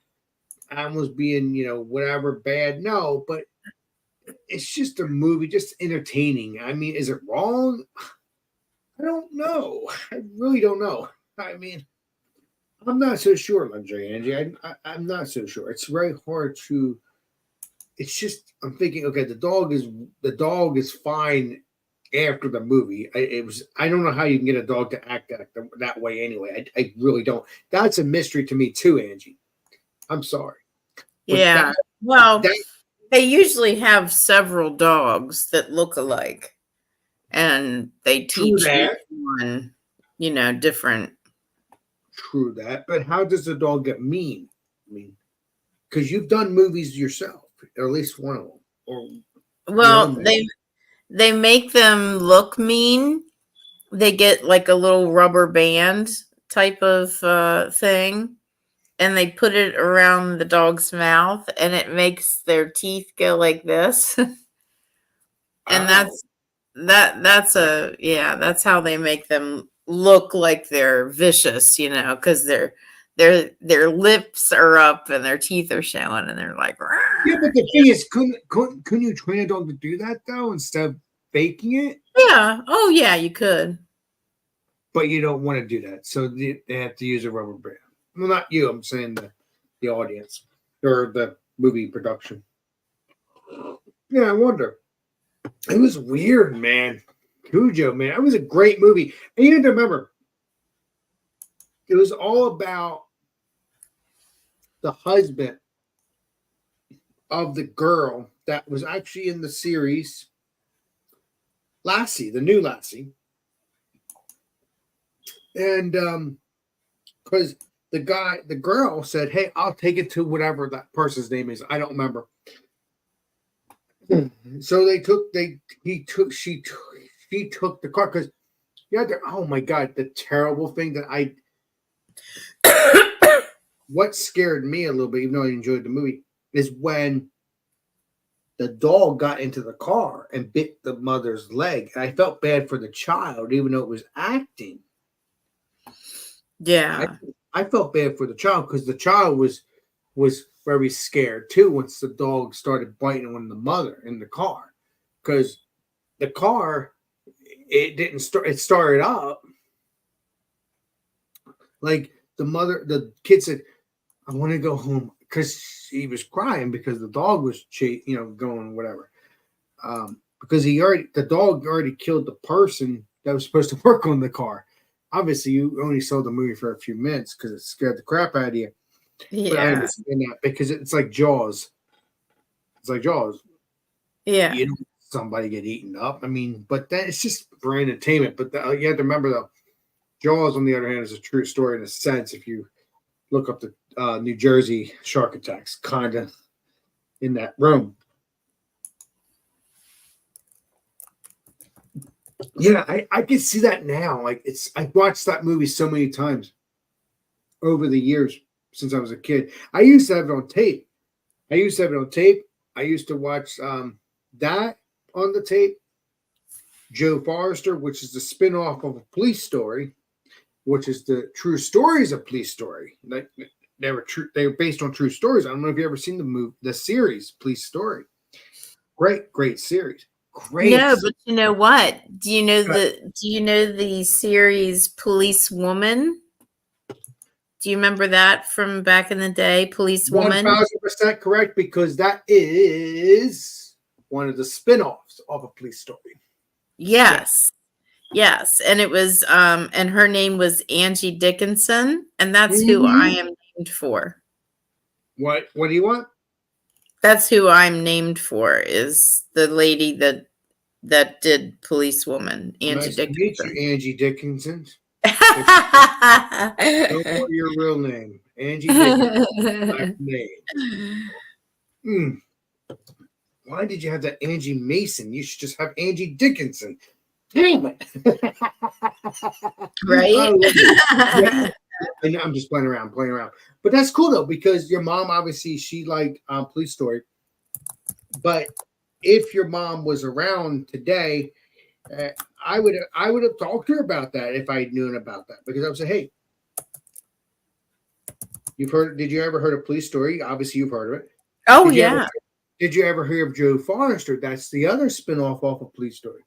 animals being, whatever bad? No, but it's just a movie, just entertaining. I mean, is it wrong? I don't know. I really don't know. I mean, I'm not so sure, Lindsay, Angie. I'm not so sure. It's very hard to. It's just I'm thinking. Okay, the dog is fine after the movie. I don't know how you can get a dog to act that way anyway. I really don't. That's a mystery to me too, Angie. I'm sorry, but Yeah. Well, that they usually have several dogs that look alike, and they true teach each that one, different. true that. But how does the dog get mean? I mean, because you've done movies yourself, or at least one of them, or your Well, own movie. they make them look mean. They get like a little rubber band type of thing, and they put it around the dog's mouth, and it makes their teeth go like this. And Oh, that's how they make them look like they're vicious, because their lips are up and their teeth are showing and they're like, Yeah, but the thing is, couldn't you train a dog to do that though instead of faking it? yeah, oh yeah, you could. But you don't want to do that, so they have to use a rubber band. Well, not you. I'm saying the audience or the movie production. Yeah, I wonder. It was weird, man. Cujo, man, it was a great movie. And you have to remember, it was all about the husband of the girl that was actually in the series Lassie, the new Lassie. And because the girl said, "Hey, I'll take it to whatever that person's name is. I don't remember." So she took the car because oh my God, the terrible thing that what scared me a little bit, even though I enjoyed the movie, is when the dog got into the car and bit the mother's leg. And I felt bad for the child, even though it was acting. Yeah. I felt bad for the child because the child was very scared too once the dog started biting on the mother in the car. Because the car, it didn't start, it started up. Like the kid said, "I want to go home," because he was crying because the dog was going whatever. Because the dog already killed the person that was supposed to work on the car. Obviously, you only saw the movie for a few minutes because it scared the crap out of you. Yeah. But I understand that because it's like Jaws. It's like Jaws. Yeah. You know, somebody get eaten up. I mean, but that it's just for entertainment. But you have to remember though, Jaws, on the other hand, is a true story in a sense. If you look up the New Jersey shark attacks, kind of in that room. Yeah, I can see that now. Like I've watched that movie so many times over the years since I was a kid. I used to have it on tape. I used to watch that on the tape. Joe Forrester, which is the spinoff of a police story, which is the true stories of police story. Like they were based on true stories. I don't know if you ever seen the series Police Story. Great series. Great. No, but you know what? Do you know the series Police Woman? Do you remember that from back in the day, Police Woman? 1000% correct, because that is one of the spin-offs of a police story. Yes. Yes. And it was and her name was Angie Dickinson, and that's who I am named for. What do you want? That's who I'm named for, is the lady that did Police Woman, Angie Nice Dickinson. to meet you, Angie Dickinson. Don't know your real name. Angie Dickinson. Name. Why did you have that Angie Mason? You should just have Angie Dickinson. Damn it. Right? Yeah. I'm just playing around. But that's cool though, because your mom, obviously, she liked Police Story. But if your mom was around today, I would have talked to her about that if I had known about that, because I would say, "Hey, did you ever heard of Police Story? Obviously, you've heard of it. Oh, yeah. Did you ever hear of Joe Forrester? That's the other spinoff off of Police Story.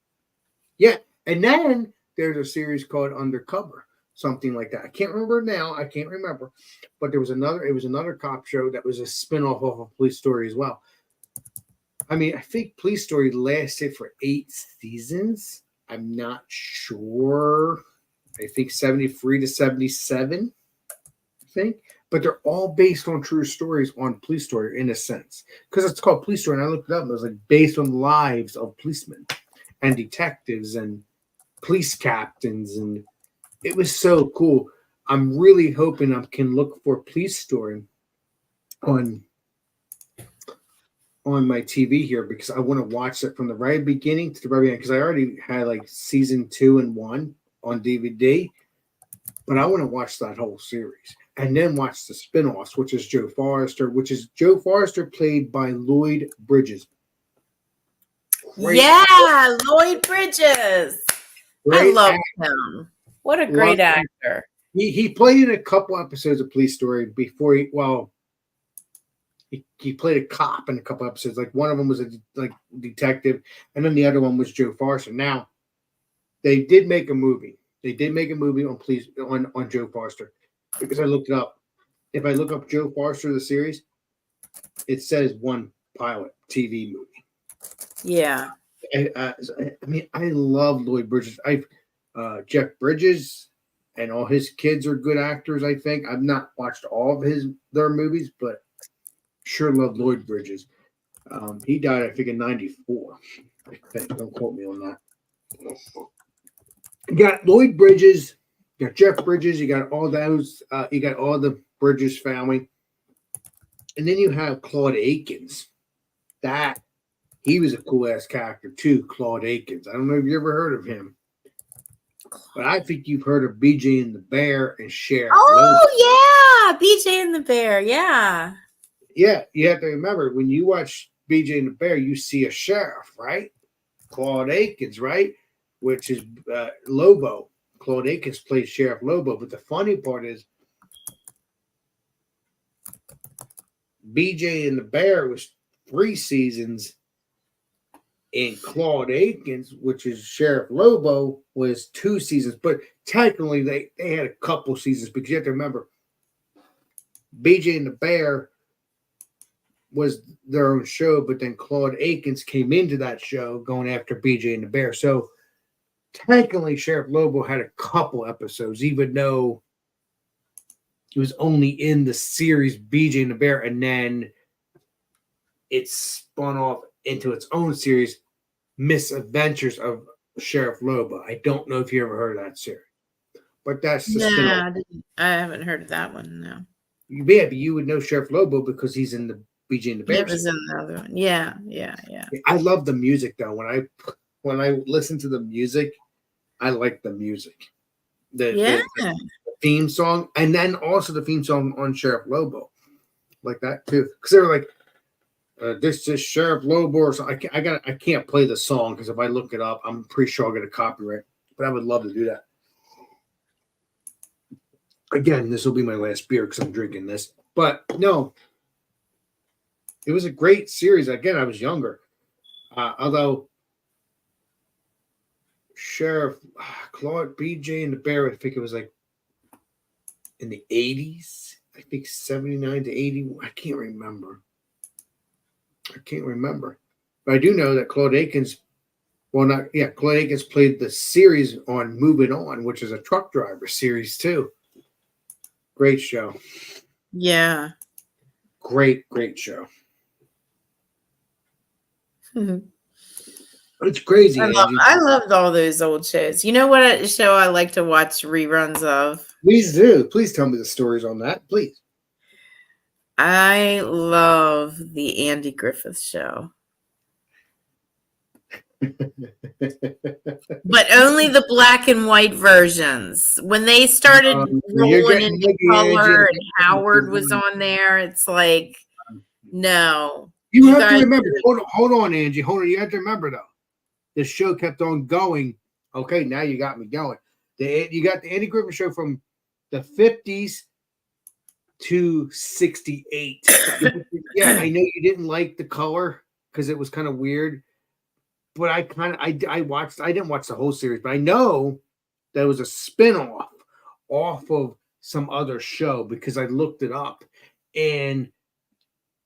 Yeah, and then there's a series called Undercover, something like that. I can't remember now. But there was another cop show that was a spinoff off of Police Story as well. I mean, I think Police Story lasted for 8 seasons. I'm not sure. I think 73 to 77. I think. But they're all based on true stories on Police Story in a sense. Because it's called Police Story. And I looked it up. And it was like based on lives of policemen and detectives and police captains. And it was so cool. I'm really hoping I can look for Police Story on my TV here, because I want to watch it from the very beginning to the very end, because I already had like season 2 and 1 on DVD, but I want to watch that whole series and then watch the spinoffs, which is Joe Forrester played by Lloyd Bridges. Great, Yeah, Lloyd Bridges. I great love actor. him. What a Love great him. actor. He played in a couple episodes of Police Story before he played a cop in a couple episodes. Like one of them was a detective, and then the other one was Joe Forster. Now they did make a movie. They did make a movie on Joe Forster because I looked it up. If I look up Joe Forster the series, it says one pilot TV movie. Yeah. I mean, I love Lloyd Bridges. Jeff Bridges and all his kids are good actors. I think I've not watched all of their movies, but sure love Lloyd Bridges. He died, I think, in '94. I think. Don't quote me on that. You got Lloyd Bridges, you got Jeff Bridges, you got all those, you got all the Bridges family, and then you have Claude Akins. That he was a cool ass character too, Claude Akins. I don't know if you ever heard of him, but I think you've heard of BJ and the Bear and Sheriff Lobo. Oh yeah, BJ and the Bear. Yeah. Yeah, you have to remember when you watch BJ and the Bear, you see a sheriff, right? Claude Akins, right? Which is Lobo. Claude Akins plays Sheriff Lobo. But the funny part is, BJ and the Bear was 3 seasons, and Claude Akins, which is Sheriff Lobo, was 2 seasons. But technically, they had a couple seasons because you have to remember, BJ and the Bear was their own show, but then Claude Akins came into that show going after BJ and the Bear. So technically, Sheriff Lobo had a couple episodes, even though he was only in the series BJ and the Bear, and then it spun off into its own series, Misadventures of Sheriff Lobo. I don't know if you ever heard of that series, but that's the spin-off. I haven't heard of that one. No. Yeah, but you would know Sheriff Lobo because he's in the BJ and the Bear. He was in the other one. Yeah. I love the music though. When I listen to the music, I like the music. The theme song, and then also the theme song on Sheriff Lobo, like that too. Because they were like, "This is Sheriff Lobo," or something. I can't play the song because if I look it up, I'm pretty sure I'll get a copyright. But I would love to do that. Again, this will be my last beer because I'm drinking this. But no, it was a great series. Again, I was younger, although Sheriff Claude, BJ and the Bear, I think it was like in the 80s. I think 79 to 80. I can't remember. But I do know that Claude Akins, Claude Akins played the series on Moving On, which is a truck driver series too. Great show. Yeah. Great show. It's crazy. I loved all those old shows. You know what show I like to watch reruns of? Please do. Please tell me the stories on that, please. I love the Andy Griffith Show. But only the black and white versions. When they started rolling into color and Howard was on there, it's like, no. You have to remember. Hold on, Angie. Hold on. You have to remember, though. The show kept on going. Okay, now you got me going. You got the Andy Griffith Show from the 50s to 68. Yeah, I know you didn't like the color because it was kind of weird. But I didn't watch the whole series, but I know there was a spinoff off of some other show because I looked it up, and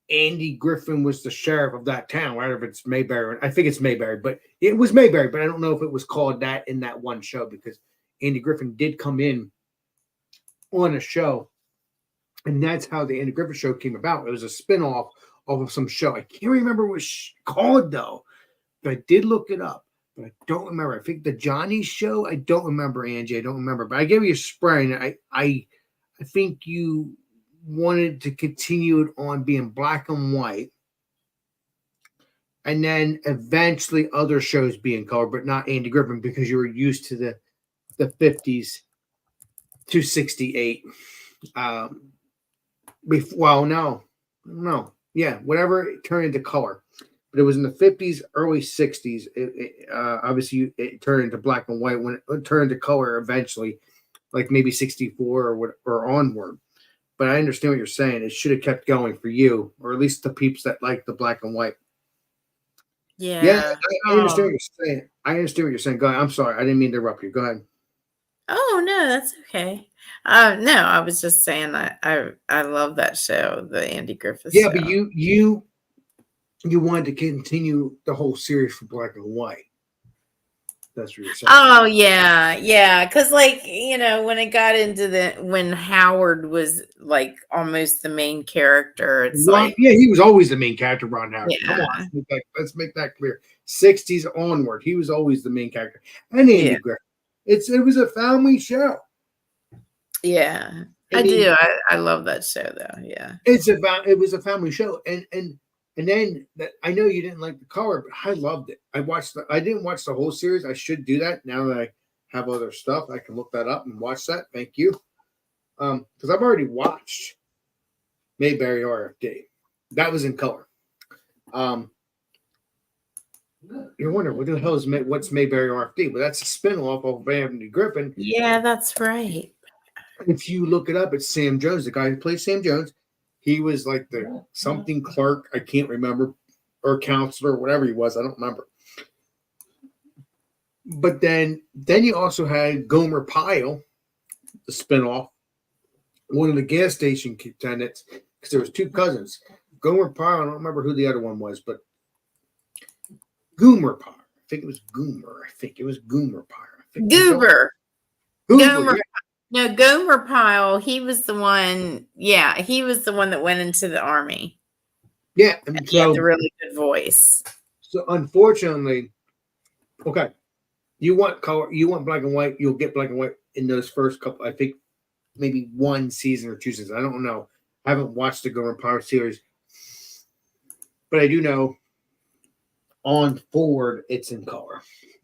Andy Griffin was the sheriff of that town, right? If it's Mayberry, I think it's Mayberry, but it was Mayberry, but I don't know if it was called that in that one show because Andy Griffin did come in on a show, and that's how the Andy Griffin Show came about. It was a spinoff of some show. I can't remember what it's called though. But I did look it up, but I don't remember. I think the Johnny Show. I don't remember, Angie. I don't remember. But I gave you a spray, and I think you wanted to continue it on being black and white, and then eventually other shows being color, but not Andy Griffin because you were used to the 50s to 68. No, yeah, whatever it turned into color. but it was in the 50s, early 60s. Obviously, it turned into black and white when it turned to color eventually, like maybe 64 or onward. But I understand what you're saying. It should have kept going for you, or at least the peeps that like the black and white. Yeah, Yeah. I understand what you're saying. I understand what you're saying. Go ahead. I'm sorry. I didn't mean to interrupt you. Go ahead. Oh no, that's okay. No, I was just saying I love that show, the Andy Griffith Yeah, but show. you wanted to continue the whole series for black and white. That's what you're saying. Oh yeah, yeah. Because like when it got into when Howard was like almost the main character, it's like Yeah, he was always the main character, Ron Howard. Come on, yeah, let's make that clear. 60s onward, he was always the main character. And Andy yeah, Griffith. It was a family show. yeah. I mean, do. I love that show though. Yeah. it was a family show, and then I know you didn't like the color, but I loved it. I didn't watch the whole series. I should do that now that I have other stuff. I can look that up and watch that. Thank you. Because I've already watched Mayberry RFD. That was in color. You're wondering what the hell is what's Mayberry RFD? Well, that's a spinoff of Andy Griffith. Yeah, that's right. If you look it up, it's Sam Jones, the guy who plays Sam Jones. He was like the something clerk, I can't remember, or counselor, or whatever he was, I don't remember. But then you also had Gomer Pyle, the spinoff, one of the gas station attendants, because there was two cousins. Gomer Pyle, I don't remember who the other one was, but Goomer Pyle. I think it was Goomer. I think it was Goomer Pyle. Goober. Goomer. Yeah. No, Gomer Pyle, he was the one. Yeah, he was the one that went into the army. Yeah, and he had a really good voice. So unfortunately, okay, you want color, you want black and white, you'll get black and white in those first couple. I think maybe one season or two seasons. I don't know. I haven't watched the Gomer Pyle series, but I do know on forward it's in color.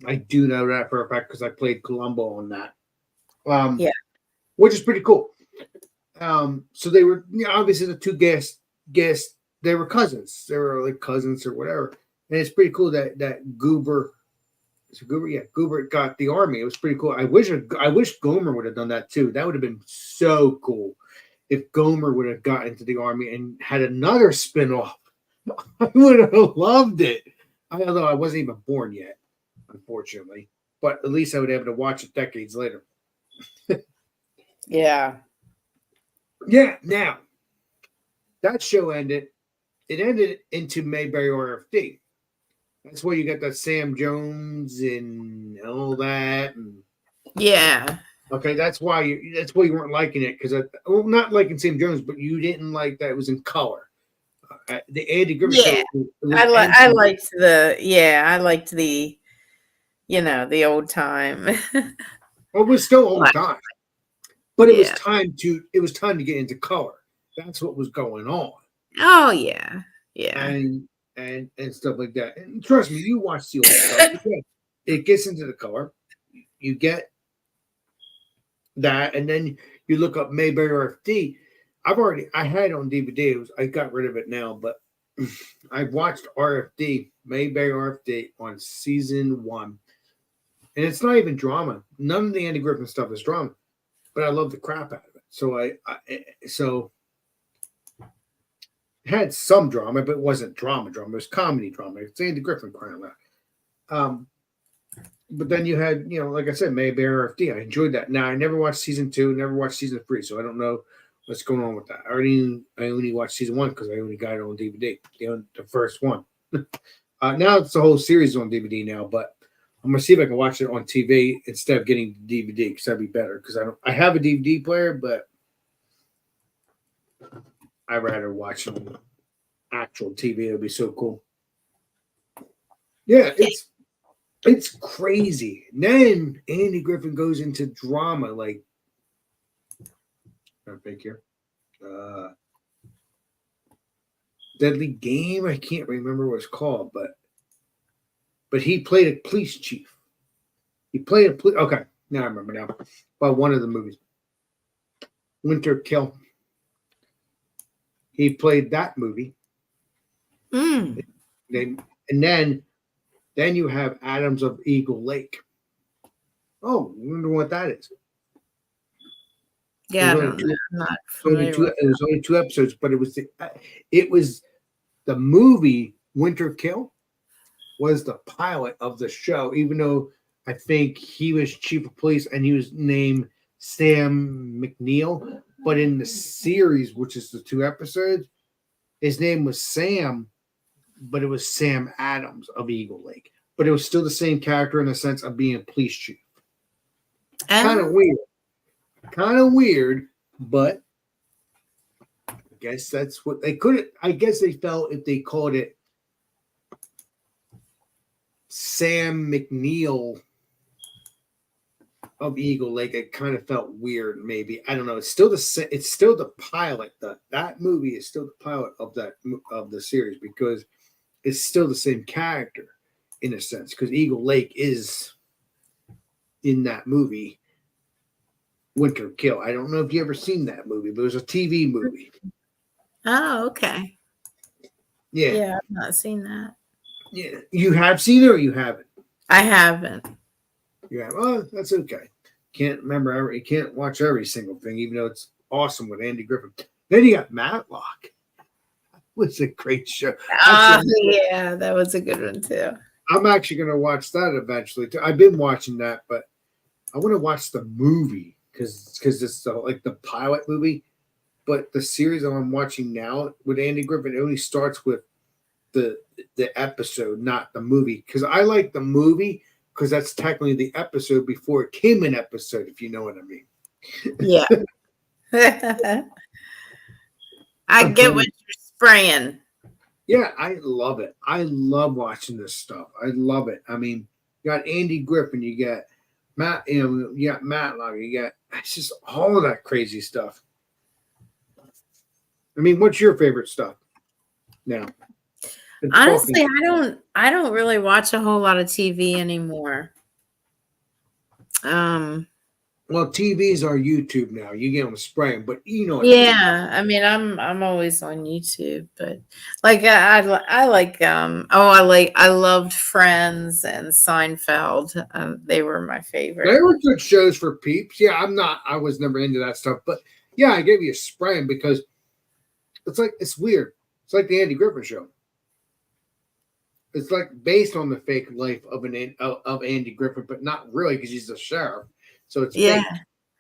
I do know that for a fact because I played Columbo on that. Yeah. Which is pretty cool. So they were, obviously the two guests, they were cousins. They were like cousins or whatever. And it's pretty cool that Goober got the army. It was pretty cool. I wish Gomer would have done that too. That would have been so cool if Gomer would have got into the army and had another spinoff. I would have loved it. Although I wasn't even born yet, unfortunately. But at least I would be able to watch it decades later. Yeah. Yeah. Now, that show ended. It ended into Mayberry RFD. That's where you got that Sam Jones and all that. And, yeah. Okay, that's why you weren't liking it because not liking Sam Jones, but you didn't like that it was in color. The Andy Griffith show. I liked the the old time. Well, it was still old time. But it was time to get into color. That's what was going on. Oh yeah. Yeah. And stuff like that. And trust me, you watch the old stuff. It gets into the color. You get that, and then you look up Mayberry RFD. I had it on DVD. I got rid of it now, but I've watched RFD, Mayberry RFD on season 1. And it's not even drama. None of the Andy Griffith stuff is drama. But I love the crap out of it. So it had some drama, but it wasn't drama. It was comedy drama. It's Andy Griffith crying out. But then you had, like I said, Mayberry RFD. I enjoyed that. Now I never watched season 2, never watched season 3, so I don't know what's going on with that. I only watched season 1 because I only got it on DVD. The first one. Now it's the whole series on DVD now, but I'm gonna see if I can watch it on TV instead of getting the DVD because that'd be better. Because I have a DVD player, but I'd rather watch it on actual TV. It'd be so cool. Yeah, it's crazy. And then Andy Griffith goes into drama like I think here. Deadly Game. I can't remember what it's called, but he played a police chief. Okay, now I remember now. By one of the movies. Winter Kill. He played that movie. And then you have Adams of Eagle Lake. Oh, I wonder what that is. Yeah, I There's only don't two, know. I'm not It's only familiar two. with. It was only 2 episodes, but it was the movie Winter Kill was the pilot of the show. Even though I think he was chief of police and he was named Sam McNeil, but in the series, which is the 2 episodes, his name was Sam, but it was Sam Adams of Eagle Lake. But it was still the same character in the sense of being a police chief. Kind of Um, weird. Kind of weird, but I guess that's what they couldn't. I guess they felt if they called it Sam McNeil of Eagle Lake, it kind of felt weird. Maybe I don't know. It's still the pilot. That movie is still the pilot of the series because it's still the same character in a sense because Eagle Lake is in that movie. Winter Kill. I don't know if you ever seen that movie, but it was a TV movie. oh, okay. Yeah. Yeah, I've not seen that. Yeah. You have seen it or you haven't? I haven't. Yeah. Oh, that's okay. Can't remember you can't watch every single thing, even though it's awesome with Andy Griffin. Then you got Matlock. It's a great show. Yeah, that was a good one too. I'm actually gonna watch that eventually too. I've been watching that, but I want to watch the movie because it's like the pilot movie. But the series that I'm watching now with Andy Griffin, it only starts with the episode, not the movie. Because I like the movie because that's technically the episode before it came an episode, if you know what I mean. Yeah. I get what you're spraying. Yeah, I love it. I love watching this stuff. I love it. I mean, you got Andy Griffin, you got you got Matlock, it's just all of that crazy stuff. I mean, what's your favorite stuff now? Honestly, I don't really watch a whole lot of TV anymore. Well, TVs are YouTube now. You get them spraying, but you know. Yeah, I mean, I'm always on YouTube, but like I like I loved Friends and Seinfeld. They were my favorite. They were good shows for peeps. Yeah, I was never into that stuff, but yeah, I gave you a spraying because it's weird. It's like the Andy Griffin Show. It's like based on the fake life of Andy Griffin, but not really because he's a sheriff. So it's fake.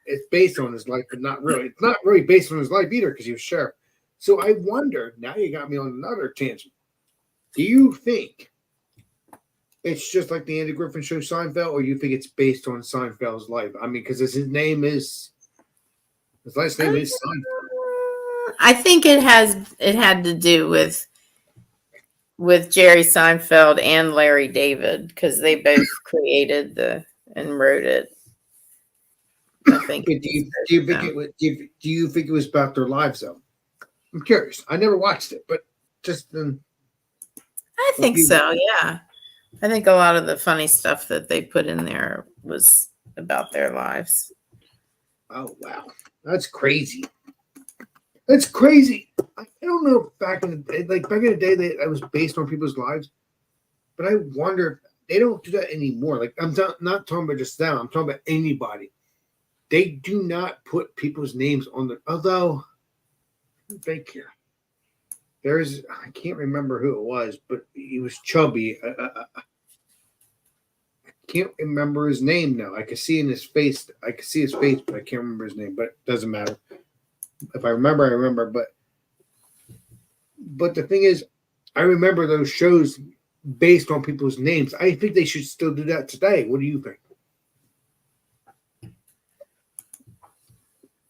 It's based on his life, but not really. It's not really based on his life either because he was sheriff. So I wonder. Now you got me on another tangent. Do you think it's just like the Andy Griffin Show, Seinfeld, or you think it's based on Seinfeld's life? I mean, because his last name is Seinfeld. I think it had to do with Jerry Seinfeld and Larry David because they both created and wrote it. I think. Do you think it was about their lives though? I'm curious. I never watched it, but just I think so. Yeah, I think a lot of the funny stuff that they put in there was about their lives. Oh wow, that's crazy. That's crazy. I don't know if back in the day that was based on people's lives, but I wonder if they don't do that anymore. Like I'm not talking about just them. I'm talking about anybody. They do not put people's names on the. Although, fake here. I can't remember who it was, but he was chubby. I can't remember his name now. I could see in his face. I could see his face, but I can't remember his name. But it doesn't matter. If I remember, I remember. But the thing is, I remember those shows based on people's names. I think they should still do that today. What do you think?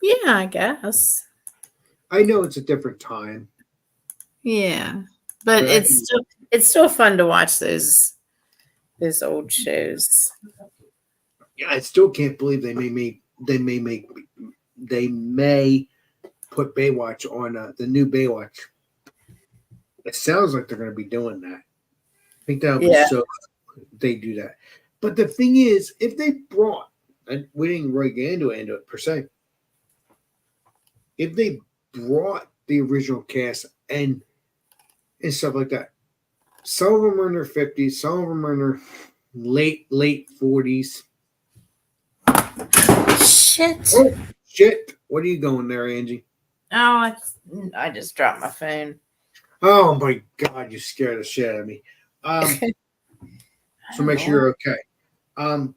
Yeah, I guess. I know it's a different time. Yeah, but it's still fun to watch those old shows. Yeah, I still can't believe they may put Baywatch on the new Baywatch. It sounds like they're going to be doing that. I think that would be so if they do that. But the thing is, if they brought, and we didn't really get into it per se, if they brought the original cast and stuff like that, Some of them are in their 50s, some of them are in their late 40s. Shit. Oh, shit. What are you doing there, Angie? Oh, I just dropped my phone. Oh, my God. You scared the shit out of me. So make sure you're okay.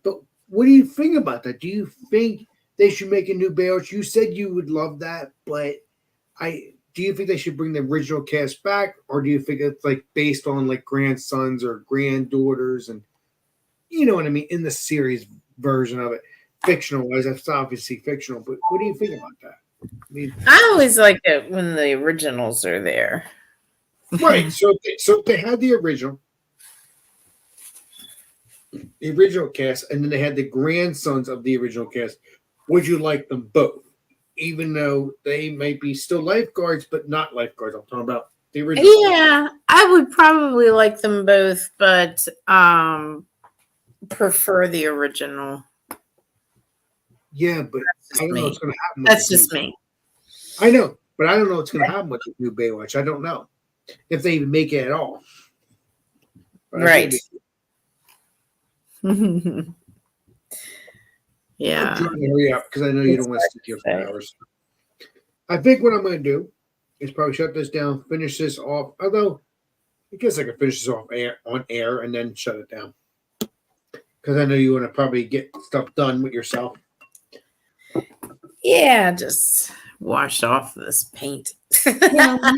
But what do you think about that? Do you think they should make a new Baywatch? You said you would love that, but do you think they should bring the original cast back, or do you think it's like based on like grandsons or granddaughters, and you know what I mean, in the series version of it, fictional wise? That's obviously fictional, but what do you think about that? I mean, I always like it when the originals are there. right. So they had the original cast, and then they had the grandsons of the original cast. Would you like them both? Even though they might be still lifeguards, but not lifeguards. I'm talking about the original. Yeah, I would probably like them both, but prefer the original. Yeah, but That's I don't know me. what's going to happen. That's just me. I know, but I don't know what's going to happen with the new Baywatch. I don't know if they even make it at all. But Right. Yeah. I'm trying to hurry up because I know you don't want to sit here for hours. I think what I'm going to do is probably shut this down, finish this off. Although, I guess I could finish this off on air and then shut it down. Because I know you want to probably get stuff done with yourself. Yeah, just wash off this paint. Well,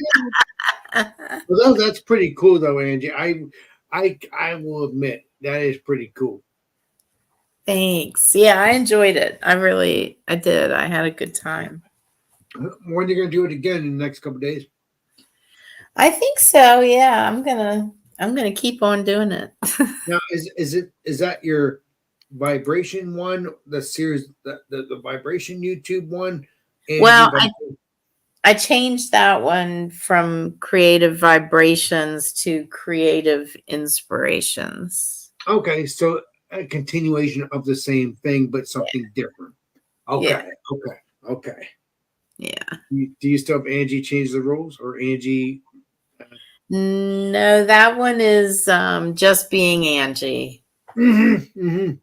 that's pretty cool, though, Angie. I will admit that is pretty cool. Thanks. Yeah, I enjoyed it. I did. I had a good time. When are you going to do it again in the next couple of days? I think so. Yeah, I'm gonna keep on doing it. Now, is that your vibration one, the series, the vibration YouTube one? Well, I changed that one from creative vibrations to creative inspirations. Okay, so a continuation of the same thing, but something different. Okay, Yeah. okay. Yeah. Do you still have Angie change the rules, or Angie? No, that one is just being Angie. Mm-hmm.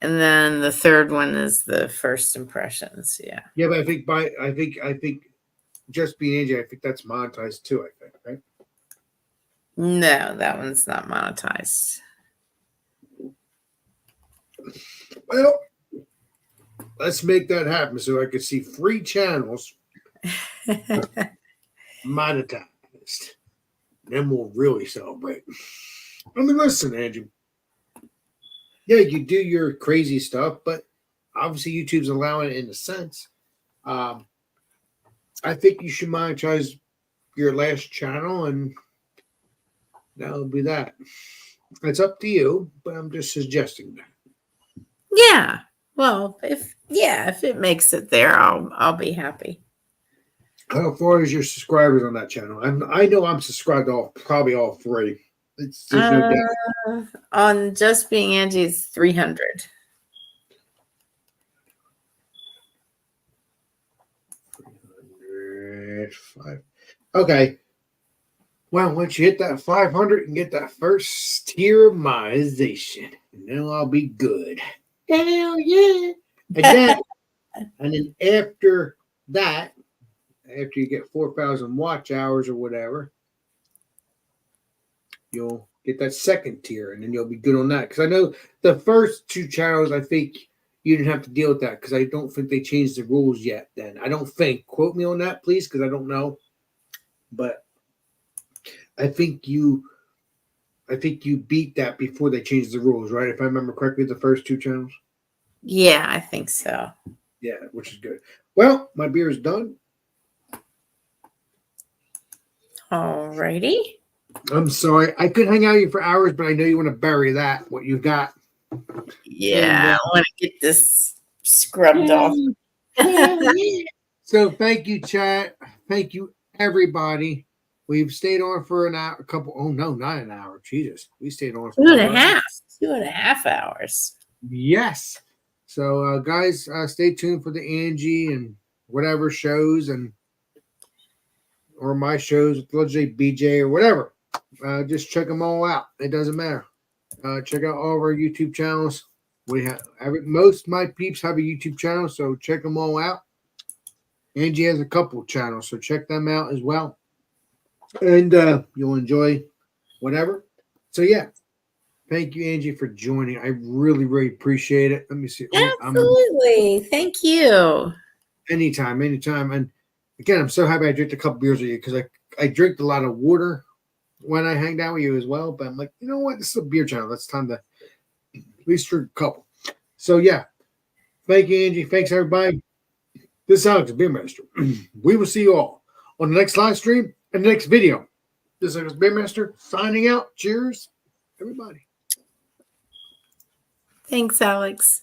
And then the third one is the first impressions. Yeah. Yeah, but I think just being Angie, I think that's monetized too. I think, right? No, that one's not monetized. Well, let's make that happen so I can see free channels monetized. Then we'll really celebrate. I mean, listen, Andrew. Yeah, you do your crazy stuff, but obviously YouTube's allowing it in a sense. I think you should monetize your last channel, and that'll be that. It's up to you, but I'm just suggesting that. Yeah. Well, if it makes it there, I'll be happy. How far is your subscribers on that channel? I know I'm subscribed to probably all three. There's no doubt. On Just Being Angie's 300. Okay. Well, once you hit that 500 and get that first tier monetization, then I'll be good. Hell yeah! And then after that, after you get 4,000 watch hours or whatever, you'll get that second tier, and then you'll be good on that. Because I know the first two channels, I think you didn't have to deal with that because I don't think they changed the rules yet. Then I don't think. Quote me on that, please, because I don't know. But I think you beat that before they changed the rules, right? If I remember correctly, the first two channels. Yeah, I think so. Yeah, which is good. Well, my beer is done. Alrighty. I'm sorry. I could hang out with you for hours, but I know you want to bury that, what you got. Yeah, I want to get this scrubbed off. So thank you, chat. Thank you, everybody. We've stayed on for an hour, not an hour. Jesus. We stayed on for 2.5 hours. Yes. So, guys, stay tuned for the Angie and whatever shows or my shows with Legendary BJ or whatever. just check them all out. It doesn't matter. Check out all of our YouTube channels. We have most of my peeps have a YouTube channel, so check them all out. Angie has a couple channels, so check them out as well. And you'll enjoy whatever. So yeah, thank you, Angie, for joining. I really, really appreciate it. Let me see. Absolutely. Thank you. Anytime. And again, I'm so happy I drank a couple beers with you because I drink a lot of water when I hang down with you as well. But I'm like, you know what? This is a beer channel. That's time to at least drink a couple. So yeah, thank you, Angie. Thanks, everybody. This is Alex, Beer Master. We will see you all on the next live stream and the next video. This is Alex, Beer Master, signing out. Cheers, everybody. Thanks, Alex.